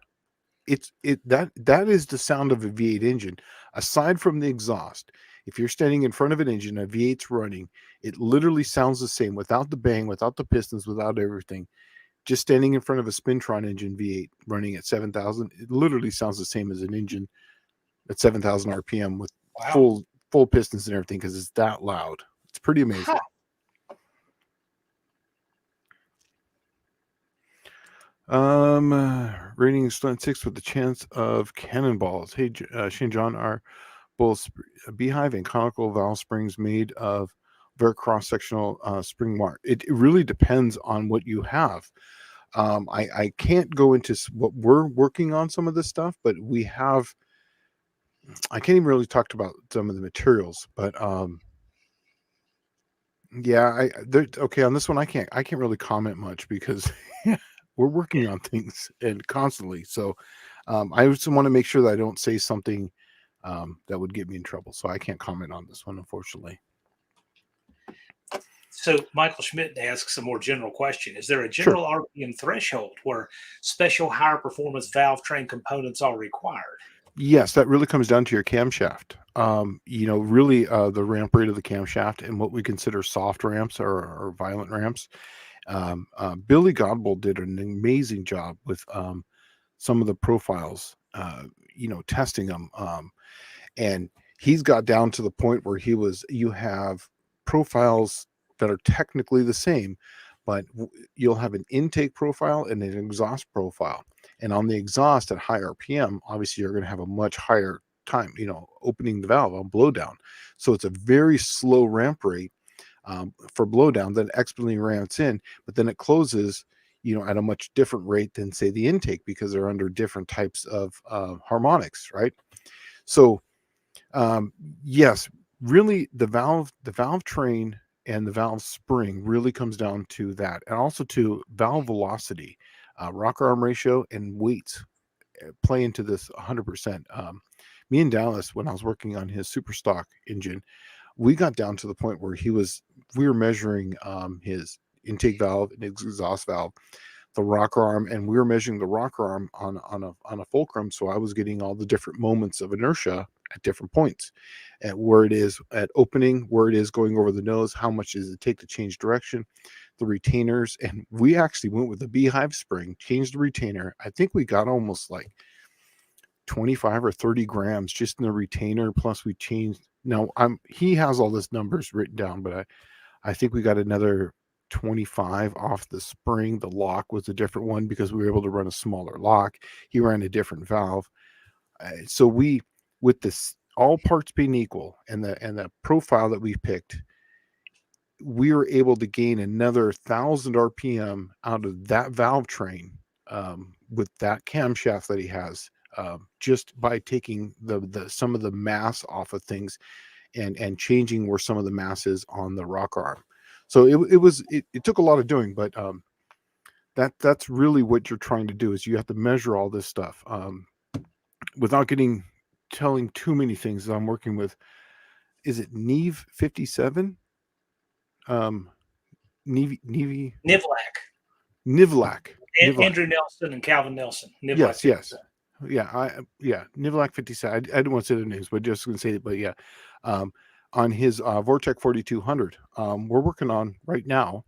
That is the sound of a V8 engine. Aside from the exhaust, if you're standing in front of an engine, a V8's running, it literally sounds the same without the bang, without the pistons, without everything. Just standing in front of a Spintron engine V8 running at 7,000, it literally sounds the same as an engine at 7,000 RPM with Wow. full pistons and everything because it's that loud. It's pretty amazing. Rating stunt 6 with the chance of cannonballs. Hey, Shane John, are both beehive and conical valve springs made of very cross-sectional spring mark? It really depends on what you have. I can't go into what we're working on some of this stuff, but we have. I can't even really talk about some of the materials, but yeah, okay on this one. I can't really comment much because we're working on things and constantly. So I just want to make sure that I don't say something that would get me in trouble. So I can't comment on this one, unfortunately. So Michael Schmidt asks a more general question. Is there a general RPM threshold where special higher performance valve train components are required? Yes, that really comes down to your camshaft. Really the ramp rate of the camshaft and what we consider soft ramps or violent ramps. Billy Godbold did an amazing job with some of the profiles, testing them. And he's got down to the point where you have profiles that are technically the same, but you'll have an intake profile and an exhaust profile. And on the exhaust at high RPM, obviously you're going to have a much higher time, opening the valve on blowdown. So it's a very slow ramp rate for blowdown that exponentially ramps in, but then it closes, at a much different rate than say the intake because they're under different types of harmonics, right? So yes, really the valve train and the valve spring really comes down to that, and also to valve velocity, rocker arm ratio, and weights play into this 100%. Me and Dallas, when I was working on his super stock engine, we got down to the point where we were measuring his intake valve and exhaust valve, the rocker arm, and we were measuring the rocker arm on a fulcrum. So I was getting all the different moments of inertia at different points, at where it is at opening, where it is going over the nose, how much does it take to change direction, the retainers. And we actually went with the beehive spring, changed the retainer. I think we got almost like 25 or 30 grams just in the retainer. Plus we changed. Now he has all this numbers written down, but I think we got another 25 off the spring. The lock was a different one because we were able to run a smaller lock. He ran a different valve. So with this all parts being equal and the profile that we picked, we were able to gain another 1,000 RPM out of that valve train with that camshaft that he has, just by taking the some of the mass off of things and changing where some of the mass is on the rocker arm. So it took a lot of doing, but that's really what you're trying to do is you have to measure all this stuff without telling too many things that I'm working with. Is it Neve 57? Nivlac. Andrew Nelson and Calvin Nelson. Nivlac, yes. Yeah, Nivlac 57. I didn't want to say their names, but just going to say it. But yeah, on his Vortec 4200, we're working on right now,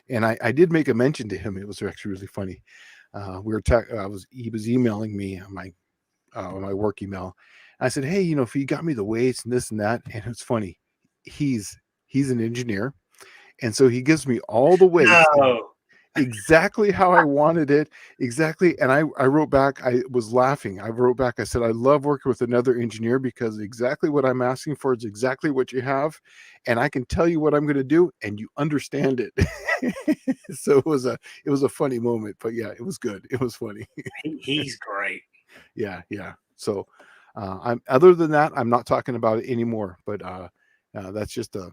and I did make a mention to him. It was actually really funny. He was emailing me on my work email. I said, hey, if you got me the weights and this and that, and it's funny. He's an engineer, and so he gives me all the weights. No. Exactly how I wanted it. Exactly. And I wrote back, I was laughing. I wrote back, I said, I love working with another engineer because exactly what I'm asking for is exactly what you have. And I can tell you what I'm going to do and you understand it. So it was a funny moment, but yeah, it was good. It was funny. He's great. Yeah. So other than that, I'm not talking about it anymore, but that's just we're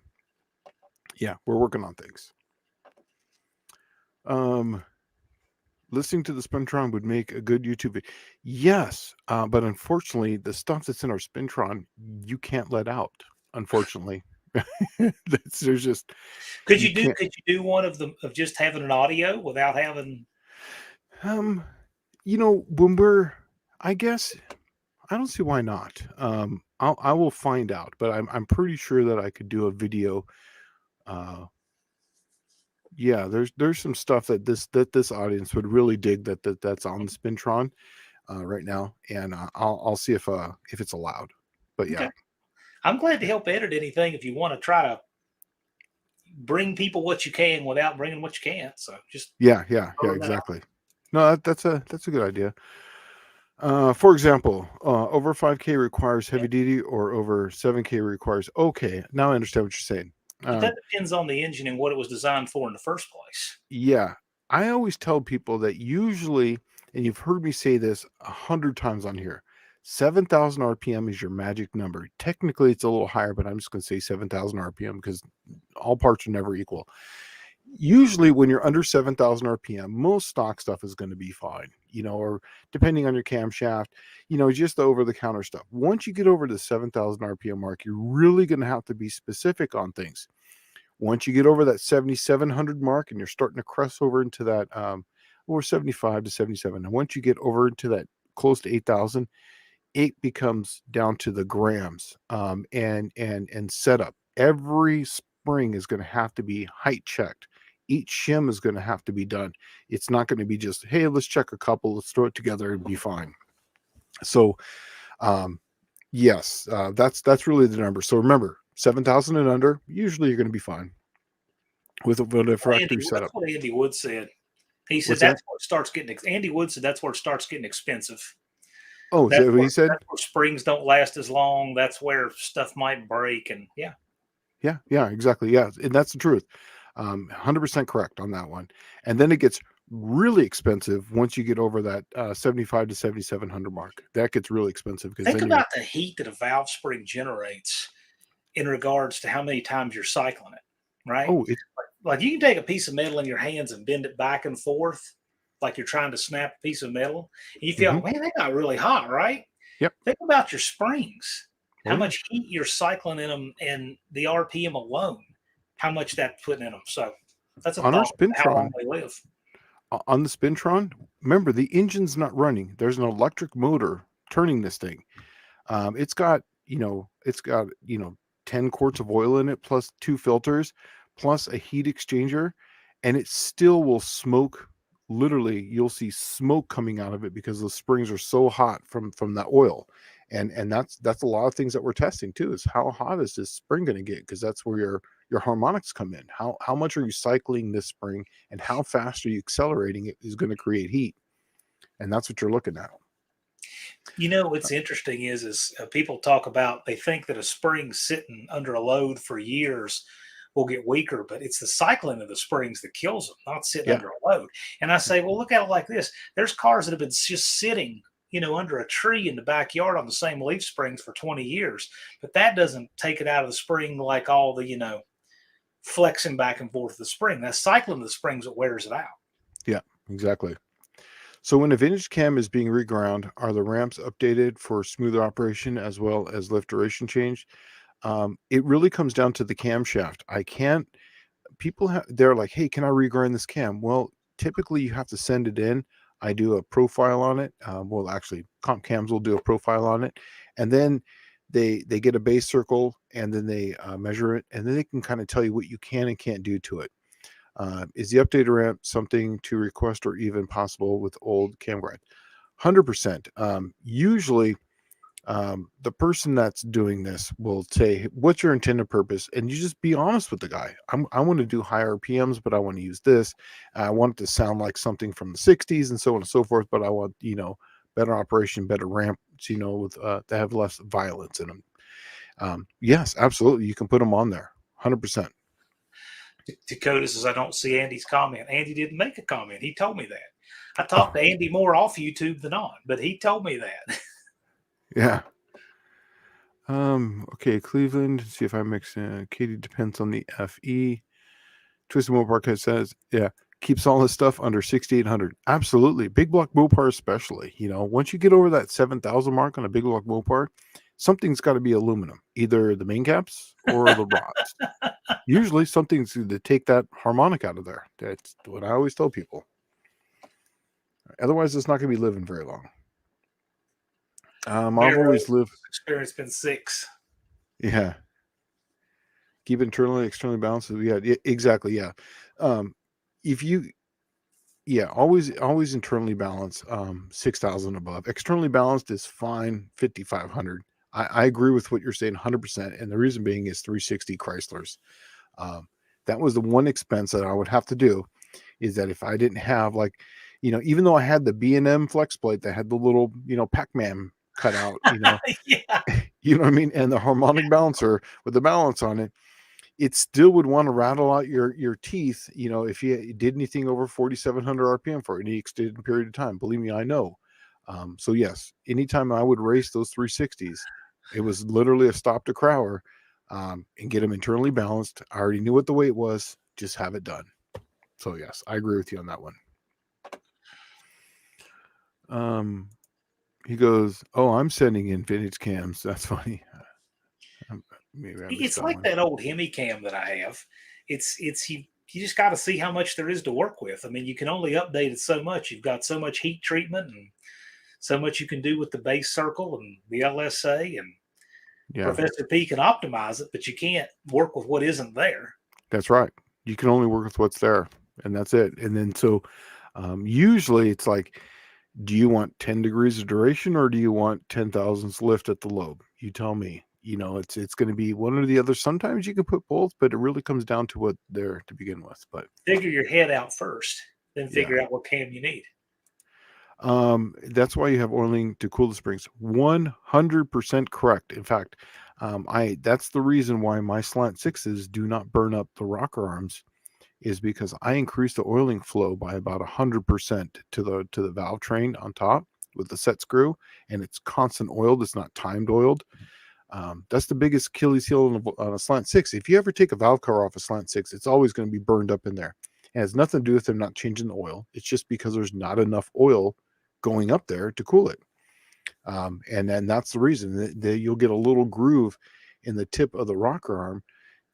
working on things. listening to the Spintron would make a good YouTube video. Yes, but unfortunately, the stuff that's in our Spintron, you can't let out. Unfortunately, there's just Could you you do can't. could you do one of them of just having an audio without having? Um, when we're, I guess I don't see why not. I will find out, but I'm pretty sure that I could do a video. Uh, yeah, there's some stuff that this audience would really dig that's on the Spintron right now, and I'll see if it's allowed. But yeah, Okay. I'm glad to help edit anything if you want to try to bring people what you can without bringing what you can't. So just yeah, throwing that out. exactly. No, that's a good idea. For example, over 5K requires heavy duty, or over 7K requires. Okay, now I understand what you're saying. But that depends on the engine and what it was designed for in the first place. Yeah, I always tell people that usually, and you've heard me say this 100 times on here, 7,000 RPM is your magic number. Technically, it's a little higher, but I'm just going to say 7,000 RPM because all parts are never equal. Usually, when you're under 7,000 RPM, most stock stuff is going to be fine, or depending on your camshaft, just the over-the-counter stuff. Once you get over the 7,000 RPM mark, you're really going to have to be specific on things. Once you get over that 7,700 mark and you're starting to crest over into that or 75 to 77, and once you get over into that close to 8,000, it becomes down to the grams and setup. Every spring is going to have to be height checked. Each shim is going to have to be done. It's not going to be just, hey, let's check a couple, let's throw it together and be fine. So yes, that's really the number. So remember, 7,000 and under, usually you're going to be fine with a factory setup. That's what Andy Wood said. He said What's that? that's where it starts getting. Andy Wood said that's where it starts getting expensive. Oh, is that what he said? That's where springs don't last as long. That's where stuff might break, and yeah. Yeah, exactly. Yeah, and that's the truth. 100% correct on that one. And then it gets really expensive once you get over that 75 to 7,700 mark. That gets really expensive because Think then about the heat that a valve spring generates in regards to how many times you're cycling it, right? oh, it, Like you can take a piece of metal in your hands and bend it back and forth, like you're trying to snap a piece of metal, and you feel, man, they got really hot, right? Yep. Think about your springs, how Oh, yeah. much heat you're cycling in them, and the RPM alone, how much that's putting in them. So that's a On our thought of how long Spintron, they live. on the Spintron, remember the engine's not running. There's an electric motor turning this thing. It's got 10 quarts of oil in it, plus 2 filters, plus a heat exchanger, and it still will smoke. Literally, you'll see smoke coming out of it because the springs are so hot from that oil, and that's a lot of things that we're testing too. Is how hot is this spring going to get? Because that's where your harmonics come in. How much are you cycling this spring, and how fast are you accelerating it is going to create heat, and that's what you're looking at. What's interesting is people talk about they think that a spring sitting under a load for years will get weaker, but it's the cycling of the springs that kills them, not sitting under a load. And I say, well, look at it like this. There's cars that have been just sitting, under a tree in the backyard on the same leaf springs for 20 years, but that doesn't take it out of the spring like all the, flexing back and forth of the spring. That cycling of the springs that wears it out. Yeah, exactly. So when a vintage cam is being reground, are the ramps updated for smoother operation as well as lift duration change? It really comes down to the camshaft. They're like, hey, can I regrind this cam? Well, typically you have to send it in. I do a profile on it. Well, actually, comp cams will do a profile on it. And then they get a base circle, and then they measure it, and then they can kind of tell you what you can and can't do to it. Is the updated ramp something to request or even possible with old camgrind? 100%. Usually, the person that's doing this will say, what's your intended purpose? And you just be honest with the guy. I want to do higher RPMs, but I want to use this. I want it to sound like something from the 60s and so on and so forth, but I want, better operation, better ramps, with to have less violence in them. Yes, absolutely. You can put them on there. 100%. Dakota says, I don't see Andy's comment. Andy didn't make a comment. He told me that. I talked to Andy more off YouTube than on, but he told me that. Yeah. Okay, Cleveland. See if I mix Katie depends on the FE. Twisted Mobile Parkhead says, yeah, keeps all this stuff under 6,800. Absolutely. Big block Mopar especially. Once you get over that 7,000 mark on a big block Mopar, something's got to be aluminum, either the main caps or the rods. Usually something's to take that harmonic out of there. That's what I always tell people. Otherwise, it's not going to be living very long. I've always lived. Experience been 6. Yeah. Keep internally, externally balanced. Yeah, exactly. Yeah. Always internally balanced. 6,000 above. Externally balanced is fine. 5,500. I agree with what you're saying 100%. And the reason being is 360 Chryslers. That was the one expense that I would have to do, is that if I didn't have, like, even though I had the B&M flex plate that had the little, Pac-Man cut out, Yeah. you know what I mean? And the harmonic balancer with the balance on it, it still would want to rattle out your teeth, if you did anything over 4,700 RPM for any extended period of time. Believe me, I know. So yes, anytime I would race those 360s, it was literally a stop to Crower, and get them internally balanced. I already knew what the weight was, just have it done. So yes, I agree with you on that one. He goes, "Oh, I'm sending in vintage cams." That's funny. It's like that old Hemi cam that I have. It's you just got to see how much there is to work with. I mean, you can only update it so much. You've got so much heat treatment and so much you can do with the base circle and the LSA, and Professor P can optimize it, but you can't work with what isn't there. That's right. You can only work with what's there, and that's it. And then so usually it's like, do you want 10 degrees of duration, or do you want 10 thousandths lift at the lobe? You tell me. It's going to be one or the other. Sometimes you can put both, but it really comes down to what they're to begin with. But figure your head out first, then figure out what cam you need. That's why you have oiling to cool the springs. 100% correct. In fact, that's the reason why my slant 6s do not burn up the rocker arms, is because I increase the oiling flow by about 100% to the valve train on top with the set screw, and it's constant oiled. It's not timed oiled. That's the biggest Achilles heel on a slant 6. If you ever take a valve cover off a slant 6, it's always going to be burned up in there. It has nothing to do with them not changing the oil. It's just because there's not enough oil going up there to cool it. And then that's the reason that you'll get a little groove in the tip of the rocker arm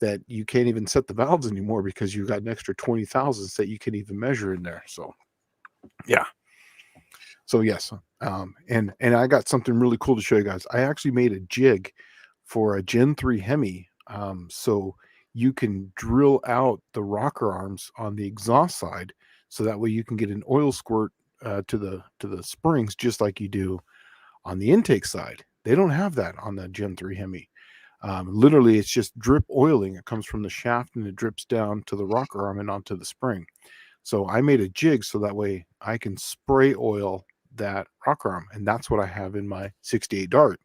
that you can't even set the valves anymore, because you've got an extra 20 thousandths that you can even measure in there. So yeah. So yes. And I got something really cool to show you guys. I actually made a jig for a Gen 3 Hemi. So you can drill out the rocker arms on the exhaust side, so that way you can get an oil squirt to the springs, just like you do on the intake side. They don't have that on the Gen 3 Hemi. Literally, it's just drip oiling. It comes from the shaft and it drips down to the rocker arm and onto the spring. So I made a jig so that way I can spray oil that rocker arm, and that's what I have in my 68 Dart.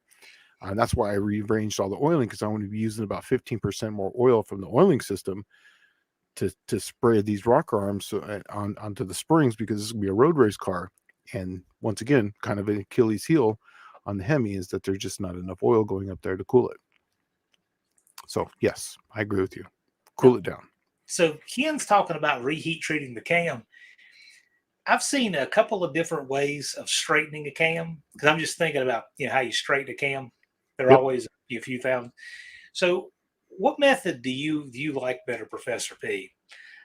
And that's why I rearranged all the oiling, because I want to be using about 15% more oil from the oiling system to spray these rocker arms onto the springs, because this will be a road race car. And once again, kind of an Achilles heel on the Hemi is that there's just not enough oil going up there to cool it. So yes, I agree with you. Cool it down. So Ken's talking about reheat treating the cam. I've seen a couple of different ways of straightening a cam, because I'm just thinking about how you straighten a cam. They're always a few thousand. So what method do you like better, Professor P?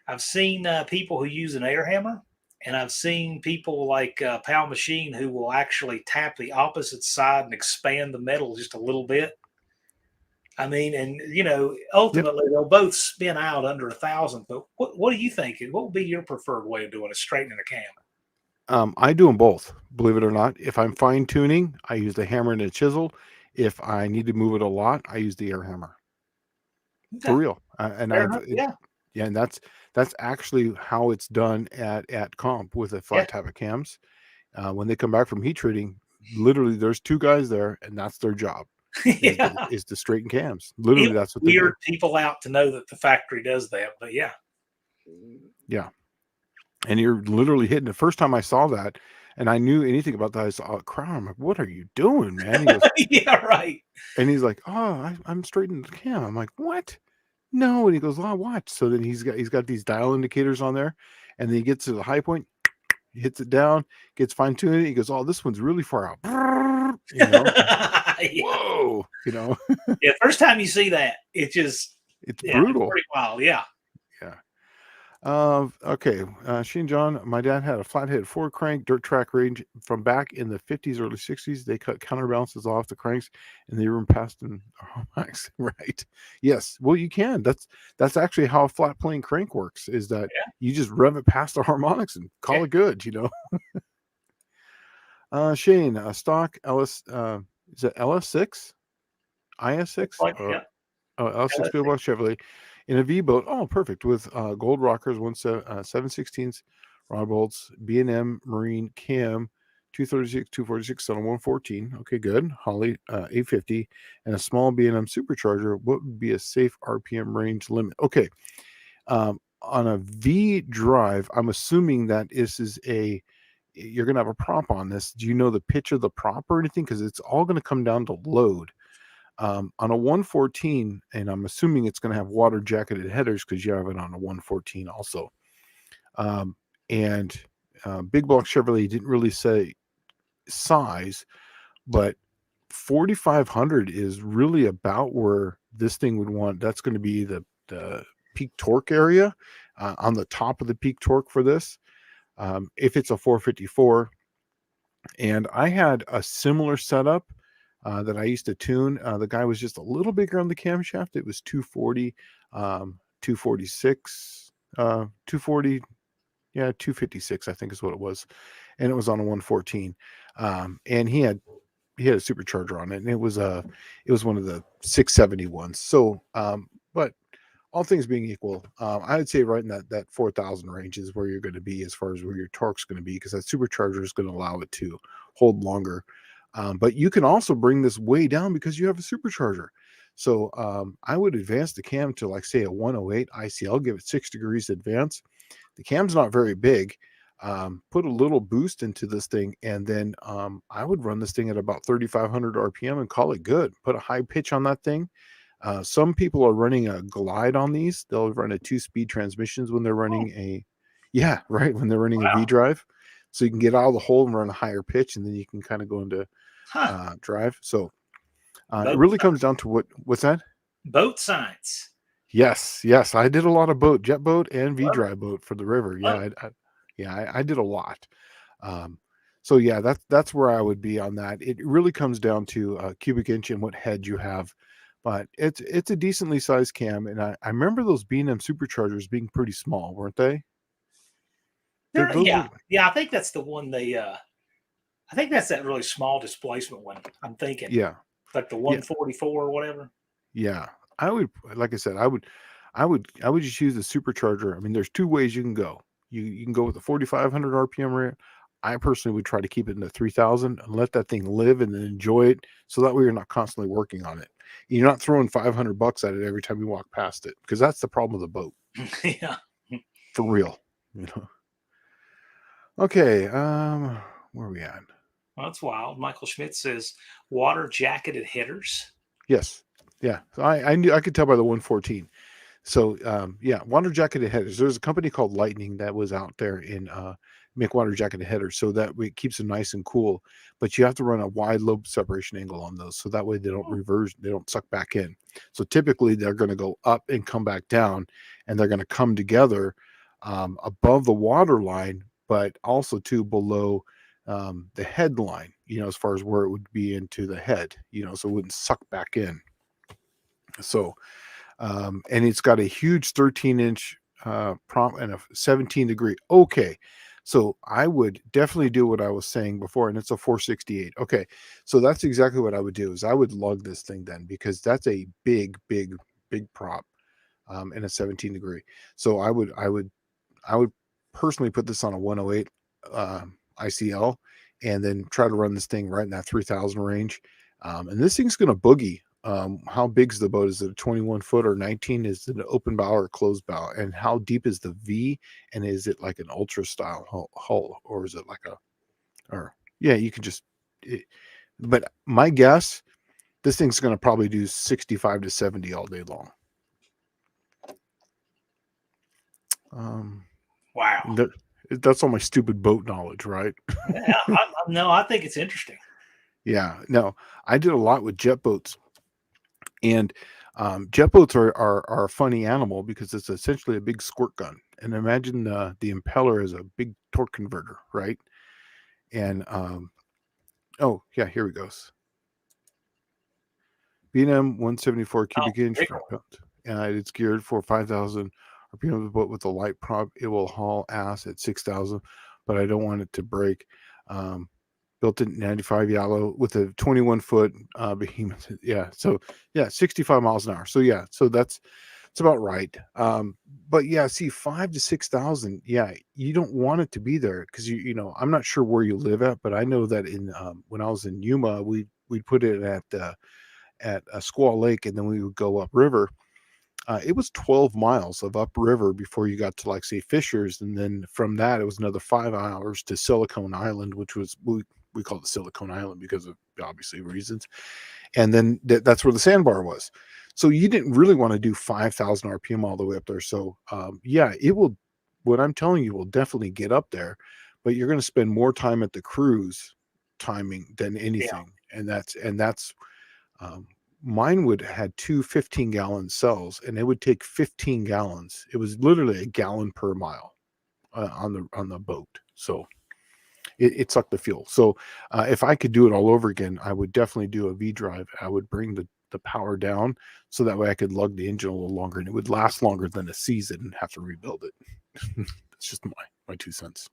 I've seen people who use an air hammer, and I've seen people like Pal Machine who will actually tap the opposite side and expand the metal just a little bit. I mean, and ultimately they'll both spin out under 1,000. But what are you thinking? What would be your preferred way of doing it, straightening a cam? I do them both, believe it or not. If I'm fine tuning, I use the hammer and a chisel. If I need to move it a lot, I use the air hammer. Okay. For real. And and that's actually how it's done at comp with the flat tappet cams. When they come back from heat treating, literally there's 2 guys there, and that's their job. Is to straighten cams. Literally, that's what they do. Weird people out to know that the factory does that, but yeah. And you're literally hitting. The first time I saw that, and I knew anything about that, I saw Crown. I'm like, "What are you doing, man?" He goes, yeah, right. And he's like, "Oh, I'm straightening the cam." I'm like, "What?" No, and he goes, "Oh, watch." So then he's got these dial indicators on there, and then he gets to the high point, he hits it down, gets fine-tuned, he goes, oh, this one's really far out. You know, Yeah. whoa, you know, Yeah, first time you see that, it just it's yeah, it's brutal. pretty wild. Yeah. Yeah. Okay. Shane John, my dad had a flathead Ford crank dirt track range from back in the 50s, early 60s. They cut counterbalances off the cranks and they run past in harmonics. Right. Yes. Well, you can. That's actually how a flat plane crank works, is that Yeah. you just rev it past the harmonics and call Yeah. it good, you know. Shane, stock LS, is it LS6? IS6? Like, Or yeah. L6 Big Block Chevrolet in a V boat. Oh, perfect. With gold rockers, 7/16 rod bolts, B&M Marine cam, 236, 246 on a 114. Okay, good. Holly 850 and a small B&M supercharger. What would be a safe RPM range limit? Okay. On a V drive, I'm assuming that this is you're going to have a prop on this. Do you know the pitch of the prop or anything? Because it's all going to come down to load. On a 114, and I'm assuming it's going to have water jacketed headers because you have it on a 114 also. And Big Block Chevrolet didn't really say size, but 4,500 is really about where this thing would want. That's going to be the peak torque area on the top of the peak torque for this. If it's a 454, and I had a similar setup that I used to tune. The guy was just a little bigger on the camshaft. It was 240, 246, 240, yeah, 256, I think is what it was. And it was on a 114. And he had a supercharger on it, and it was one of the 670 ones. So, but all things being equal, I would say right in that 4,000 range is where you're going to be as far as where your torque's going to be, because that supercharger is going to allow it to hold longer. But you can also bring this way down because you have a supercharger. So I would advance the cam to, like, say, a 108 ICL, give it 6 degrees advance. The cam's not very big. Put a little boost into this thing, and then I would run this thing at about 3,500 RPM and call it good. Put a high pitch on that thing. Some people are running a glide on these. They'll run a 2-speed transmissions when they're running when they're running a V drive. So you can get out of the hole and run a higher pitch, and then you can kind of go into drive. So it really comes down to what's that? Boat science. Yes. I did a lot of jet boat and V drive boat for the river. Yeah, I did a lot. So yeah, that's where I would be on that. It really comes down to cubic inch and what head you have. But it's a decently sized cam, and I remember those B&M superchargers being pretty small, weren't they? Yeah. I think that's the one I think that's that really small displacement one. I'm thinking. Yeah. Like the 144 or whatever. Yeah. I would, like I said, I would just use the supercharger. I mean, there's two ways you can go. You can go with the 4,500 RPM rate. I personally would try to keep it in the 3,000 and let that thing live and then enjoy it. So that way you're not constantly working on it. You're not throwing $500 at it every time you walk past it, because that's the problem with the boat. Yeah. For real. You know. Okay. Where are we at? Well, that's wild. Michael Schmidt says water jacketed headers. Yes. Yeah. So I knew, I could tell by the 114. So water jacketed headers. There's a company called Lightning that was out there in make water jacketed headers, so that way it keeps them nice and cool. But you have to run a wide lobe separation angle on those, so that way they don't reverse, they don't suck back in. So typically they're going to go up and come back down, and they're going to come together above the water line, but also below the headline, as far as where it would be into the head, so it wouldn't suck back in. So and it's got a huge 13-inch prompt and a 17-degree. Okay, so I would definitely do what I was saying before, and it's a 468. Okay, so that's exactly what I would do, is I would lug this thing then, because that's a big prop and a 17-degree. So I would personally put this on a 108 ICL, and then try to run this thing right in that 3,000 range. And this thing's going to boogie. How big's the boat? Is it a 21 foot or 19? Is it an open bow or closed bow? And how deep is the V? And is it like an ultra style hull, or is it like you can just, but my guess, this thing's going to probably do 65 to 70 all day long. Wow. That's all my stupid boat knowledge, right? Yeah, no, I think it's interesting. Yeah. No, I did a lot with jet boats, and jet boats are a funny animal because it's essentially a big squirt gun. And imagine the impeller is a big torque converter, right? And oh yeah, here we goes. B&M 174 Oh, cubic inch big per one. pound. It's geared for 5,000 RPM, but with a light prop, it will haul ass at 6,000. But I don't want it to break. Built in 95 yellow with a 21-foot behemoth. Yeah, so yeah, 65 miles an hour. So yeah, so that's about right. But yeah, see, 5 to 6,000. Yeah, you don't want it to be there because I'm not sure where you live at, but I know that in when I was in Yuma, we'd put it at Squaw Lake, and then we would go upriver. It was 12 miles of upriver before you got to, like, say, Fishers, and then from that it was another 5 hours to Silicon Island, which was we call it Silicon Island because of obviously reasons. And then that's where the sandbar was. So you didn't really want to do 5,000 RPM all the way up there. So yeah, it will. What I'm telling you will definitely get up there, but you're going to spend more time at the cruise timing than Yeah. anything, and that's um, mine would had two 15-gallon cells, and it would take 15 gallons. It was literally a gallon per mile on the boat. So it sucked the fuel. So if I could do it all over again, I would definitely do a V drive. I would bring the power down so that way I could lug the engine a little longer, and it would last longer than a season and have to rebuild it. It's just my 2 cents.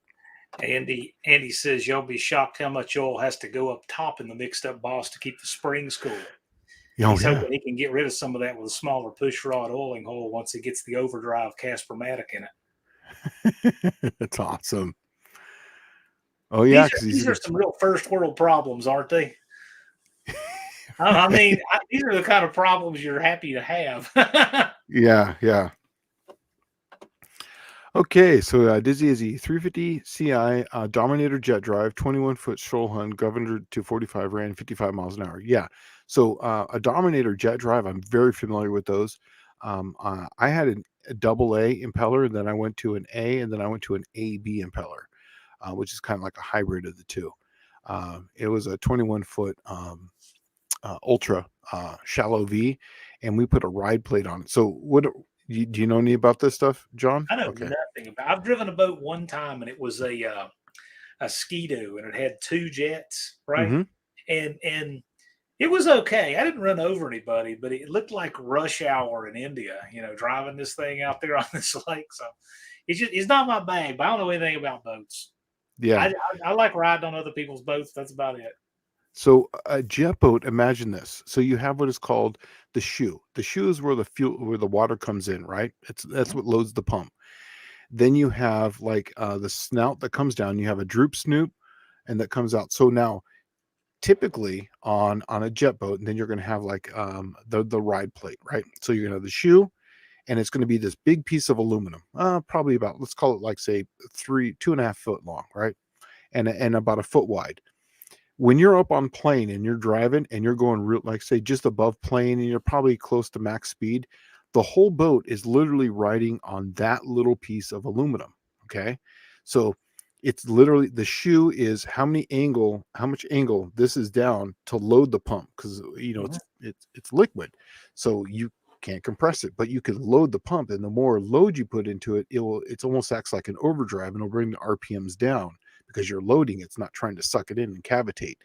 Andy says you'll be shocked how much oil has to go up top in the mixed up Boss to keep the springs cool. Oh, He's yeah. hoping he can get rid of some of that with a smaller push rod oiling hole once he gets the overdrive Casper-Matic in it. That's awesome. Oh yeah, because These are some real first world problems, aren't they? I mean, these are the kind of problems you're happy to have. yeah. Okay, so Dizzy Izzy 350 CI Dominator jet drive, 21-foot Scholhund, governed to 45, ran 55 miles an hour. Yeah, so a Dominator jet drive, I'm very familiar with those. I had a double A impeller, and then I went to an A, and then I went to an AB impeller, which is kind of like a hybrid of the two. It was a 21-foot Ultra shallow V, and we put a ride plate on it. So what? Do you know any about this stuff, John? I know Okay. nothing about. I've driven a boat one time, and it was a Ski-Doo, and it had two jets, right? Mm-hmm. And it was okay. I didn't run over anybody, but it looked like rush hour in India. Driving this thing out there on this lake. So it's not my bag. But I don't know anything about boats. Yeah. I like riding on other people's boats. That's about it. So a jet boat, imagine this. So you have what is called the shoe. The shoe is where the water comes in, right? That's what loads the pump. Then you have like the snout that comes down. You have a droop snoop, and that comes out. So now, typically on a jet boat, and then you're going to have like the ride plate, right? So you're going to have the shoe, and it's going to be this big piece of aluminum, probably about, let's call it like, say, 2.5 foot long, right? And about a foot wide. When you're up on plane and you're driving and you're going like, say, just above plane, and you're probably close to max speed, the whole boat is literally riding on that little piece of aluminum. Okay. So it's literally, the shoe is how much angle this is down to load the pump, because it's liquid, so you can't compress it, but you can load the pump, and the more load you put into it, it's almost acts like an overdrive, and it'll bring the RPMs down because you're loading, it's not trying to suck it in and cavitate.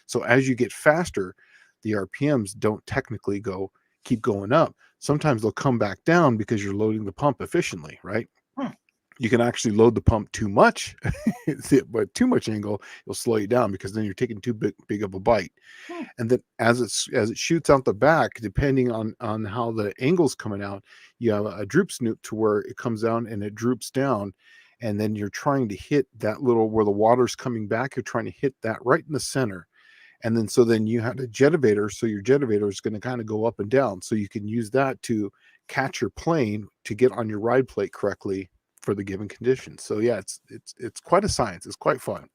So as you get faster, the RPMs don't technically keep going up. Sometimes they'll come back down because you're loading the pump efficiently, right? You can actually load the pump too much, but too much angle, it'll slow you down, because then you're taking too big of a bite. And then as it shoots out the back, depending on how the angle's coming out, you have a droop snoop to where it comes down and it droops down. And then you're trying to hit that little, where the water's coming back, you're trying to hit that right in the center. And then you have a jetivator. So your jetivator is going to kind of go up and down. So you can use that to catch your plane to get on your ride plate correctly for the given conditions. So yeah, it's quite a science. It's quite fun.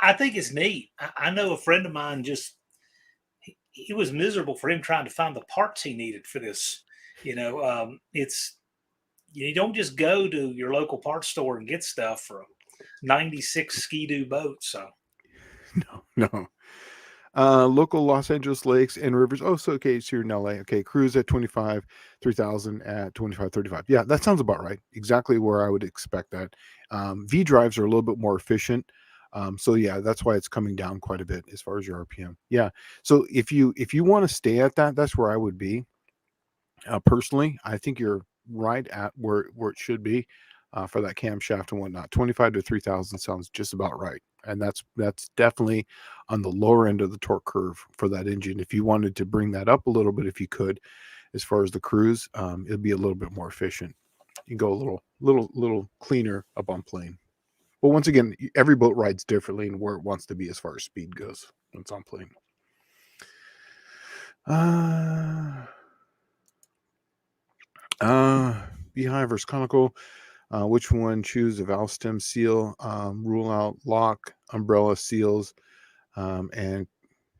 I think it's neat. I know a friend of mine he was miserable for him trying to find the parts he needed for this. It's You don't just go to your local parts store and get stuff for a 96 Ski-Doo boat. So No. Local Los Angeles lakes and rivers. Oh, so okay, so you're in LA. Okay, cruise at 25, 3,000 at 25, 35. Yeah, that sounds about right. Exactly where I would expect that. V drives are a little bit more efficient. So yeah, that's why it's coming down quite a bit as far as your RPM. Yeah. So if you want to stay at that, that's where I would be. Personally, I think you're right at where it should be for that camshaft and whatnot. 25 to 3,000 sounds just about right, and that's definitely on the lower end of the torque curve for that engine. If you wanted to bring that up a little bit, if you could, as far as the cruise, it'd be a little bit more efficient. You go a little cleaner up on plane. But once again, every boat rides differently and where it wants to be as far as speed goes when it's on plane. Beehive versus conical. Which one choose? A valve stem seal, rule out lock, umbrella seals, and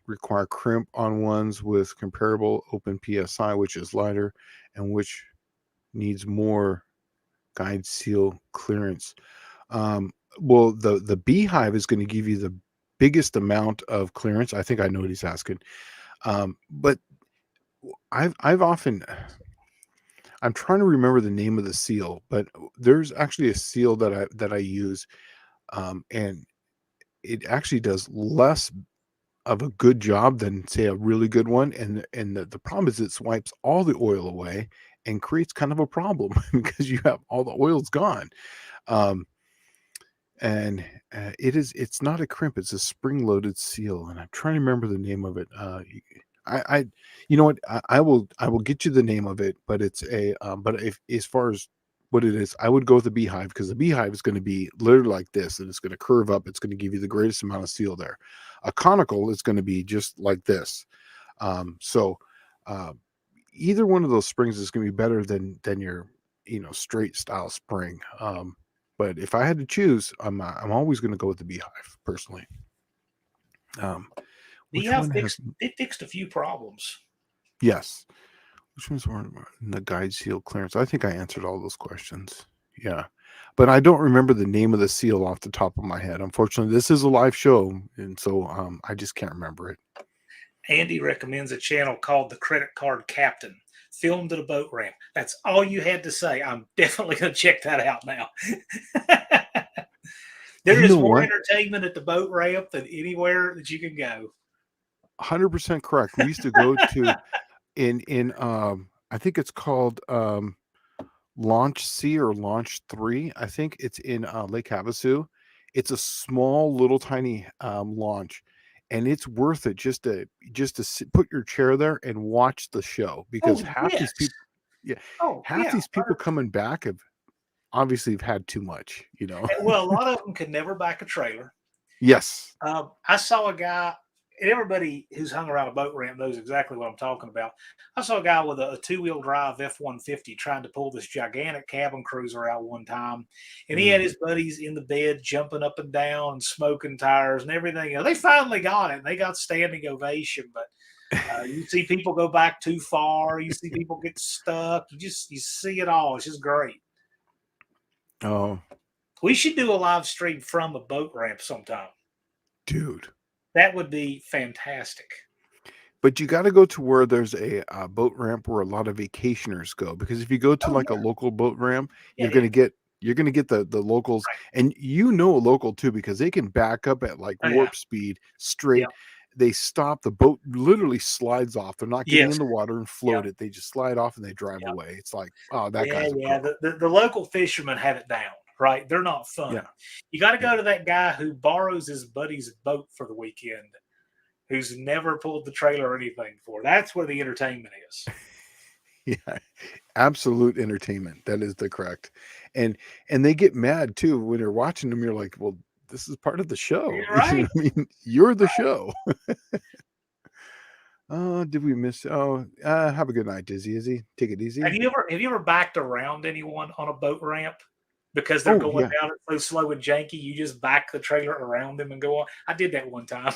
require crimp on ones with comparable open PSI, which is lighter, and which needs more guide seal clearance. Well, the Beehive is going to give you the biggest amount of clearance. I think I know what he's asking. But I've often, I'm trying to remember the name of the seal, but there's actually a seal that I use, and it actually does less of a good job than, say, a really good one. And the problem is it swipes all the oil away and creates kind of a problem because you have all the oil's gone. And it's not a crimp, it's a spring loaded seal, and I'm trying to remember the name of it. I you know what, I will get you the name of it, but it's a but if as far as what it is, I would go with the Beehive, because the Beehive is going to be literally like this, and it's going to curve up. It's going to give you the greatest amount of seal there. A conical is going to be just like this. So either one of those springs is going to be better than your straight style spring. But if I had to choose, I'm always going to go with the Beehive personally. Which Beehive one has? fixed a few problems. Yes. Which one's more in the guide seal clearance? I think I answered all those questions. Yeah, but I don't remember the name of the seal off the top of my head. Unfortunately, this is a live show, and so I just can't remember it. Andy recommends a channel called The Credit Card Captain, filmed at a boat ramp. That's all you had to say. I'm definitely going to check that out now. There is more entertainment at the boat ramp than anywhere that you can go. 100% correct. We used to go to in I think it's called Launch C or Launch 3. I think it's in Lake Havasu. It's a small little tiny launch, and it's worth it just to put your chair there and watch the show, because these people, these people coming back have obviously had too much, Well, a lot of them could never back a trailer. Yes. I saw a guy, and everybody who's hung around a boat ramp knows exactly what I'm talking about. I saw a guy with a two-wheel drive F-150 trying to pull this gigantic cabin cruiser out one time, and he had his buddies in the bed jumping up and down and smoking tires and everything. They finally got it, and they got standing ovation. But you see people go back too far. You see people get stuck. You see it all. It's just great. Oh, we should do a live stream from a boat ramp sometime, dude. That would be fantastic. But you got to go to where there's a boat ramp where a lot of vacationers go, because if you go to a local boat ramp, you're going to get the locals, right. And a local too, because they can back up at warp speed straight. Yeah. They stop, the boat literally slides off. They're not getting in the water and float it. They just slide off and they drive away. It's like, oh, that guy's the local fishermen have it down. Right, they're not fun. Yeah. You got to go to that guy who borrows his buddy's boat for the weekend, who's never pulled the trailer or anything before. That's where the entertainment is. Yeah, absolute entertainment. That is the correct. And they get mad too when you're watching them. You're like, well, this is part of the show. Right. I mean, you're the show. Did we miss? Have a good night, Dizzy. Izzy, take it easy. Have you ever backed around anyone on a boat ramp? Because they're going down it so slow and janky, you just back the trailer around them and go on. I did that one time.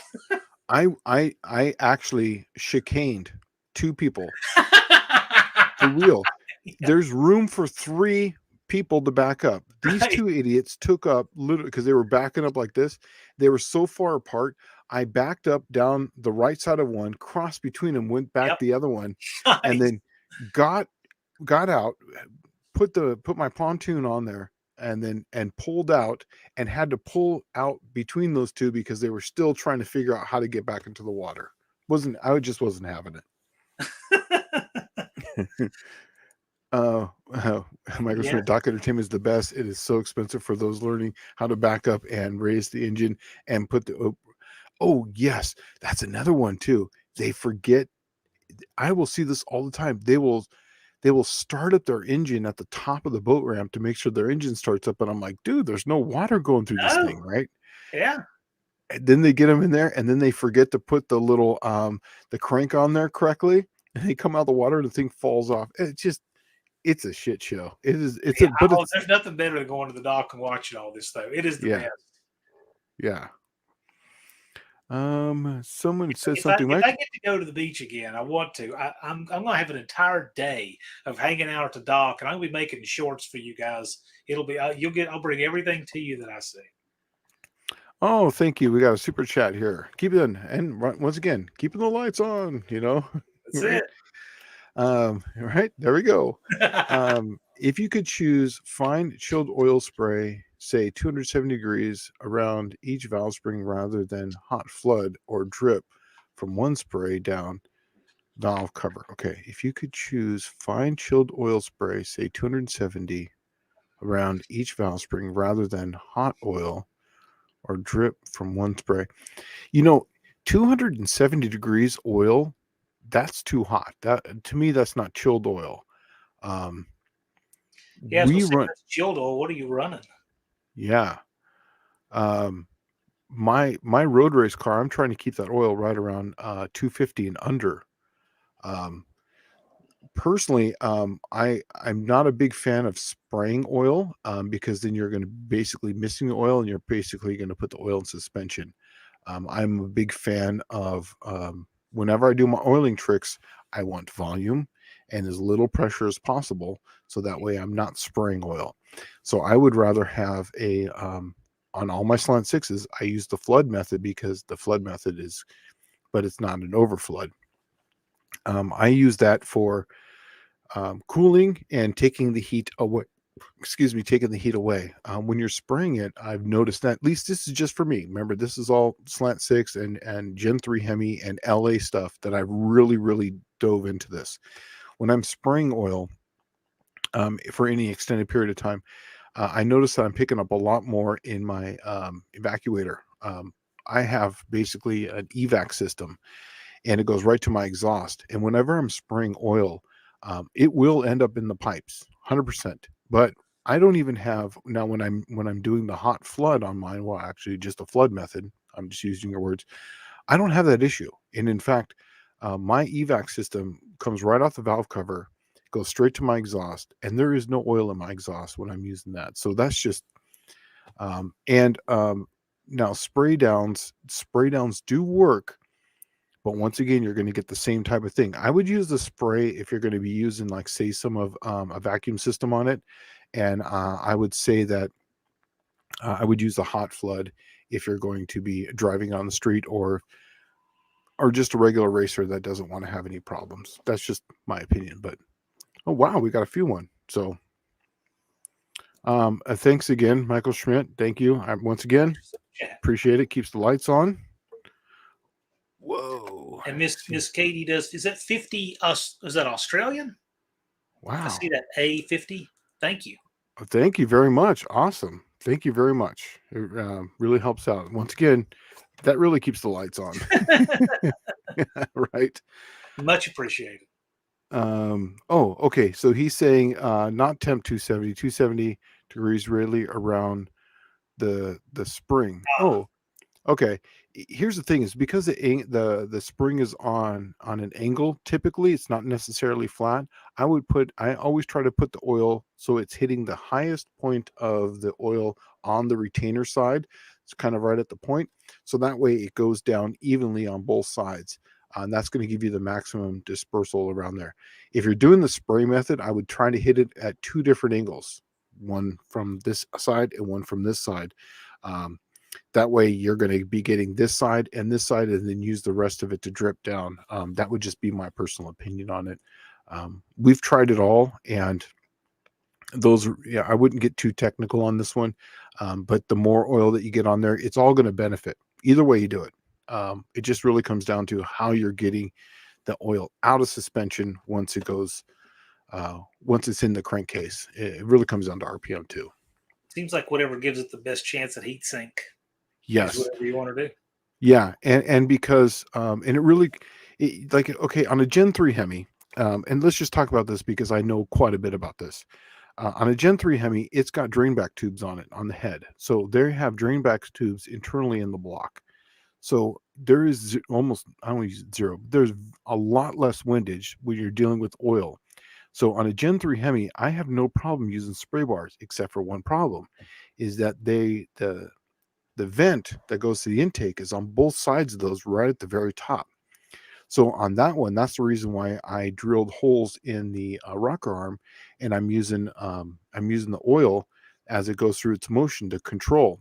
I actually chicaned 2 people. For real. There's room for 3 people to back up. These Right. two idiots took up literally because they were backing up like this. They were so far apart. I backed up down the right side of one, crossed between them, went back Yep. the other one, Nice. and then got out, put my pontoon on there, and pulled out, and had to pull out between those two because they were still trying to figure out how to get back into the water. I just wasn't having it. Michael Yeah. Schmidt, Dock Entertainment is the best. It is so expensive for those learning how to back up and raise the engine and put the. Oh yes, that's another one too. They forget. I will see this all the time. They will start up their engine at the top of the boat ramp to make sure their engine starts up, and I'm like, dude, there's no water going through this thing, No. right? Yeah. And then they get them in there, and then they forget to put the little the crank on there correctly, and they come out of the water and the thing falls off. It's a shit show. It is. Yeah, there's nothing better than going to the dock and watching all this though. It is the Yeah. best. Yeah. Someone says If something I like, get to go to the beach again, I want to. I'm gonna have an entire day of hanging out at the dock, and I'm gonna be making shorts for you guys. It'll be I'll bring everything to you that I see. "Oh, thank you. We got a super chat here. Keep it in, and once again, keeping the lights on. You know, That's right? it. Right there we go. If you could choose fine chilled oil spray, say 270 degrees around each valve spring rather than hot flood or drip from one spray down valve cover. Okay, if you could choose fine chilled oil spray, say 270 around each valve spring rather than hot oil or drip from one spray. 270 degrees oil, that's too hot. That, to me, that's not chilled oil. Yeah, We so run, that's chilled oil. What are you running? yeah. My road race car, I'm trying to keep that oil right around 250 and under. Personally, I'm not a big fan of spraying oil because then you're going to basically missing the oil, and you're basically going to put the oil in suspension. I'm a big fan of whenever I do my oiling tricks, I want volume and as little pressure as possible, so that way I'm not spraying oil. So I would rather have on all my slant sixes, I use the flood method because the flood method is, but it's not an overflood. I use that for cooling and taking the heat away. Taking the heat away. When you're spraying it, I've noticed that, at least this is just for me. Remember, this is all Slant 6 and Gen 3 Hemi and LA stuff that I've really, really dove into this. When I'm spraying oil for any extended period of time, I notice that I'm picking up a lot more in my evacuator. I have basically an evac system, and it goes right to my exhaust. And whenever I'm spraying oil, it will end up in the pipes, 100%. But I don't even have now when I'm doing the hot flood on mine. Well, actually, just the flood method. I'm just using your words. I don't have that issue, and in fact, my evac system comes right off the valve cover, goes straight to my exhaust, and there is no oil in my exhaust when I'm using that. So that's just now spray downs do work. But once again, you're going to get the same type of thing. I would use the spray if you're going to be using, like, say, some of a vacuum system on it. And I would say that I would use the hot flood if you're going to be driving on the street or just a regular racer that doesn't want to have any problems. That's just my opinion. But, oh, wow, we got a few one. So thanks again, Michael Schmidt. Thank you. Once again, appreciate it. Keeps the lights on. Whoa. And Miss Katie does. Is that 50? Is that Australian? Wow. I see that A50. Thank you. Thank you very much. Awesome. Thank you very much. It really helps out. Once again, that really keeps the lights on. Right. Much appreciated. Okay. So he's saying not temp 270 degrees really around the spring. Oh, okay. Here's the thing: is because the spring is on an angle. Typically, it's not necessarily flat. I always try to put the oil so it's hitting the highest point of the oil on the retainer side. It's kind of right at the point, so that way it goes down evenly on both sides. And that's going to give you the maximum dispersal around there. If you're doing the spray method, I would try to hit it at two different angles. one from this side and one from this side. That way you're going to be getting this side, and then use the rest of it to drip down. That would just be my personal opinion on it. We've tried it all, and I wouldn't get too technical on this one. But the more oil that you get on there, it's all going to benefit either way you do it. It just really comes down to how you're getting the oil out of suspension once it's in the crankcase. It really comes down to RPM too. Seems like whatever gives it the best chance at heat sink. Yes. Is whatever you want to do. Yeah. And because, and it really, okay, on a Gen 3 Hemi, and let's just talk about this because I know quite a bit about this. On a Gen 3 Hemi, it's got drain back tubes on it, on the head. So they have drain back tubes internally in the block. So there is almost, I don't use zero, there's a lot less windage when you're dealing with oil. So on a Gen 3 Hemi, I have no problem using spray bars, except for one problem, is that the vent that goes to the intake is on both sides of those, right at the very top. So on that one, that's the reason why I drilled holes in the rocker arm, and I'm using the oil as it goes through its motion to control.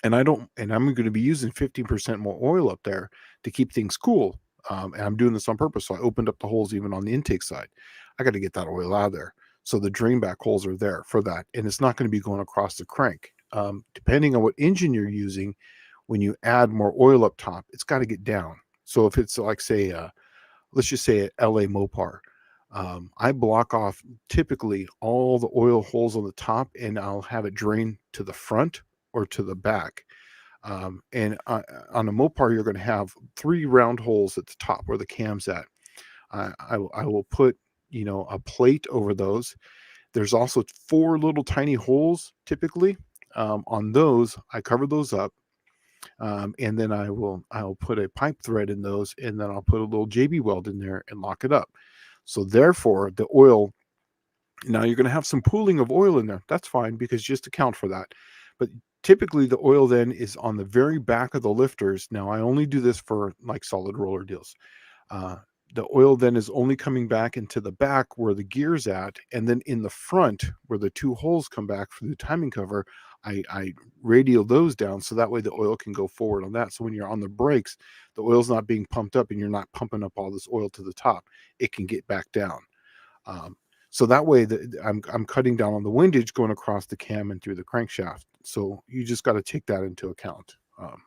And I'm going to be using 15% more oil up there to keep things cool. And I'm doing this on purpose. So I opened up the holes even on the intake side. I got to get that oil out of there. So the drain back holes are there for that. And it's not going to be going across the crank. Depending on what engine you're using, when you add more oil up top, it's got to get down. So if it's like, say, let's just say a LA Mopar, I block off typically all the oil holes on the top, and I'll have it drain to the front or to the back. And on a Mopar, you're going to have 3 round holes at the top where the cam's at. I will put, a plate over those. There's also 4 little tiny holes typically. On those, I cover those up. And then I'll put a pipe thread in those, and then I'll put a little JB weld in there and lock it up. So therefore, the oil, now you're going to have some pooling of oil in there. That's fine, because just account for that. But typically the oil then is on the very back of the lifters. Now I only do this for like solid roller deals. The oil then is only coming back into the back where the gear's at, and then in the front where the 2 holes come back for the timing cover, I radial those down so that way the oil can go forward on that. So when you're on the brakes, the oil's not being pumped up and you're not pumping up all this oil to the top. It can get back down. So that way I'm cutting down on the windage going across the cam and through the crankshaft. So you just got to take that into account.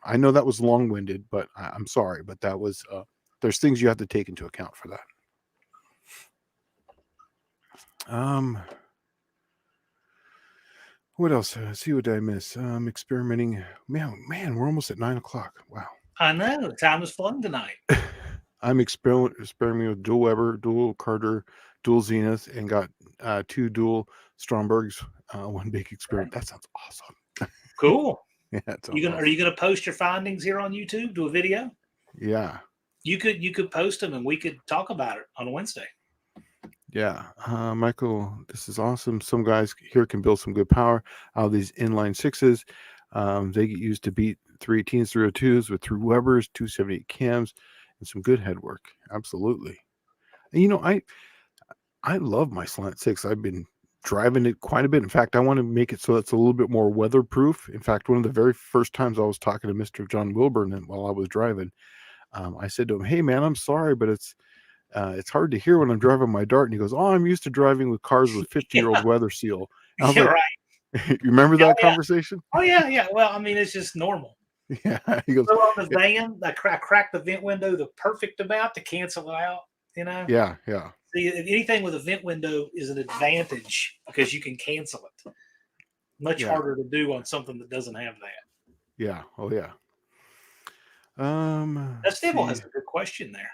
I know that was long-winded, but I'm sorry, but that was there's things you have to take into account for that. What else? See, what did I miss? Experimenting. Man, we're almost at 9:00. Wow. I know. Time is fun tonight. I'm experimenting with dual Weber, dual Carter, dual Zenith, and got 2 dual Strombergs. One big experiment. That sounds awesome. Cool. Yeah. Are you gonna post your findings here on YouTube? Do a video? Yeah. You could post them and we could talk about it on Wednesday. Yeah. Michael, this is awesome. Some guys here can build some good power out of these inline 6s. They get used to beat 318s, 302s with 3 Webers, 278 cams, and some good head work. Absolutely. And I love my Slant 6. I've been driving it quite a bit. In fact, I want to make it so it's a little bit more weatherproof. In fact, one of the very first times I was talking to Mr. John Wilburn while I was driving, I said to him, "Hey man, I'm sorry, but it's hard to hear when I'm driving my Dart." And he goes, "Oh, I'm used to driving with cars with 50-year-old weather seal." And I was like, right. You remember that conversation? Oh yeah. Well, I mean, it's just normal. Yeah. He goes, so on the van, I cracked the vent window the perfect amount to cancel it out. Yeah. See, anything with a vent window is an advantage because you can cancel it. Much harder to do on something that doesn't have that. Yeah. Oh yeah. That Stable has a good question there.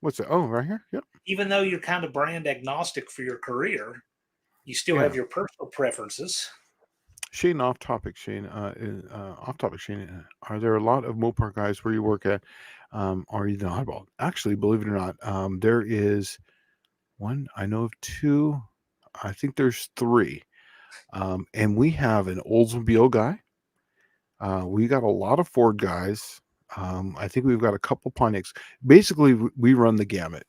What's that? Oh, right here. Yep. Even though you're kind of brand agnostic for your career, you still have your personal preferences. Shane, off topic. Shane, are there a lot of Mopar guys where you work at? Are you the oddball? Actually, believe it or not, there is one. I know of 2. I think there's 3. And we have an Oldsmobile guy. We got a lot of Ford guys. I think we've got a couple Pontiacs. Basically, we run the gamut.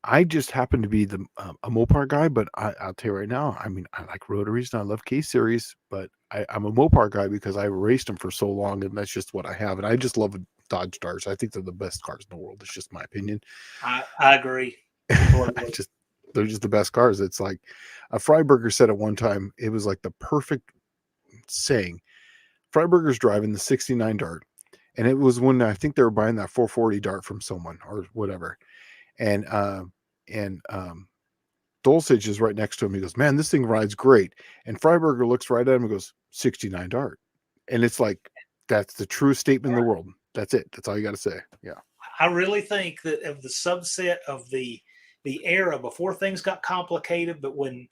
I just happen to be a Mopar guy, but I'll tell you right now, I mean, I like rotaries and I love K series, but I'm a Mopar guy because I raced them for so long, and that's just what I have. And I just love Dodge Darts. I think they're the best cars in the world. It's just my opinion. I agree. They're just the best cars. It's like a Freiberger said at one time, it was like the perfect saying. Freiberger's driving the 69 Dart, and it was when I think they were buying that 440 Dart from someone or whatever. And Dulcich is right next to him. He goes, "Man, this thing rides great." And Freiberger looks right at him and goes, "69 Dart." And it's like, that's the truest statement in the world. That's it. That's all you got to say. Yeah. I really think that of the subset of the era before things got complicated, but when,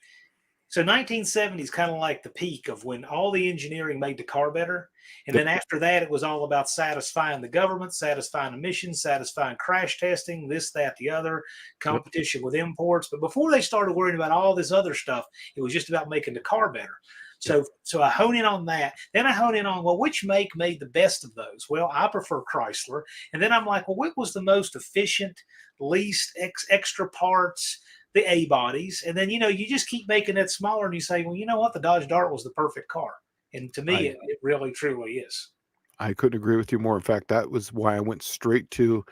so 1970 is kind of like the peak of when all the engineering made the car better. And then after that, it was all about satisfying the government, satisfying emissions, satisfying crash testing, this, that, the other, competition with imports. But before they started worrying about all this other stuff, it was just about making the car better. So I hone in on that. Then I hone in on, well, which make made the best of those? Well, I prefer Chrysler. And then I'm like, well, what was the most efficient, least extra parts, the A bodies? And then, you just keep making it smaller and you say, well, you know what? The Dodge Dart was the perfect car. And to me, it really, truly is. I couldn't agree with you more. In fact, that was why I went straight to,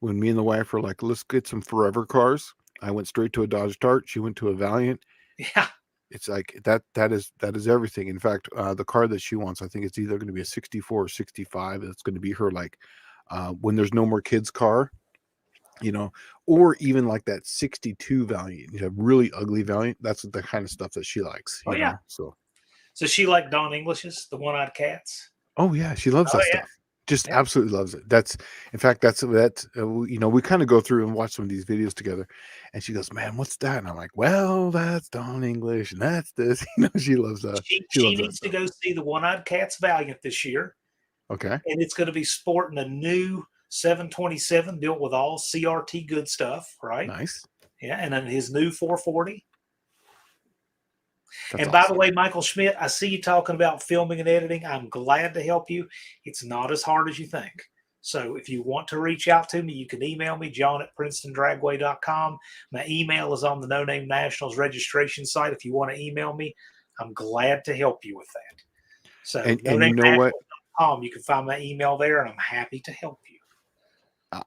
when me and the wife were like, let's get some forever cars. I went straight to a Dodge Dart. She went to a Valiant. Yeah. It's like that is everything. In fact, the car that she wants, I think it's either going to be a 64 or 65. It's going to be her, like, when there's no more kids car, or even like that 62 Valiant, really ugly Valiant. That's the kind of stuff that she likes. Oh, yeah. So she liked Don English's, the One-Eyed Cats? Oh yeah, she loves that stuff. Just absolutely loves it. In fact, we kind of go through and watch some of these videos together, and she goes, "Man, what's that?" And I'm like, "Well, that's Don English, and that's this." She loves that. She needs to go see the One-Eyed Cats Valiant this year. Okay. And it's going to be sporting a new 727 built with all CRT good stuff, right? Nice. Yeah, and then his new 440. That's and by the way, Michael Schmidt, I see you talking about filming and editing. I'm glad to help you. It's not as hard as you think. So if you want to reach out to me, you can email me, john@PrincetonDragway.com. My email is on the No Name Nationals registration site. If you want to email me, I'm glad to help you with that. So and you know what? You can find my email there, and I'm happy to help you.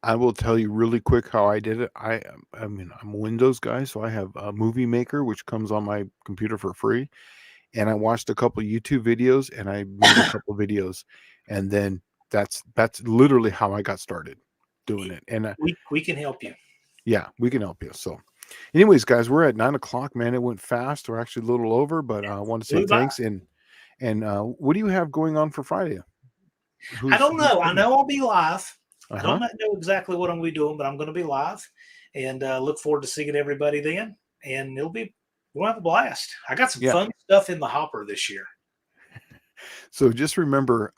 I will tell you really quick how I did it. I mean, I'm a Windows guy, so I have a Movie Maker, which comes on my computer for free. And I watched a couple YouTube videos, and I made a couple videos, and then that's literally how I got started doing it. And we can help you. Yeah, we can help you. So, anyways, guys, we're at 9:00. Man, it went fast. We're actually a little over, but I want to say thanks. And what do you have going on for Friday? I don't know. I know I'll be live. I don't know exactly what I'm going to be doing, but I'm going to be live, and look forward to seeing everybody then. And we'll have a blast. I got some fun stuff in the hopper this year. So just remember,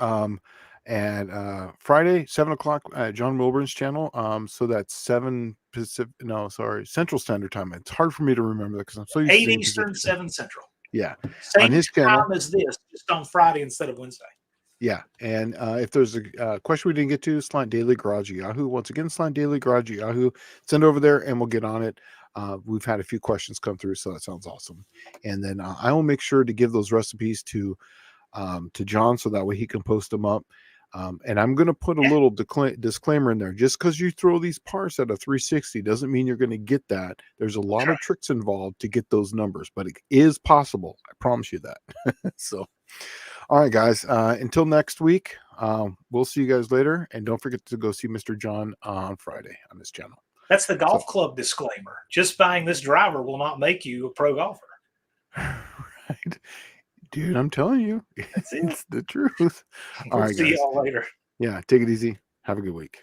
at Friday, 7:00, John Wilburn's channel. So that's 7 Central Standard Time. It's hard for me to remember that because I'm so used 8 Eastern, 7 Central. Yeah. Same on his channel time as this, just on Friday instead of Wednesday. Yeah, and if there's a question we didn't get to, Slant Daily Garage at Yahoo. Once again, Slant Daily Garage at Yahoo. Send over there, and we'll get on it. We've had a few questions come through, so that sounds awesome. And then I will make sure to give those recipes to John, so that way he can post them up. And I'm going to put a little disclaimer in there. Just because you throw these parts at a 360 doesn't mean you're going to get that. There's a lot of tricks involved to get those numbers, but it is possible. I promise you that. So. All right, guys. Until next week, we'll see you guys later. And don't forget to go see Mr. John on Friday on this channel. That's the golf club disclaimer. Just buying this driver will not make you a pro golfer. Right. Dude, I'm telling you, it's the truth. All right, guys. See y'all later. Yeah, take it easy. Have a good week.